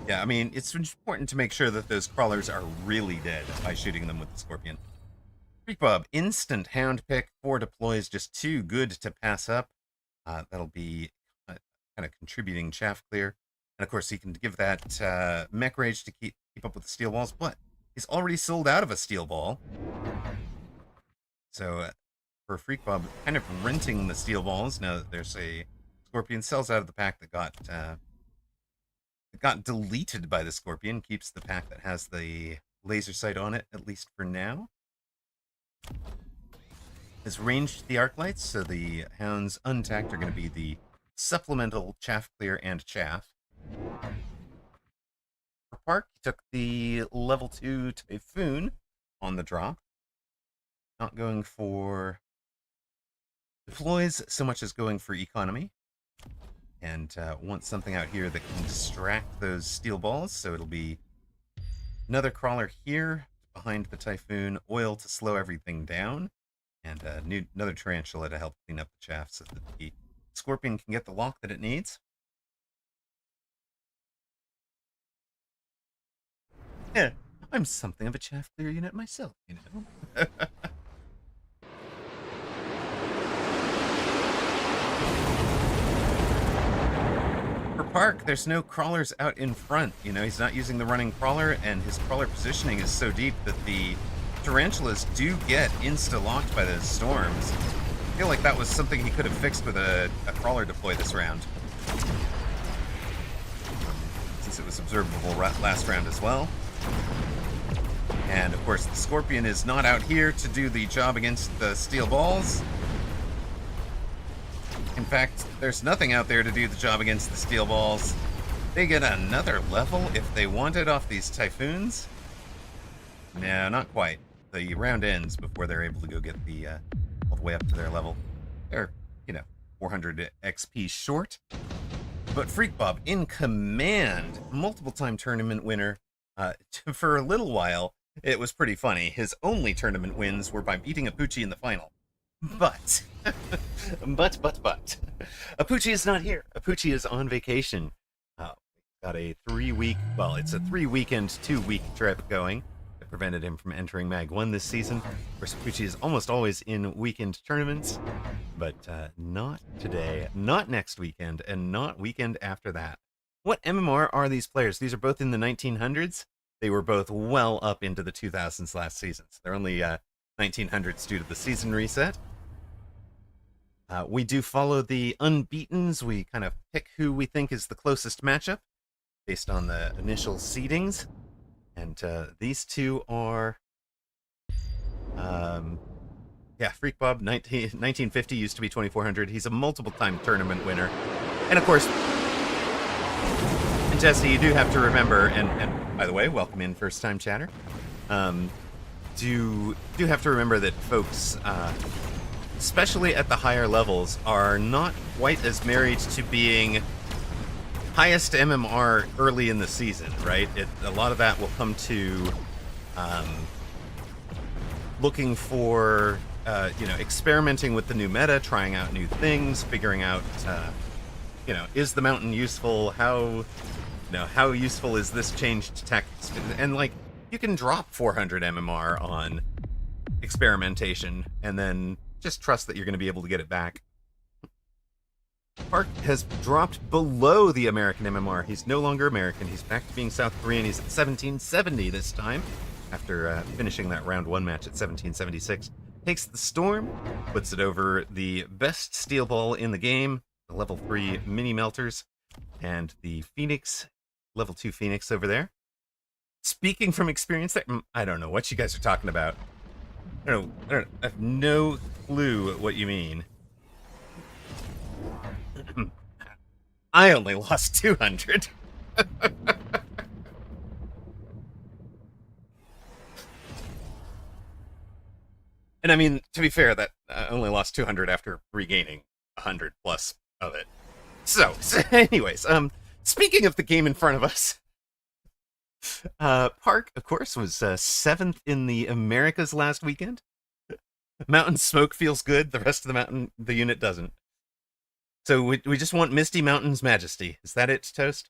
Yeah, I mean, it's important to make sure that those crawlers are really dead by shooting them with the Scorpion. Freak Bob, instant hound pick, 4 deploys, just too good to pass up. That'll be kind of contributing chaff clear. And of course, he can give that mech rage to keep up with the steel balls, but he's already sold out of a steel ball. So for Freak Bob, kind of renting the steel balls now that there's a Scorpion, sells out of the pack that got deleted by the Scorpion, keeps the pack that has the laser sight on it, at least for now. Has ranged the arc lights, so the hounds untacked are going to be the supplemental chaff clear and chaff. For Park, he took the level 2 Typhoon on the drop. Not going for deploys so much as going for economy. And wants something out here that can distract those steel balls, so it'll be another crawler here behind the Typhoon, oil to slow everything down, and another tarantula to help clean up the chaff so that the Scorpion can get the lock that it needs. Yeah, I'm something of a chaff clear unit myself, you know. For Park, there's no crawlers out in front. You know, he's not using the running crawler, and his crawler positioning is so deep that the tarantulas do get insta-locked by those storms. I feel like that was something he could have fixed with a crawler deploy this round, since it was observable last round as well. And of course, the Scorpion is not out here to do the job against the steel balls. In fact, there's nothing out there to do the job against the steel balls. They get another level if they want it off these Typhoons. No, not quite. The round ends before they're able to go get the all the way up to their level. They're, 400 XP short. But Freak Bob in command, multiple-time tournament winner. For a little while, it was pretty funny. His only tournament wins were by beating Apucci in the final. But, but, Apucci is not here. Apucci is on vacation. Got a 3-week, well, it's a 3-weekend, 2-week trip going. That prevented him from entering Mag 1 this season. Of course, Apucci is almost always in weekend tournaments, but not today, not next weekend, and not weekend after that. What MMR are these players? These are both in the 1900s. They were both well up into the 2000s last season. So they're only 1900s due to the season reset. We do follow the unbeatens. We kind of pick who we think is the closest matchup based on the initial seedings. And these two are... Freak Bob, 1950 used to be 2400. He's a multiple-time tournament winner. And of course... And Jesse, you do have to remember, and by the way, welcome in first-time chatter. Do have to remember that folks, especially at the higher levels, are not quite as married to being highest MMR early in the season, right? A lot of that will come to looking for, experimenting with the new meta, trying out new things, figuring out, is the mountain useful? How useful is this changed tactics? And you can drop 400 MMR on experimentation and then just trust that you're going to be able to get it back. Park has dropped below the American MMR. He's no longer American. He's back to being South Korean. He's at 1770 this time after finishing that round 1 match at 1776. Takes the Storm, puts it over the best steel ball in the game, the level 3 mini melters, and the Phoenix, level 2 Phoenix over there. Speaking from experience, I don't know what you guys are talking about. I have no clue what you mean. I only lost 200. And I mean, to be fair, that I only lost 200 after regaining 100 plus of it. So anyways, speaking of the game in front of us, Park, of course, was 7th in the Americas last weekend. Mountain Smoke feels good. The rest of the unit doesn't. So we just want Misty Mountain's Majesty. Is that it, Toast?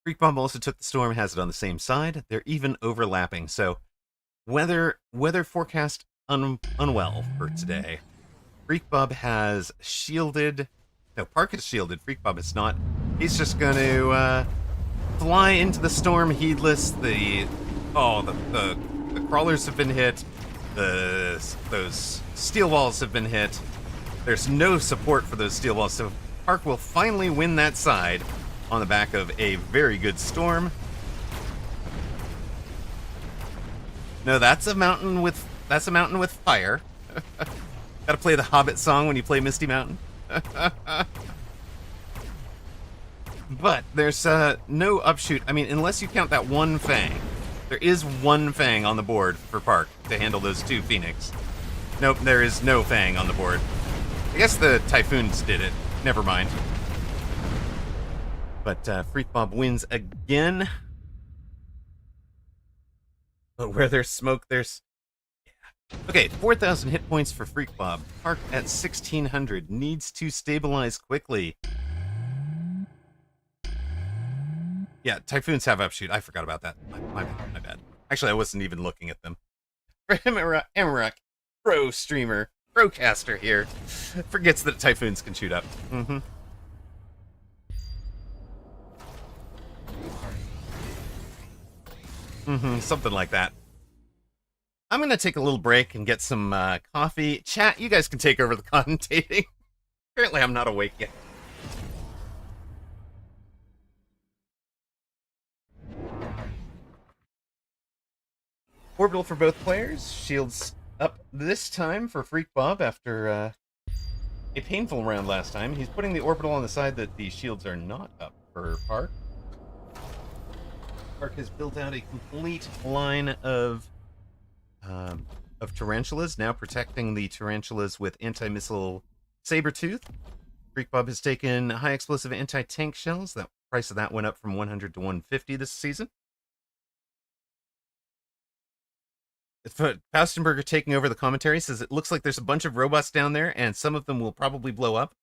Freak Bomb also took the Storm, has it on the same side. They're even overlapping. So weather forecast unwell for today. Freak Bob has shielded. No, Park is shielded. Freak Bob is not. He's just going to fly into the storm heedless. The crawlers have been hit. Those steel walls have been hit. There's no support for those steel walls, so Park will finally win that side on the back of a very good storm. No, that's a mountain with fire. Gotta play the Hobbit song when you play Misty Mountain. But there's no upshoot. I mean, unless you count that one Fang. There is one Fang on the board for Park to handle those 2 Phoenix. Nope, there is no Fang on the board. I guess the Typhoons did it. Never mind. But Freak Bob wins again. But where there's smoke, there's... Okay, 4,000 hit points for Freak Bob. Park at 1,600. Needs to stabilize quickly. Yeah, Typhoons have upshoot. I forgot about that. My bad. Actually, I wasn't even looking at them. Amarak, pro streamer, pro caster here, forgets that Typhoons can shoot up. Something like that. I'm going to take a little break and get some coffee. Chat, you guys can take over the commentating. Apparently, I'm not awake yet. Orbital for both players. Shields up this time for Freak Bob after a painful round last time. He's putting the orbital on the side that the shields are not up for Park. Park has built out a complete line of tarantulas, now protecting the tarantulas with anti-missile Sabertooth. Freak Bob has taken high explosive anti-tank shells. The price of that went up from 100 to 150 this season. Faustenberger taking over the commentary says it looks like there's a bunch of robots down there, and some of them will probably blow up.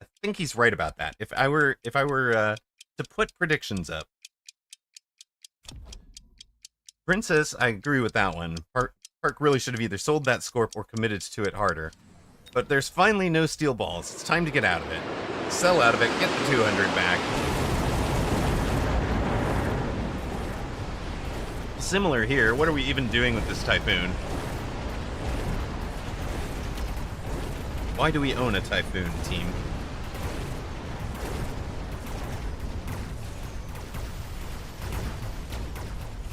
I think he's right about that. If I were to put predictions up, Princess, I agree with that one. Park really should have either sold that Scorp or committed to it harder. But there's finally no steel balls. It's time to get out of it. Sell out of it, get the 200 back. Similar here. What are we even doing with this Typhoon? Why do we own a Typhoon, team?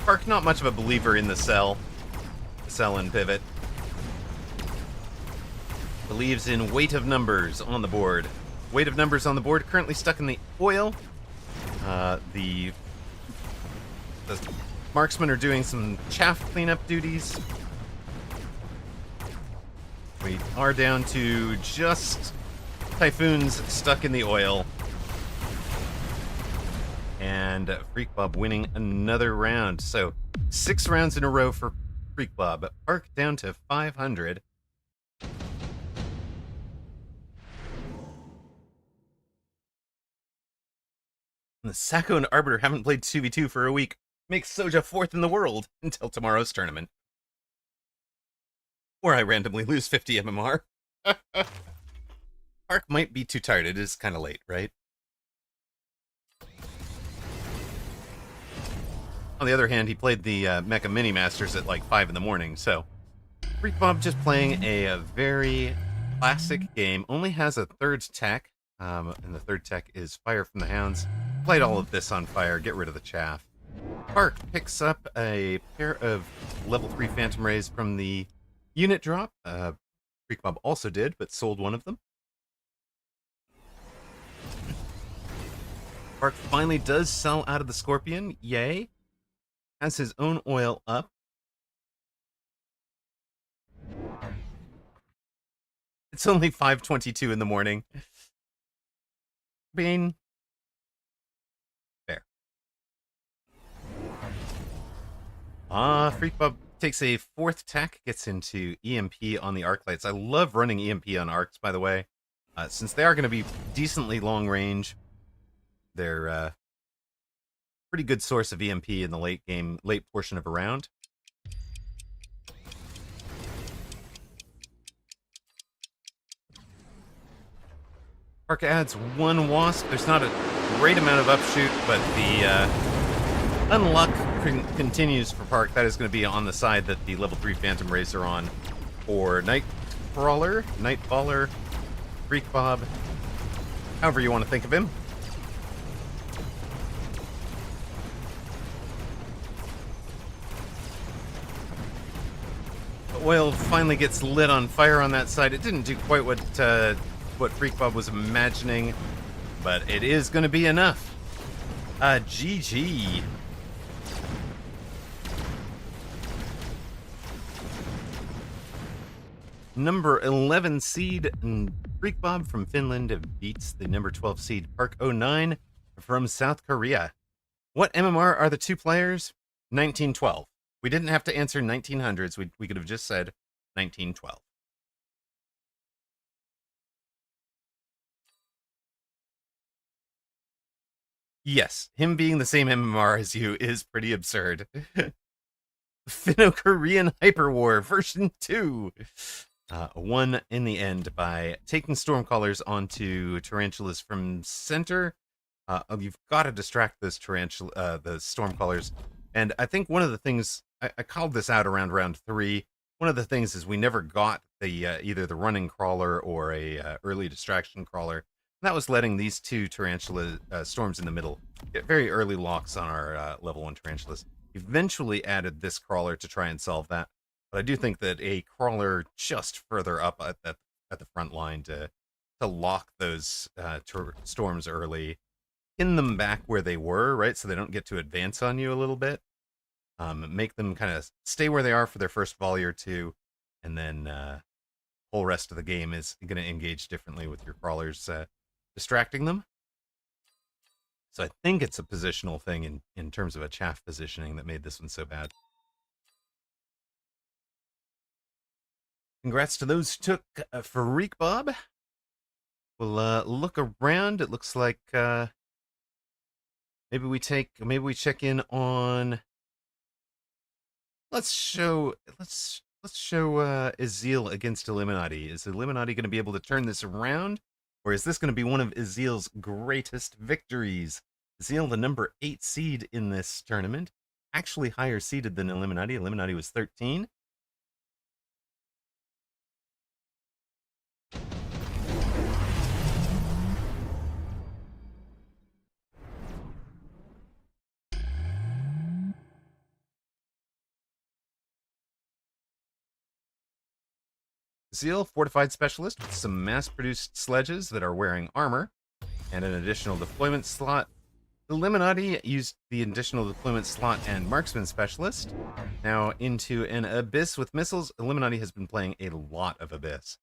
Park, not much of a believer in the sell and pivot. Believes in weight of numbers on the board. Weight of numbers on the board, currently stuck in the oil. The marksmen are doing some chaff cleanup duties. We are down to just Typhoons stuck in the oil. And Freak Bob winning another round. So 6 rounds in a row for Freak Bob. Park down to 500. And the Sacco and Arbiter haven't played 2v2 for a week. Makes Soja 4th in the world until tomorrow's tournament. Where I randomly lose 50 MMR. Park might be too tired. It is kind of late, right? On the other hand, he played the Mecha Mini Masters at like 5 in the morning, so Freak Bob just playing a very classic game. Only has a third tech, and the third tech is Fire from the Hounds. Played all of this on fire, get rid of the chaff. Park picks up a pair of level 3 Phantom Rays from the unit drop. Freak Bob also did, but sold one of them. Park finally does sell out of the Scorpion, yay. Has his own oil up. It's only 5:22 in the morning. Bean. Fair. Freak Bob takes a 4th tech, gets into EMP on the arc lights. I love running EMP on arcs, by the way. Since they are going to be decently long range, they're pretty good source of EMP in the late portion of a round. Park adds 1 Wasp. There's not a great amount of upshoot, but the unluck continues for Park. That is going to be on the side that the level 3 Phantom Rays are on for Nightfaller, Freak Bob, however you want to think of him. Oil finally gets lit on fire on that side. It didn't do quite what Freak Bob was imagining, but it is going to be enough. GG. Number 11 seed Freak Bob from Finland beats the number 12 seed Park 09 from South Korea. What MMR are the two players? 1912. We didn't have to answer 1900s. We could have just said 1912. Yes, him being the same MMR as you is pretty absurd. Finno-Korean Hyperwar version 2 won in the end by taking Stormcallers onto Tarantulas from center. You've got to distract those the Stormcallers. And I think one of the things, I called this out around round 3. One of the things is we never got the either the running crawler or a early distraction crawler. And that was letting these two Tarantula storms in the middle get very early locks on our level 1 Tarantulas. Eventually added this crawler to try and solve that. But I do think that a crawler just further up at the front line to lock those storms early, pin them back where they were, right, so they don't get to advance on you a little bit. Make them kind of stay where they are for their first volley or two, and then whole rest of the game is going to engage differently with your crawlers distracting them. So I think it's a positional thing in terms of a chaff positioning that made this one so bad. Congrats to those who took Freak Bob. We'll look around. It looks like maybe we check in on. Let's show Ezeel against Illuminati. Is Illuminati going to be able to turn this around? Or is this going to be one of Ezeel's greatest victories? Ezeel, the number 8 seed in this tournament, actually higher seeded than Illuminati. Illuminati was 13. Ezeel, fortified specialist with some mass-produced sledges that are wearing armor and an additional deployment slot. Illuminati used the additional deployment slot and marksman specialist. Now into an Abyss with missiles. Illuminati has been playing a lot of Abyss,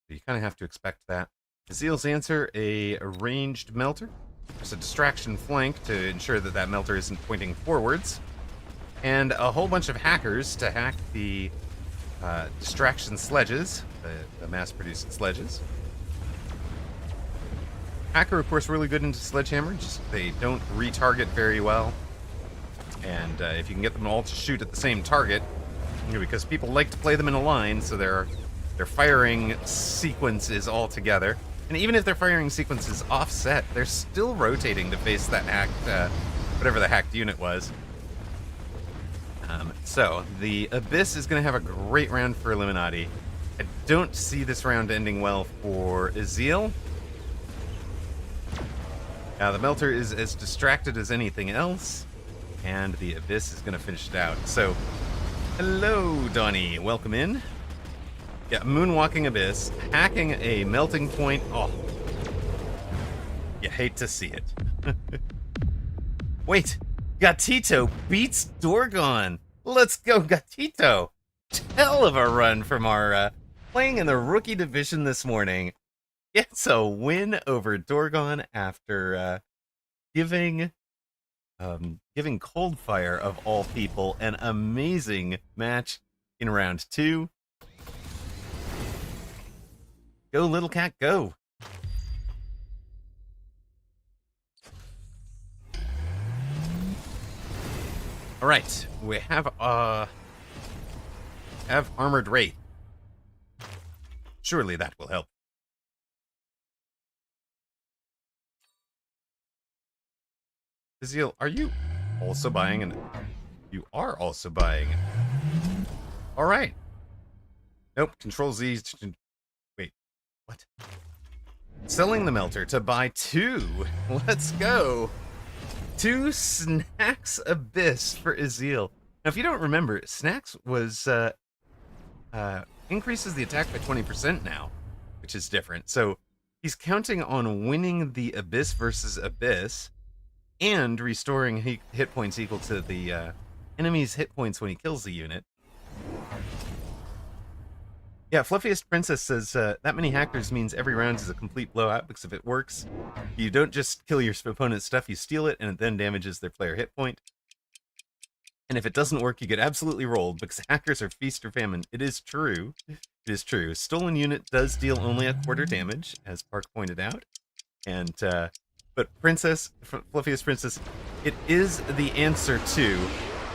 so you kind of have to expect that. Ezeel's answer, a ranged melter. There's a distraction flank to ensure that that melter isn't pointing forwards. And a whole bunch of hackers to hack the distraction sledges, the mass-produced sledges. Hacker, of course, really good into Sledgehammer, just they don't retarget very well. And if you can get them all to shoot at the same target, because people like to play them in a line, so their firing sequence is all together. And even if their firing sequence is offset, they're still rotating to face that hacked, whatever the hacked unit was. So the Abyss is going to have a great round for Illuminati. I don't see this round ending well for Ezeel. The Melter is as distracted as anything else, and the Abyss is going to finish it out. So, hello, Donnie. Welcome in. Yeah, Moonwalking Abyss, hacking a melting point. Oh, you hate to see it. Wait, Gatito beats Dorgon. Let's go, Gatito. Hell of a run from our playing in the rookie division this morning. It's a win over Dorgon after giving Coldfire, of all people, an amazing match in round 2. Go, little cat, go. All right, we have Armored Wraith. Surely that will help. Ezeel, are you also buying an... You are also buying... All right. Nope, Control Z... Wait, what? Selling the Melter to buy 2. Let's go. 2 Snacks Abyss for Ezeel. Now, if you don't remember, Snacks was... increases the attack by 20% now, which is different. So he's counting on winning the Abyss versus Abyss and restoring hit points equal to the enemy's hit points when he kills the unit. Yeah, Fluffiest Princess says that many hackers means every round is a complete blowout because if it works, you don't just kill your opponent's stuff, you steal it, and it then damages their player hit point. And if it doesn't work, you get absolutely rolled because hackers are feast or famine. It is true. It is true. Stolen unit does deal only a quarter damage, as Park pointed out. And but Princess, Fluffiest Princess, it is the answer to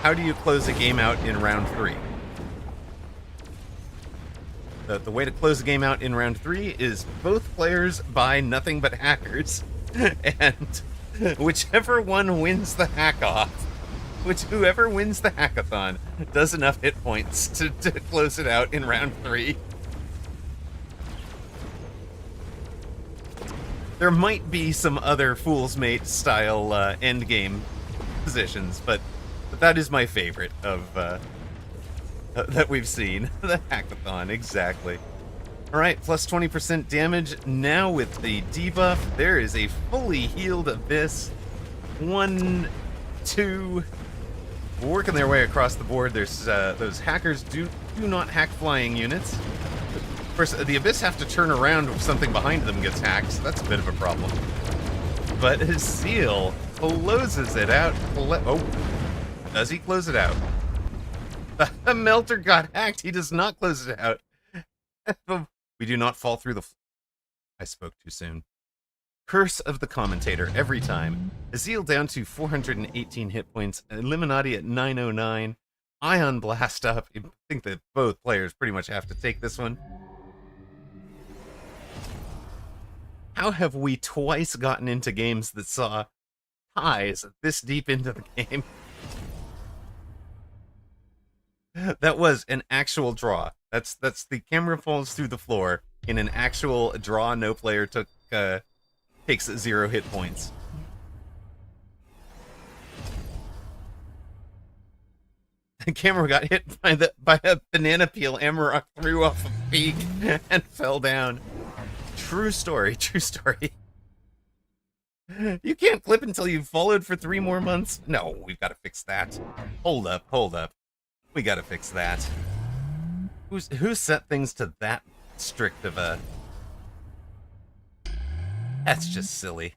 how do you close a game out in round 3? The way to close a game out in round 3 is both players buy nothing but hackers, and whichever one wins the hack-off, whoever wins the hackathon does enough hit points to close it out in round 3. There might be some other Fool's Mate style endgame positions, but that is my favorite of that we've seen. The hackathon, exactly. Alright, plus 20% damage. Now with the debuff, there is a fully healed Abyss. 1, 2, working their way across the board. There's those hackers do not hack flying units. Of course, the Abyss have to turn around if something behind them gets hacked, so that's a bit of a problem. But his Seal closes it out. Oh, does he close it out? The Melter got hacked. He does not close it out. We do not fall through the... I spoke too soon. Curse of the Commentator every time. Azil down to 418 hit points. Illuminati at 909. Ion Blast up. I think that both players pretty much have to take this one. How have we twice gotten into games that saw ties this deep into the game? That was an actual draw. That's the camera falls through the floor in an actual draw. No player takes 0 hit points. The camera got hit by a banana peel Amarok threw off a peak and fell down. True story, true story. You can't clip until you've followed for 3 more months? No, we've got to fix that. Hold up, hold up. We gotta fix that. Who set things to that strict of a... That's just silly.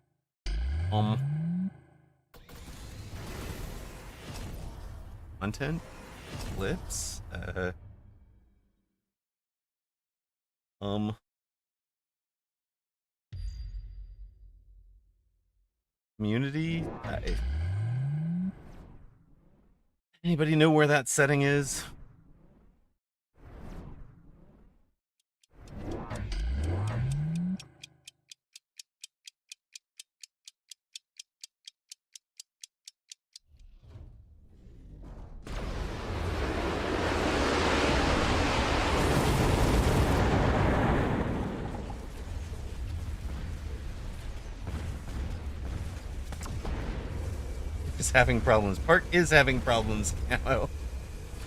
Content? Clips? Community? Anybody know where that setting is? Is having problems. Park is having problems. Camo.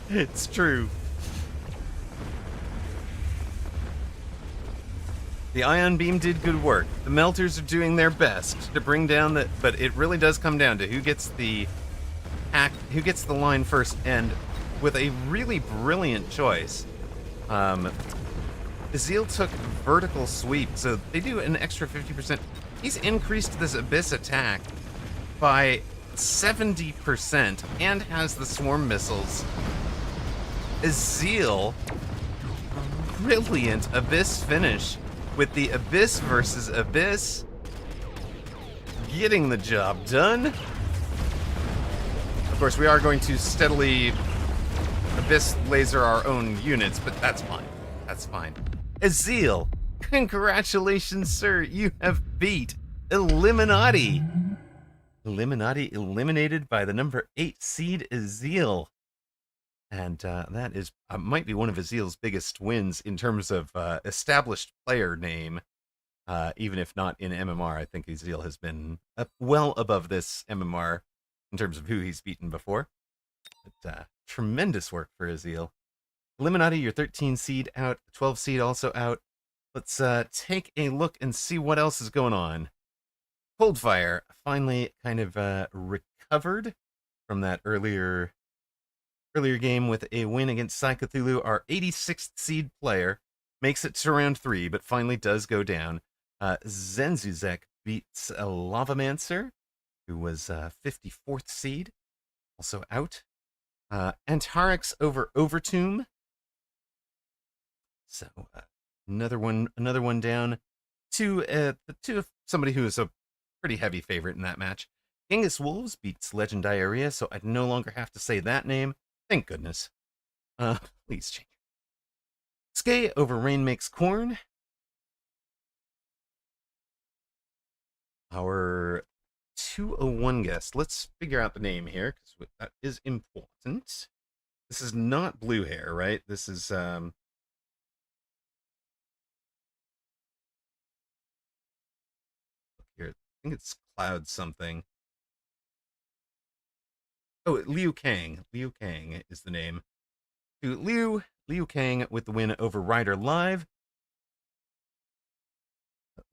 It's true. The Ion Beam did good work. The Melters are doing their best to bring down the... But it really does come down to who gets the hack, who gets the line first, and with a really brilliant choice. Azil took vertical sweep, so they do an extra 50%. He's increased this Abyss attack by 70% and has the swarm missiles. Azil, brilliant Abyss finish with the Abyss versus Abyss, getting the job done. Of course, we are going to steadily Abyss laser our own units, but that's fine. That's fine. Azil, congratulations, sir. You have beat Illuminati. Illuminati eliminated by the number 8 seed Azil. And that is might be one of Azil's biggest wins in terms of established player name. Even if not in MMR, I think Azil has been well above this MMR in terms of who he's beaten before. But tremendous work for Azil. Illuminati, your 13 seed out, 12 seed also out. Let's take a look and see what else is going on. Coldfire finally kind of recovered from that earlier game with a win against Psy Cthulhu, our 86th seed player. makes it to round 3, but finally does go down. Zenzuzek beats a Lavamancer, who was 54th seed, also out. Antarix over Overtomb. So another one down to somebody who is a pretty heavy favorite in that match. Genghis Wolves beats Legend Diarrhea, so I'd no longer have to say that name. Thank goodness. Please change. Skay over Rain Makes Corn. Our 201 guest. Let's figure out the name here, because that is important. This is not Blue Hair, right? This is here. I think it's Cloud something. Oh, Liu Kang. Liu Kang is the name. To Liu Kang with the win over Rider Live.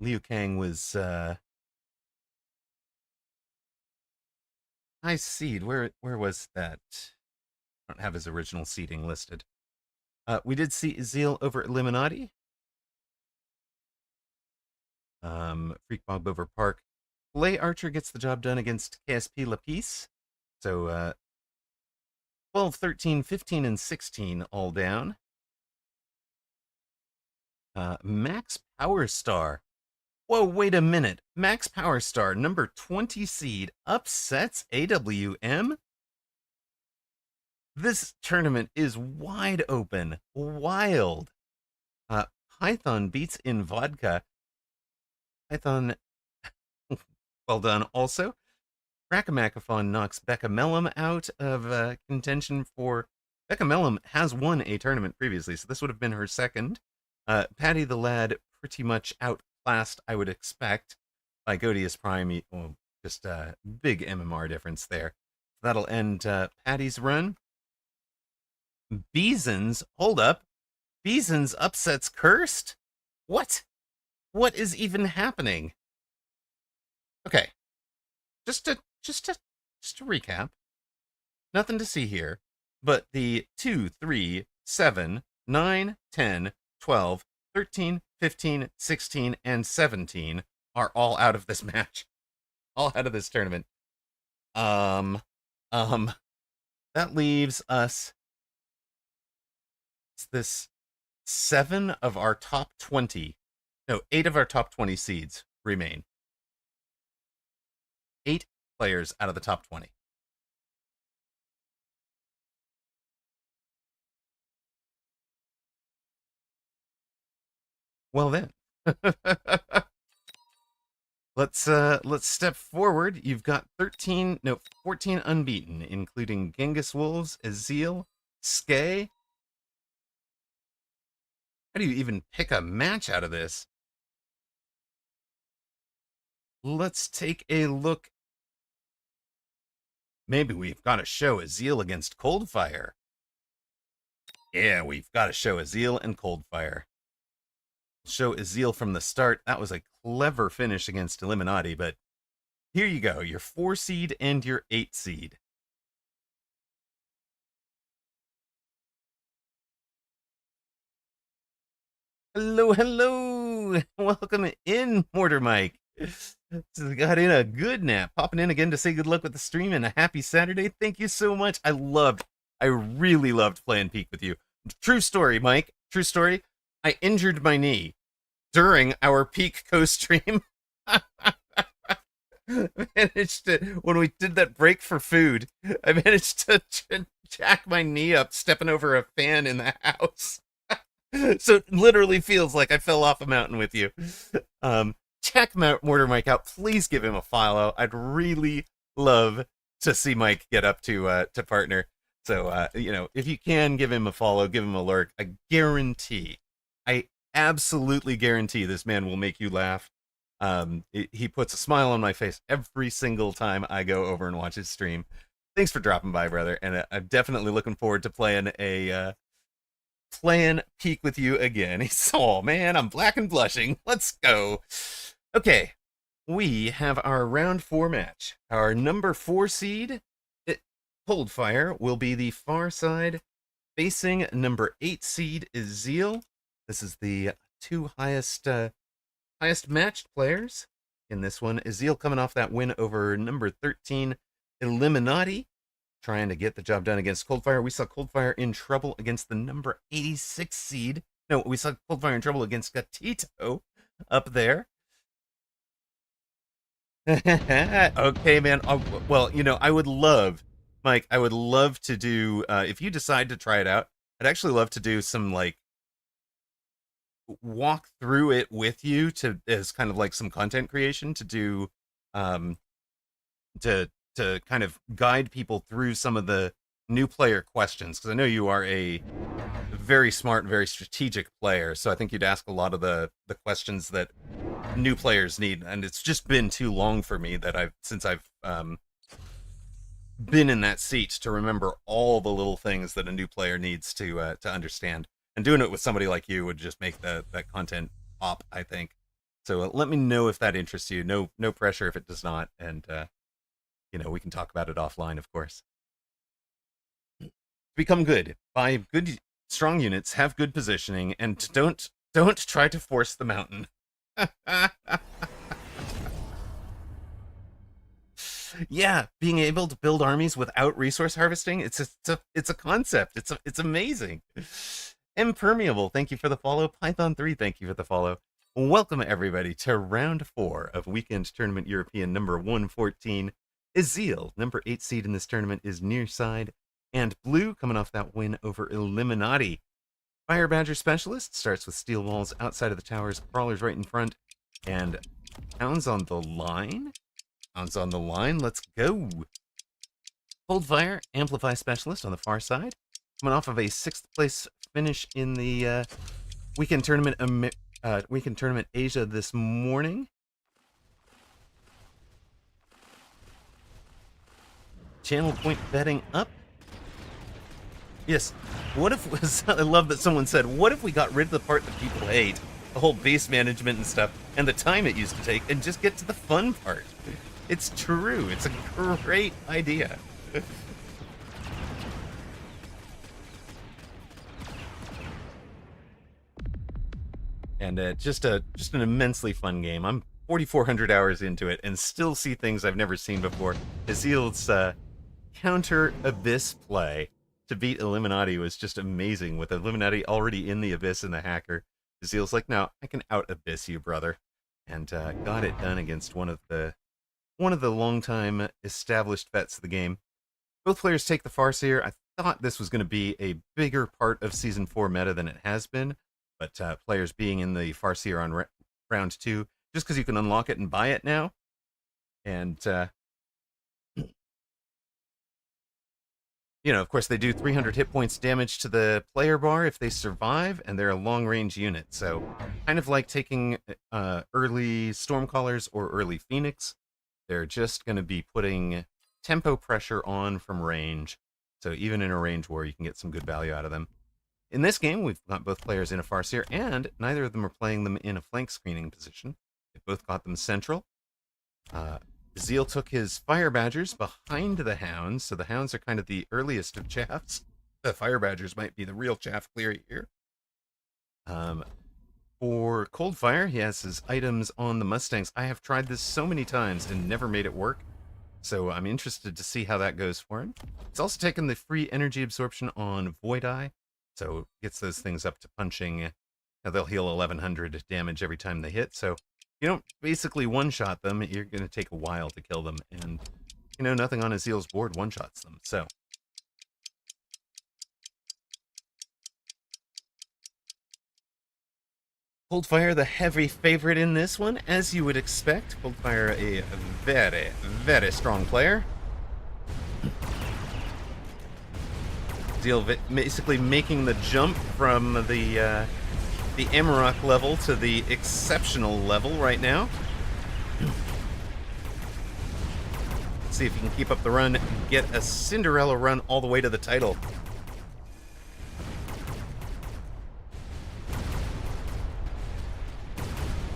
Liu Kang was high seed. Where was that? I don't have his original seeding listed. We did see Ezeel over Illuminati. Freak Bob over Park. Filet Archer gets the job done against KSP Lapis. So 12, 13, 15, and 16 all down. Max Power Star. Whoa, wait a minute. Max Power Star, number 20 seed, upsets AWM? This tournament is wide open. Wild. Python beats in Vodka. Python, well done also. Rackamackathon knocks Becca Mellum out of contention for... Becca Mellum has won a tournament previously, so this would have been her second. Patty the Lad pretty much outclassed, I would expect, by Godius Prime. Well, just a big MMR difference there. That'll end Patty's run. Beesons, hold up. Beesons upsets Cursed? What? What is even happening? Okay. Just to recap. Nothing to see here, but the 2, 3, 7, 9, 10, 12, 13, 15, 16, and 17 are all out of this match. All out of this tournament. That leaves us this 7 of our top 20. No, 8 of our top 20 seeds remain. 8 players out of the top 20. Well then. Let's step forward. You've got 14 unbeaten, including Genghis Wolves, Ezeel, Skay. How do you even pick a match out of this? Let's take a look. Maybe we've got to show Ezeel against Coldfire. Yeah, we've got to show Ezeel and Coldfire. Show Ezeel from the start. That was a clever finish against Illuminati, but here you go, your 4 seed and your 8 seed. Hello. Welcome in, Mortar Mike. Got in a good nap. Popping in again to say good luck with the stream and a happy Saturday. Thank you so much. I really loved playing Peak with you. True story, Mike. True story. I injured my knee during our Peak co-stream. Managed to, when we did that break for food, I managed to jack my knee up stepping over a fan in the house. So it literally feels like I fell off a mountain with you. Check Mortar Mike out. Please give him a follow. I'd really love to see Mike get up to partner. So, if you can give him a follow, give him a lurk. I absolutely guarantee this man will make you laugh. He puts a smile on my face every single time I go over and watch his stream. Thanks for dropping by, brother. And I'm definitely looking forward to playing Peak with you again. He's, oh man, I'm black and blushing. Let's go. Okay, we have our round 4 match. Our number 4 seed, Coldfire, will be the far side, facing number 8 seed Ezeel. This is the two highest matched players in this one. Azil coming off that win over number 13 Illuminati, trying to get the job done against Coldfire. We saw Coldfire in trouble against the number 86 seed. No, we saw Coldfire in trouble against Gatito up there. Okay, man. Well, I would love, Mike, I would love to do, if you decide to try it out, I'd actually love to do some, like, walk through it with you as kind of like some content creation to do, to kind of guide people through some of the new player questions, because I know you are a very smart, very strategic player, so I think you'd ask a lot of the questions that new players need, and it's just been too long for me that since I've been in that seat to remember all the little things that a new player needs to understand. And doing it with somebody like you would just make that content pop, I think. So let me know if that interests you. No pressure if it does not, and we can talk about it offline, of course. Become good. Buy good, strong units. Have good positioning, and don't try to force the mountain. Yeah, being able to build armies without resource harvesting, it's a concept. It's amazing. Impermeable, thank you for the follow. Python3, thank you for the follow. Welcome everybody to round 4 of Weekend Tournament European number 114. Azil, number 8 seed in this tournament, is nearside, and blue coming off that win over Illuminati. Fire Badger Specialist starts with steel walls outside of the towers, crawlers right in front, and hounds on the line. Hounds on the line, let's go. Coldfire Amplify Specialist on the far side, coming off of a 6th place finish in the Weekend Tournament Asia this morning. Channel point betting up. Yes. What if I love that someone said, what if we got rid of the part that people hate, the whole base management and stuff, and the time it used to take, and just get to the fun part? It's true. It's a great idea. And just an immensely fun game. I'm 4,400 hours into it and still see things I've never seen before. Azil's counter Abyss play to beat Illuminati was just amazing, with Illuminati already in the Abyss and the hacker. Azil's like, no, I can out Abyss you, brother. And got it done against one of the long-time established vets of the game. Both players take the Farseer. I thought this was going to be a bigger part of Season 4 meta than it has been, but players being in the Farseer on round 2, just because you can unlock it and buy it now. And, of course, they do 300 hit points damage to the player bar if they survive, and they're a long-range unit. So kind of like taking early Stormcallers or early Phoenix. They're just going to be putting tempo pressure on from range. So even in a range war, you can get some good value out of them. In this game, we've got both players in a Farseer, and neither of them are playing them in a flank screening position. They both got them central. Azil took his Fire Badgers behind the Hounds, so the Hounds are kind of the earliest of chaffs. The Fire Badgers might be the real chaff clear here. For Coldfire, he has his items on the Mustangs. I have tried this so many times and never made it work, so I'm interested to see how that goes for him. It's also taken the free energy absorption on Void Eye, so gets those things up to punching. They'll heal 1100 damage every time they hit, so you don't basically one-shot them. You're going to take a while to kill them, and nothing on Azil's board one-shots them, so. Coldfire, the heavy favorite in this one, as you would expect. Coldfire, a very, very strong player. Azil basically making the jump from the Amarok level to the exceptional level right now. Let's see if he can keep up the run and get a Cinderella run all the way to the title.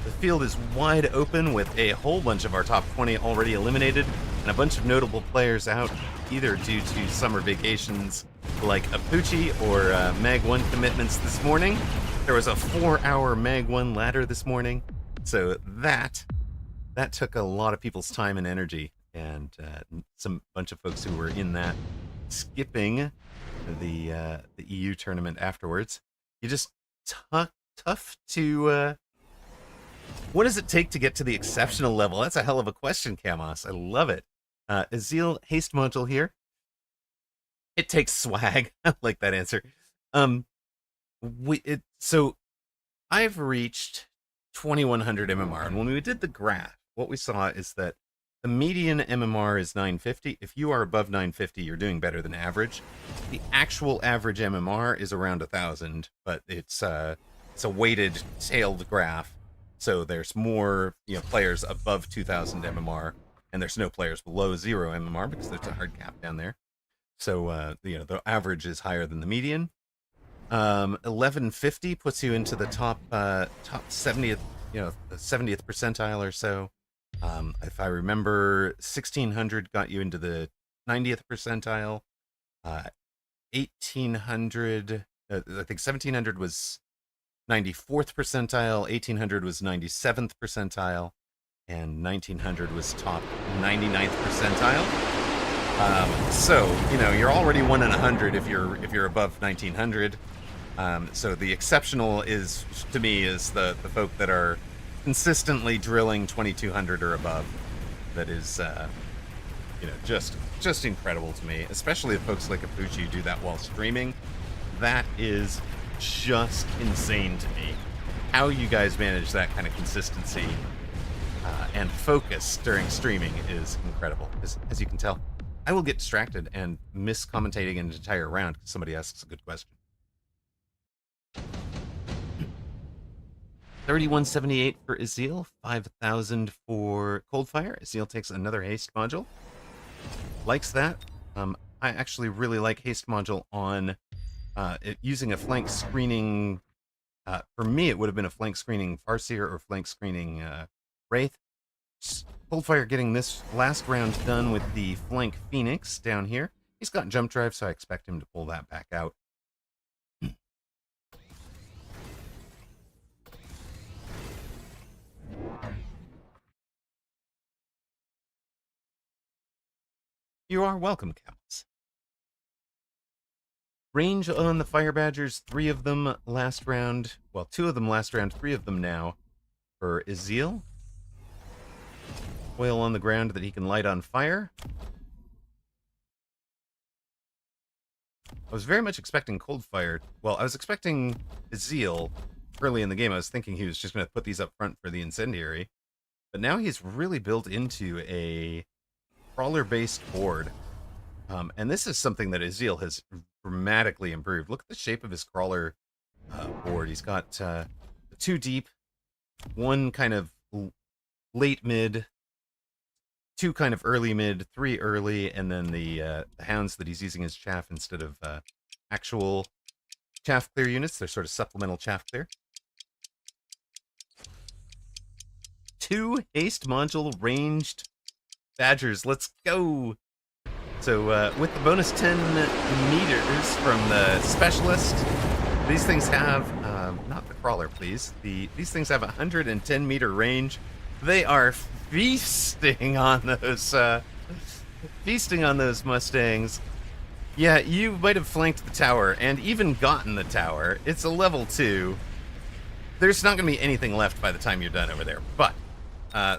The field is wide open with a whole bunch of our top 20 already eliminated and a bunch of notable players out, either due to summer vacations like Apucci or Mag 1 commitments this morning. There was a 4-hour Mag 1 ladder this morning, so that took a lot of people's time and energy, and some bunch of folks who were in that skipping the EU tournament afterwards. You just tough to. What does it take to get to the exceptional level? That's a hell of a question, Kamos. I love it. Azil haste module here. It takes swag. I like that answer. So I've reached 2100 MMR, and when we did the graph, what we saw is that the median MMR is 950. If you are above 950, you're doing better than average. The actual average MMR is around 1000, but it's a weighted tailed graph. So there's more, players above 2000 MMR, and there's no players below 0 MMR because there's a hard cap down there. So the average is higher than the median. 1150 puts you into the top 70th, the 70th percentile or so. If I remember, 1600 got you into the 90th percentile. 1800, I think 1700 was 94th percentile, 1800 was 97th percentile, and 1900 was top 99th percentile. So you're already 1 in 100 if you're above 1900. So the exceptional is, to me, is the folk that are consistently drilling 2200 or above. That is, just incredible to me. Especially the folks like Apuchi who do that while streaming. That is just insane to me. How you guys manage that kind of consistency and focus during streaming is incredible. As you can tell, I will get distracted and miss commentating an entire round because somebody asks a good question. 3178 for Azil, 5000 for Coldfire. Azil takes another haste module. Likes that. I actually really like haste module on using a flank screening. For me, it would have been a flank screening Farseer or flank screening Wraith. Coldfire getting this last round done with the flank Phoenix down here. He's got jump drive, so I expect him to pull that back out. You are welcome, Cows. Range on the Fire Badgers, 3 of them last round. Well, 2 of them last round, 3 of them now for Azil. Oil on the ground that he can light on fire. I was very much expecting Coldfire. Well, I was expecting Azil early in the game. I was thinking he was just going to put these up front for the incendiary. But now he's really built into a crawler-based board. And this is something that Azil has dramatically improved. Look at the shape of his crawler board. He's got 2 deep, 1 kind of late mid, 2 kind of early mid, 3 early, and then the hounds that he's using as chaff instead of actual chaff clear units. They're sort of supplemental chaff clear. 2 haste module ranged Badgers. Let's go! So with the bonus 10 meters from the specialist, these things have, not the crawler please, these things have 110 meter range. They are feasting on those Mustangs. Yeah, you might have flanked the tower and even gotten the tower. It's a level 2. There's not going to be anything left by the time you're done over there, but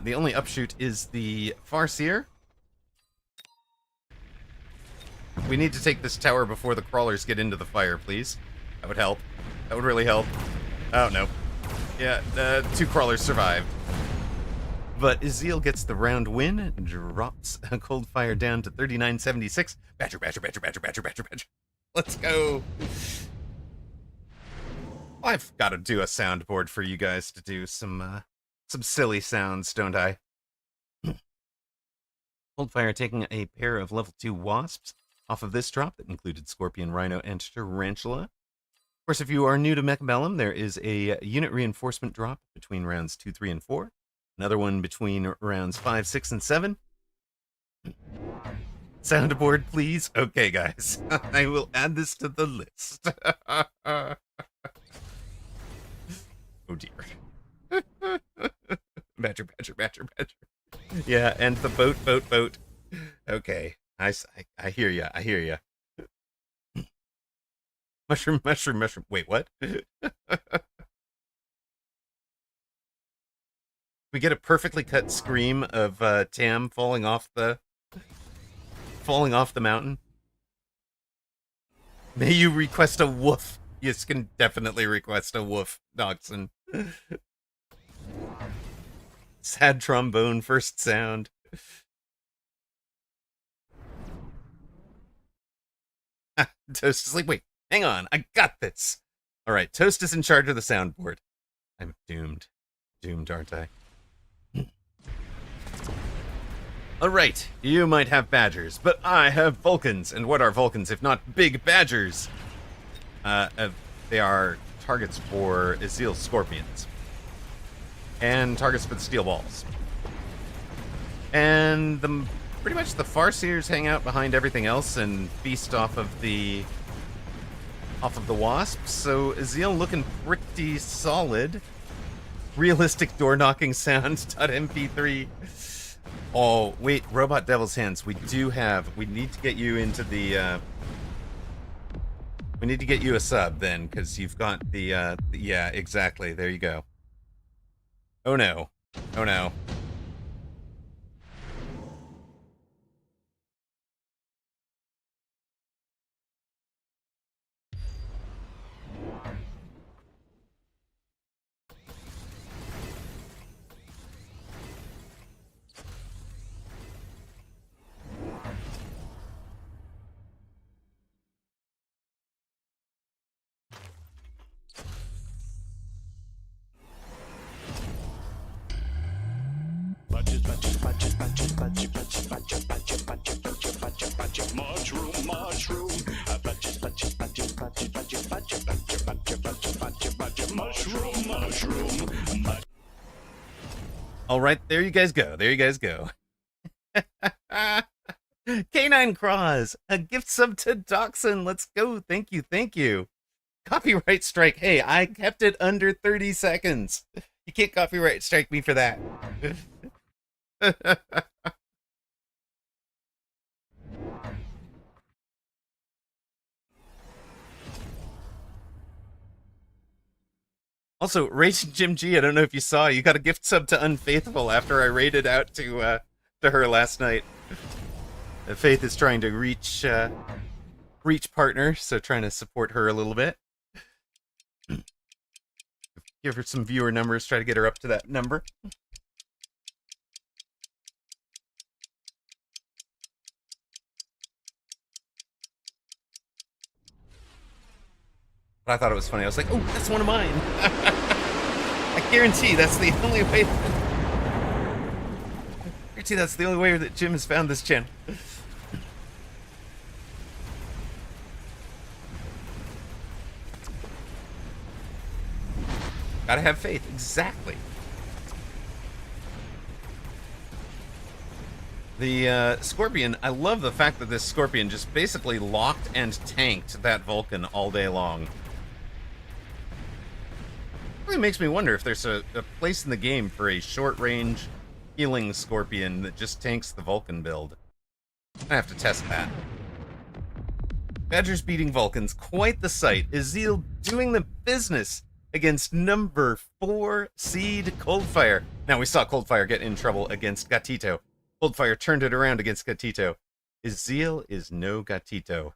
the only upshoot is the Farseer. We need to take this tower before the crawlers get into the fire, please. That would help. That would really help. Oh, no. Yeah, 2 crawlers survived. But Azil gets the round win, drops a Coldfire down to 3976. Badger. Let's go. I've got to do a soundboard for you guys to do some silly sounds, don't I? Coldfire taking a pair of level 2 wasps off of this drop that included Scorpion, Rhino, and Tarantula. Of course, if you are new to Mechabellum, there is a unit reinforcement drop between rounds 2, 3, and 4. Another one between rounds 5, 6, and 7. Soundboard, please. Okay, guys. I will add this to the list. Oh dear. Badger. Yeah, and the boat. Okay, I hear ya. Mushroom. Wait, what? We get a perfectly cut scream of Tam falling off the mountain. May you request a woof. You can definitely request a woof, Dogson. Sad trombone first sound. Toast is like, wait, hang on, I got this. All right, Toast is in charge of the soundboard. I'm doomed. Doomed, aren't I? All right, you might have badgers, but I have Vulcans. And what are Vulcans if not big badgers? They are targets for Azil scorpions. And targets for the steel balls. And pretty much the Farseers hang out behind everything else and feast off of the wasps. So Azil looking pretty solid. Realistic door knocking sound. .mp3. Oh wait, Robot Devil's Hands. We need to get you into the. We need to get you a sub then, because you've got the yeah, exactly. There you go. Oh no. Oh no. All right, there you guys go. There you guys go. Canine Craws, a gift sub to Dachshund. Let's go. Thank you. Copyright strike. Hey, I kept it under 30 seconds. You can't copyright strike me for that. Also, Racing Jim G, I don't know if you saw, you got a gift sub to Unfaithful after I raided out to her last night. Faith is trying to reach partner, so trying to support her a little bit. Give her some viewer numbers, try to get her up to that number. But I thought it was funny. I was like, oh, that's one of mine. I guarantee that's the only way. That's the only way that Jim has found this channel. Gotta have faith. Exactly. The Scorpion, I love the fact that this Scorpion just basically locked and tanked that Vulcan all day long. It really makes me wonder if there's a place in the game for a short-range healing Scorpion that just tanks the Vulcan build. I have to test that. Badgers beating Vulcans, quite the sight. Azil doing the business against number 4 seed Coldfire. Now, we saw Coldfire get in trouble against Gatito. Coldfire turned it around against Gatito. Azil is no Gatito.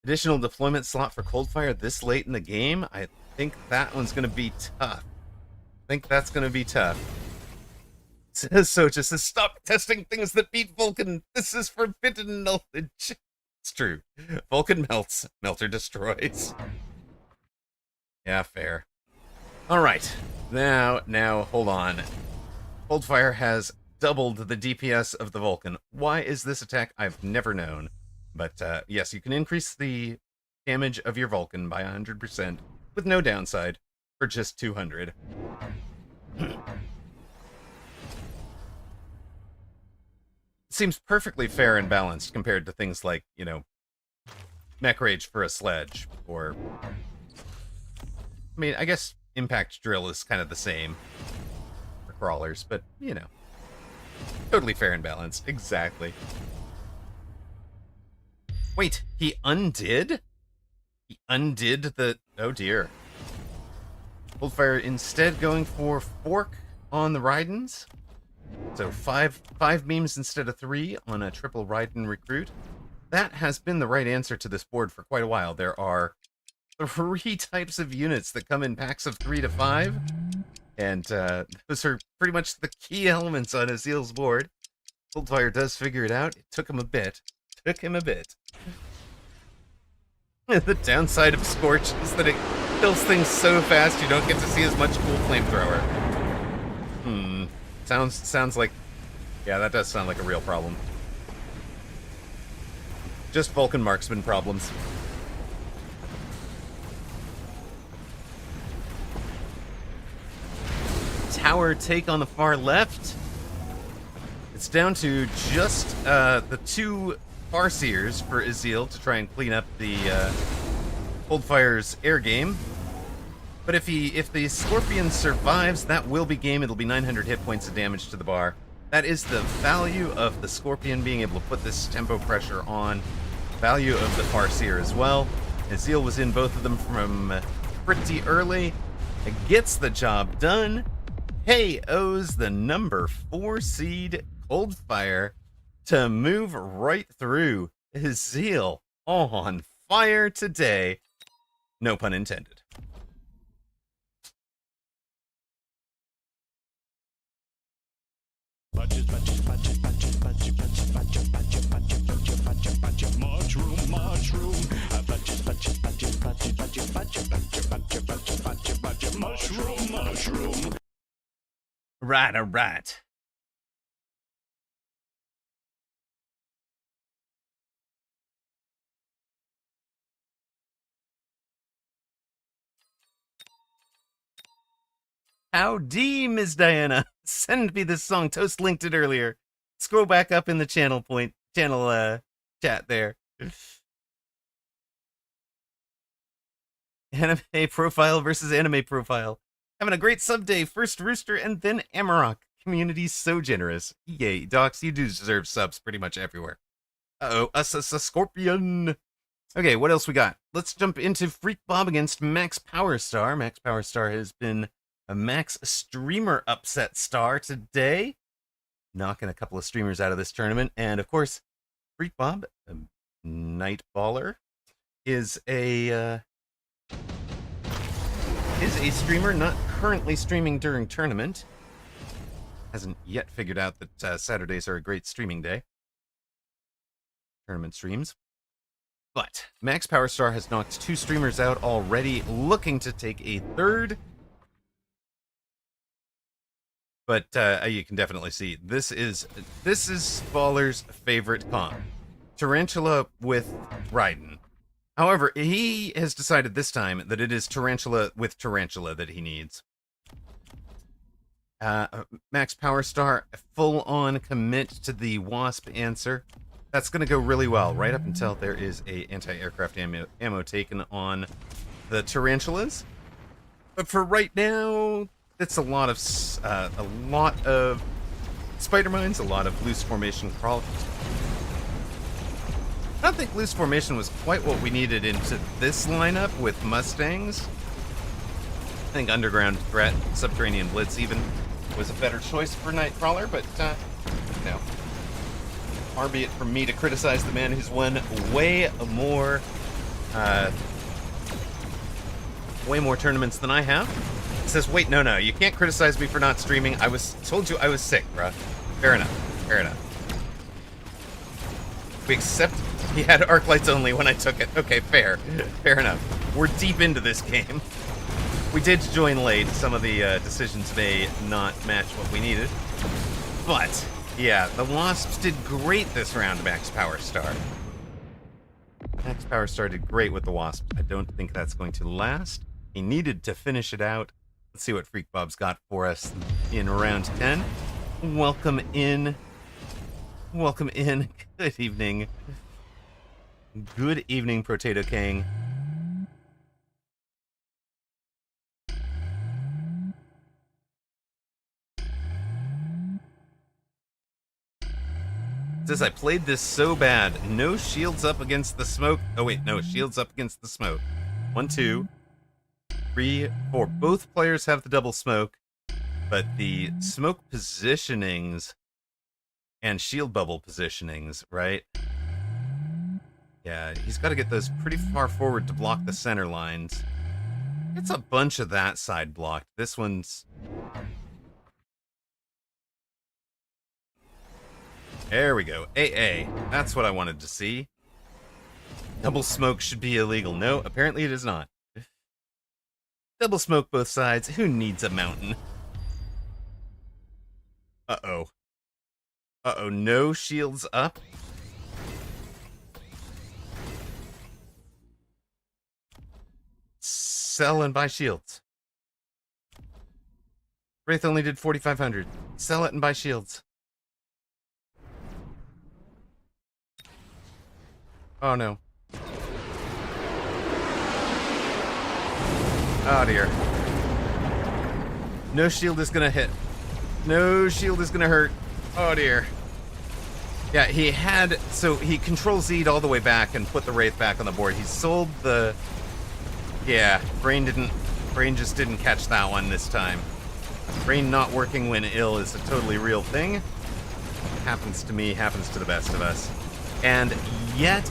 Additional deployment slot for Coldfire this late in the game? I think that one's going to be tough. So just says, stop testing things that beat Vulcan. This is forbidden knowledge. It's true. Vulcan melts. Melter destroys. Yeah, fair. All right. Now, hold on. Coldfire has doubled the DPS of the Vulcan. Why is this attack? I've never known. But, yes, you can increase the damage of your Vulcan by 100% with no downside for just 200. Seems perfectly fair and balanced compared to things like, you know, Mech Rage for a Sledge, or... I mean, I guess impact drill is kind of the same for crawlers, but, you know. Totally fair and balanced. Exactly. Wait, he undid? He undid the... Oh, dear. Coldfire instead going for fork on the Raidens. So five beams instead of 3 on a triple Raiden recruit. That has been the right answer to this board for quite a while. There are 3 types of units that come in packs of 3 to 5. And those are pretty much the key elements on Azil's board. Coldfire does figure it out. It took him a bit. The downside of Scorch is that it kills things so fast you don't get to see as much cool flamethrower. Sounds like... Yeah, that does sound like a real problem. Just Vulcan marksman problems. Tower take on the far left. It's down to just the 2 Farseers for Azil to try and clean up the Coldfire's air game. But if the Scorpion survives, that will be game. It'll be 900 hit points of damage to the bar. That is the value of the Scorpion being able to put this tempo pressure on. Value of the Farseer as well. Azil was in both of them from pretty early. It gets the job done. KOs the number 4 seed Coldfire to move right through. Azil on fire today. No pun intended. Mushroom. Right, all right. Howdy, Miss Diana. Send me this song. Toast linked it earlier. Scroll back up in the channel chat there. Anime profile versus anime profile. Having a great sub day. First Rooster and then Amarok. Community's so generous. Yay, Docs, you do deserve subs pretty much everywhere. Uh-oh, us a Scorpion. Okay, what else we got? Let's jump into Freak Bob against Max Powerstar. Max Powerstar has been a Max streamer upset star today. Knocking a couple of streamers out of this tournament. And of course, Freak Bob, Night Baller, is a streamer not currently streaming during tournament. Hasn't yet figured out that Saturdays are a great streaming day. Tournament streams. But Max Powerstar has knocked 2 streamers out already, looking to take a 3rd. But you can definitely see this is Baller's favorite comp. Tarantula with Raiden. However, he has decided this time that it is Tarantula with Tarantula that he needs. Max Powerstar, full-on commit to the Wasp answer. That's going to go really well, right up until there is a anti-aircraft ammo taken on the Tarantulas. But for right now, it's a lot of spider mines, a lot of loose formation crawlers. I don't think loose formation was quite what we needed into this lineup with Mustangs. I think Underground Threat, Subterranean Blitz even was a better choice for Nightcrawler, but no. Far be it from me to criticize the man who's won way more tournaments than I have. He says, wait, no, you can't criticize me for not streaming. Told you I was sick, bruh. Fair enough. We accept he had arc lights only when I took it. Okay, fair enough. We're deep into this game. We did join late. Some of the decisions may not match what we needed. But, yeah, the Wasps did great this round, Max Powerstar. Max Powerstar did great with the Wasps. I don't think that's going to last. He needed to finish it out. Let's see what Freak Bob's got for us in round 10. Welcome in. Good evening. Good evening, Potato King. says I played this so bad. No shields up against the smoke. Oh wait, no, shields up against the smoke. 1, 2, 3, 4. Both players have the double smoke, but the smoke positionings and shield bubble positionings, right? Yeah, he's got to get those pretty far forward to block the center lines. It's a bunch of that side blocked. This one's... There we go. AA. That's what I wanted to see. Double smoke should be illegal. No, apparently it is not. Double smoke both sides. Who needs a mountain? Uh-oh. Uh-oh, no shields up. Sell and buy shields. Wraith only did 4,500. Sell it and buy shields. Oh no. Oh dear. No shield is gonna hit. No shield is gonna hurt. Oh dear. Yeah, he had... So he Control-Z'd all the way back and put the Wraith back on the board. He sold the... Yeah, Brain just didn't catch that one this time. Brain not working when ill is a totally real thing. Happens to me, happens to the best of us. And yet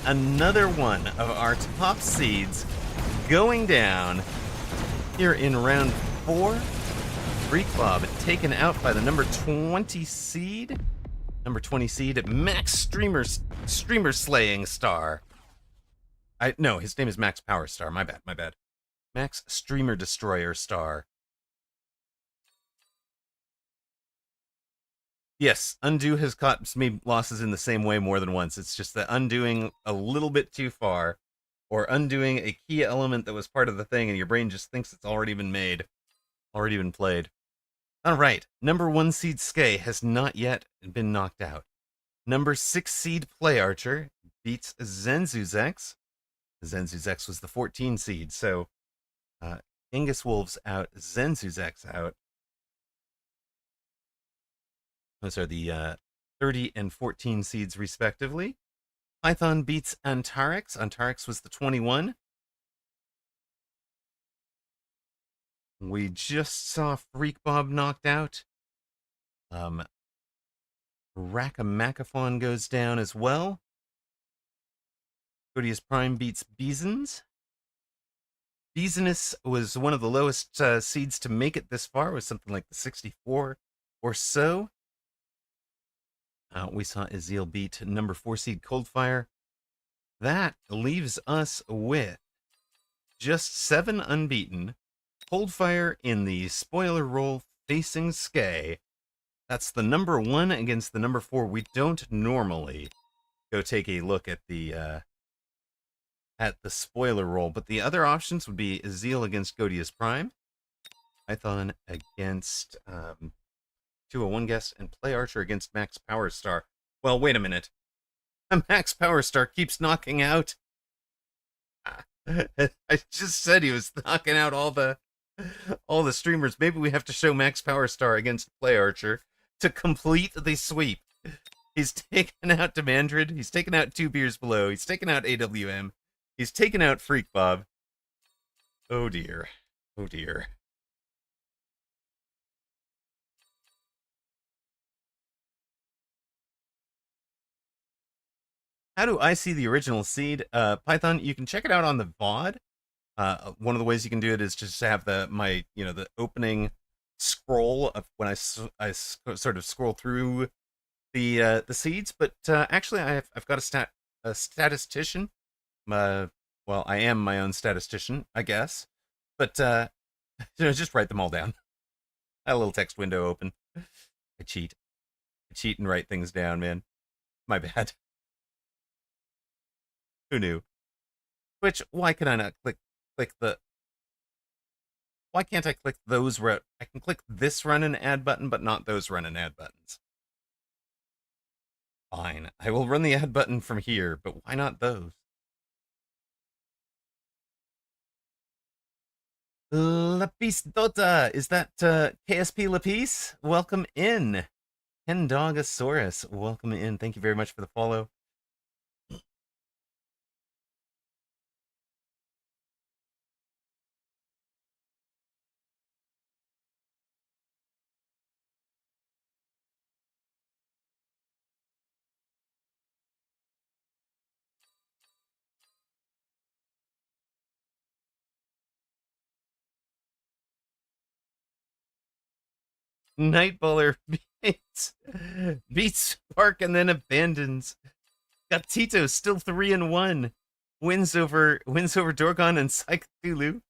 another one of our top seeds going down here in round 4. Freakbob taken out by the number 20 seed. Number 20 seed, Max Streamer Slaying Star. No, his name is Max Power Star. My bad. Max Streamer Destroyer Star. Yes, Undo has caught me losses in the same way more than once. It's just that undoing a little bit too far, or undoing a key element that was part of the thing, and your brain just thinks it's already been made, already been played. All right, number 1 seed Skay has not yet been knocked out. Number 6 seed Play Archer beats Zenzuzex. Zenzuzex was the 14 seed, so Genghis Wolves out, Zenzuzex out. Those are the 30 and 14 seeds, respectively. Python beats Antarix. Antarix was the 21. We just saw Freakbob knocked out. Rackamackaphon goes down as well. Codius Prime beats Beezens. Beezenus was one of the lowest seeds to make it this far. It was something like the 64 or so. We saw Azil beat number 4 seed Coldfire. That leaves us with just 7 unbeaten. Coldfire in the spoiler roll facing Skay. That's the number 1 against the number 4. We don't normally go take a look at the spoiler roll, but the other options would be Azil against Godius Prime, Python against 201 Guest, and Play Archer against Max Power Star. Well, wait a minute. Max Power Star keeps knocking out. I just said he was knocking out all the streamers. Maybe we have to show Max Power Star against Play Archer to complete the sweep. He's taken out Demandrid. He's taken out 2 Beers Below. He's taken out AWM. He's taken out Freakbob. Oh dear. Oh dear. How do I see the original seed? Python, you can check it out on the VOD. One of the ways you can do it is just to have the opening scroll of when I sort of scroll through the seeds. But actually, I've got a statistician. Well, I am my own statistician, I guess. But just write them all down. I have a little text window open. I cheat and write things down, man. My bad. Who knew? Which, why can I not click the... Why can't I click those? I can click this run and add button, but not those run and add buttons. Fine. I will run the add button from here, but why not those? Lapis Dota! Is that KSP Lapis? Welcome in. Kendogasaurus, welcome in. Thank you very much for the follow. Nightballer beats Spark and then abandons. Got Tito still 3-1. Wins over Dorgon and Psychthulu.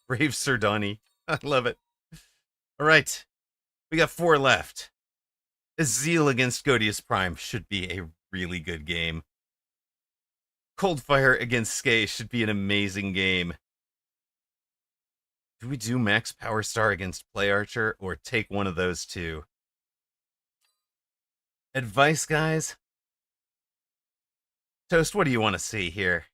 Brave Sir Donnie. I love it. All right. We got 4 left. Azeel against Godius Prime should be a really good game. Coldfire against Skay should be an amazing game. Do we do Max Power Star against Play Archer or take one of those two? Advice, guys? Toast, what do you want to see here?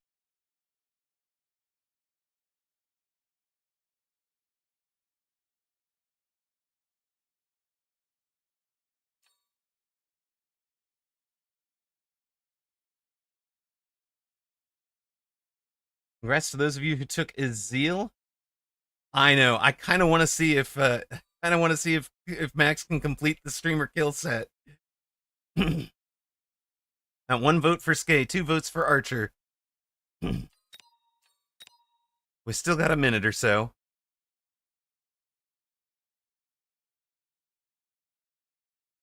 Congrats to those of you who took Azeel. I know. I kind of want to see if if Max can complete the streamer kill set. Now 1 vote for Skay, 2 votes for Archer. We still got a minute or so.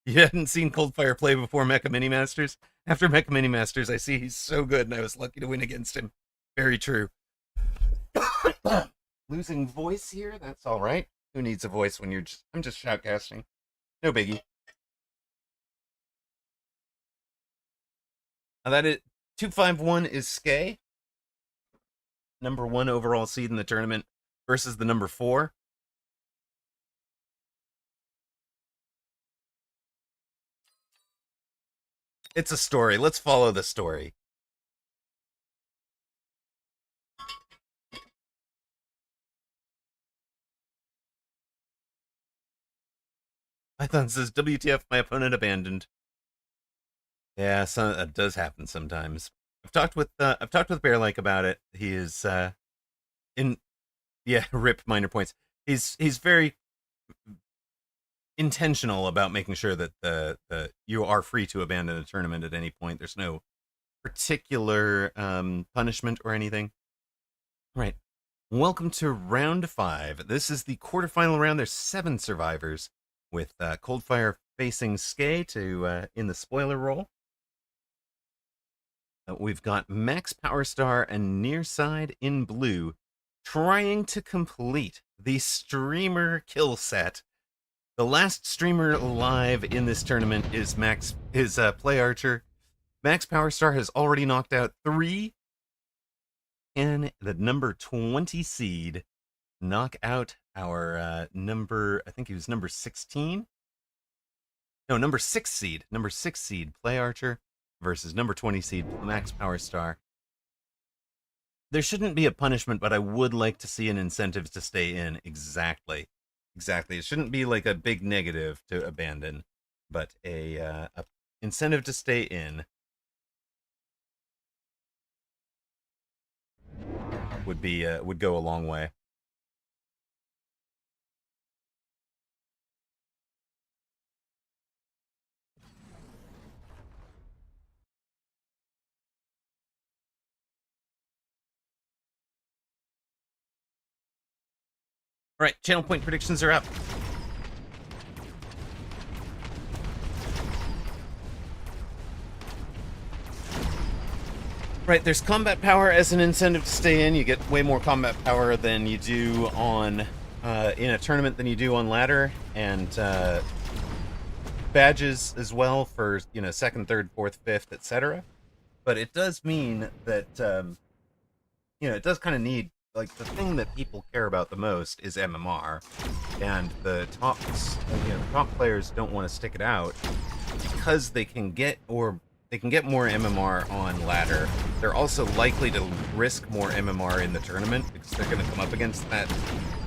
You hadn't seen Coldfire play before Mecha Mini Masters? After Mecha Mini Masters, I see he's so good, and I was lucky to win against him. Very true. Losing voice here? That's all right. Who needs a voice when you're just... I'm just shoutcasting. No biggie. That is 251 is Skay. Number 1 overall seed in the tournament versus the number 4. It's a story. Let's follow the story. Python says, WTF, my opponent abandoned. Yeah, that does happen sometimes. I've talked with Bear Like about it. He is rip minor points. He's very intentional about making sure that you are free to abandon a tournament at any point. There's no particular punishment or anything. All right. Welcome to round 5. This is the quarterfinal round. There's 7 survivors, with Coldfire facing Skay to in the spoiler role. We've got Max Power Star and Nearside in blue trying to complete the streamer kill set. The last streamer live in this tournament is Play Archer. Max Power Star has already knocked out 3. Can the number 20 seed knock out our number, I think he was number 16? No, number 6 seed. Number 6 seed, Play Archer, versus number 20 seed, Max Power Star. There shouldn't be a punishment, but I would like to see an incentive to stay in. Exactly. It shouldn't be like a big negative to abandon, but a incentive to stay in would go a long way. All right, channel point predictions are up. Right, there's combat power as an incentive to stay in. You get way more combat power than you do on in a tournament than you do on ladder, and badges as well for, you know, second, third, fourth, fifth, etc. But it does mean that you know, it does kind of need, like, the thing that people care about the most is MMR, and the top players don't want to stick it out because they can get, or they can get more MMR on ladder. They're also likely to risk more MMR in the tournament because they're going to come up against that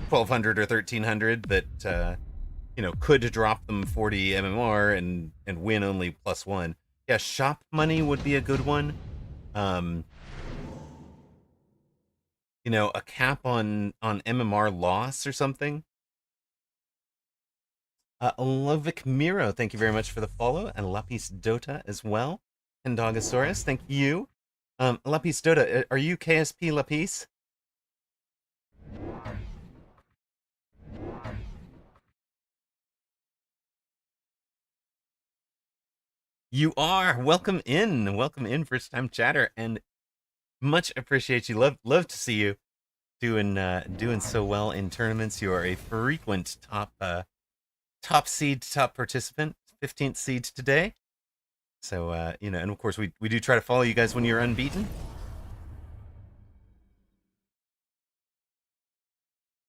1200 or 1300 that could drop them 40 MMR and win only +1. Yeah, shop money would be a good one. A cap on MMR loss or something. Lovic Miro, thank you very much for the follow, and Lapis Dota as well. And Dogosaurus, thank you. Lapis Dota, are you KSP Lapis? You are. Welcome in, first time chatter, and much appreciate you. Love to see you doing so well in tournaments. You are a frequent top seed, top participant, 15th seed today. So and of course we do try to follow you guys when you're unbeaten.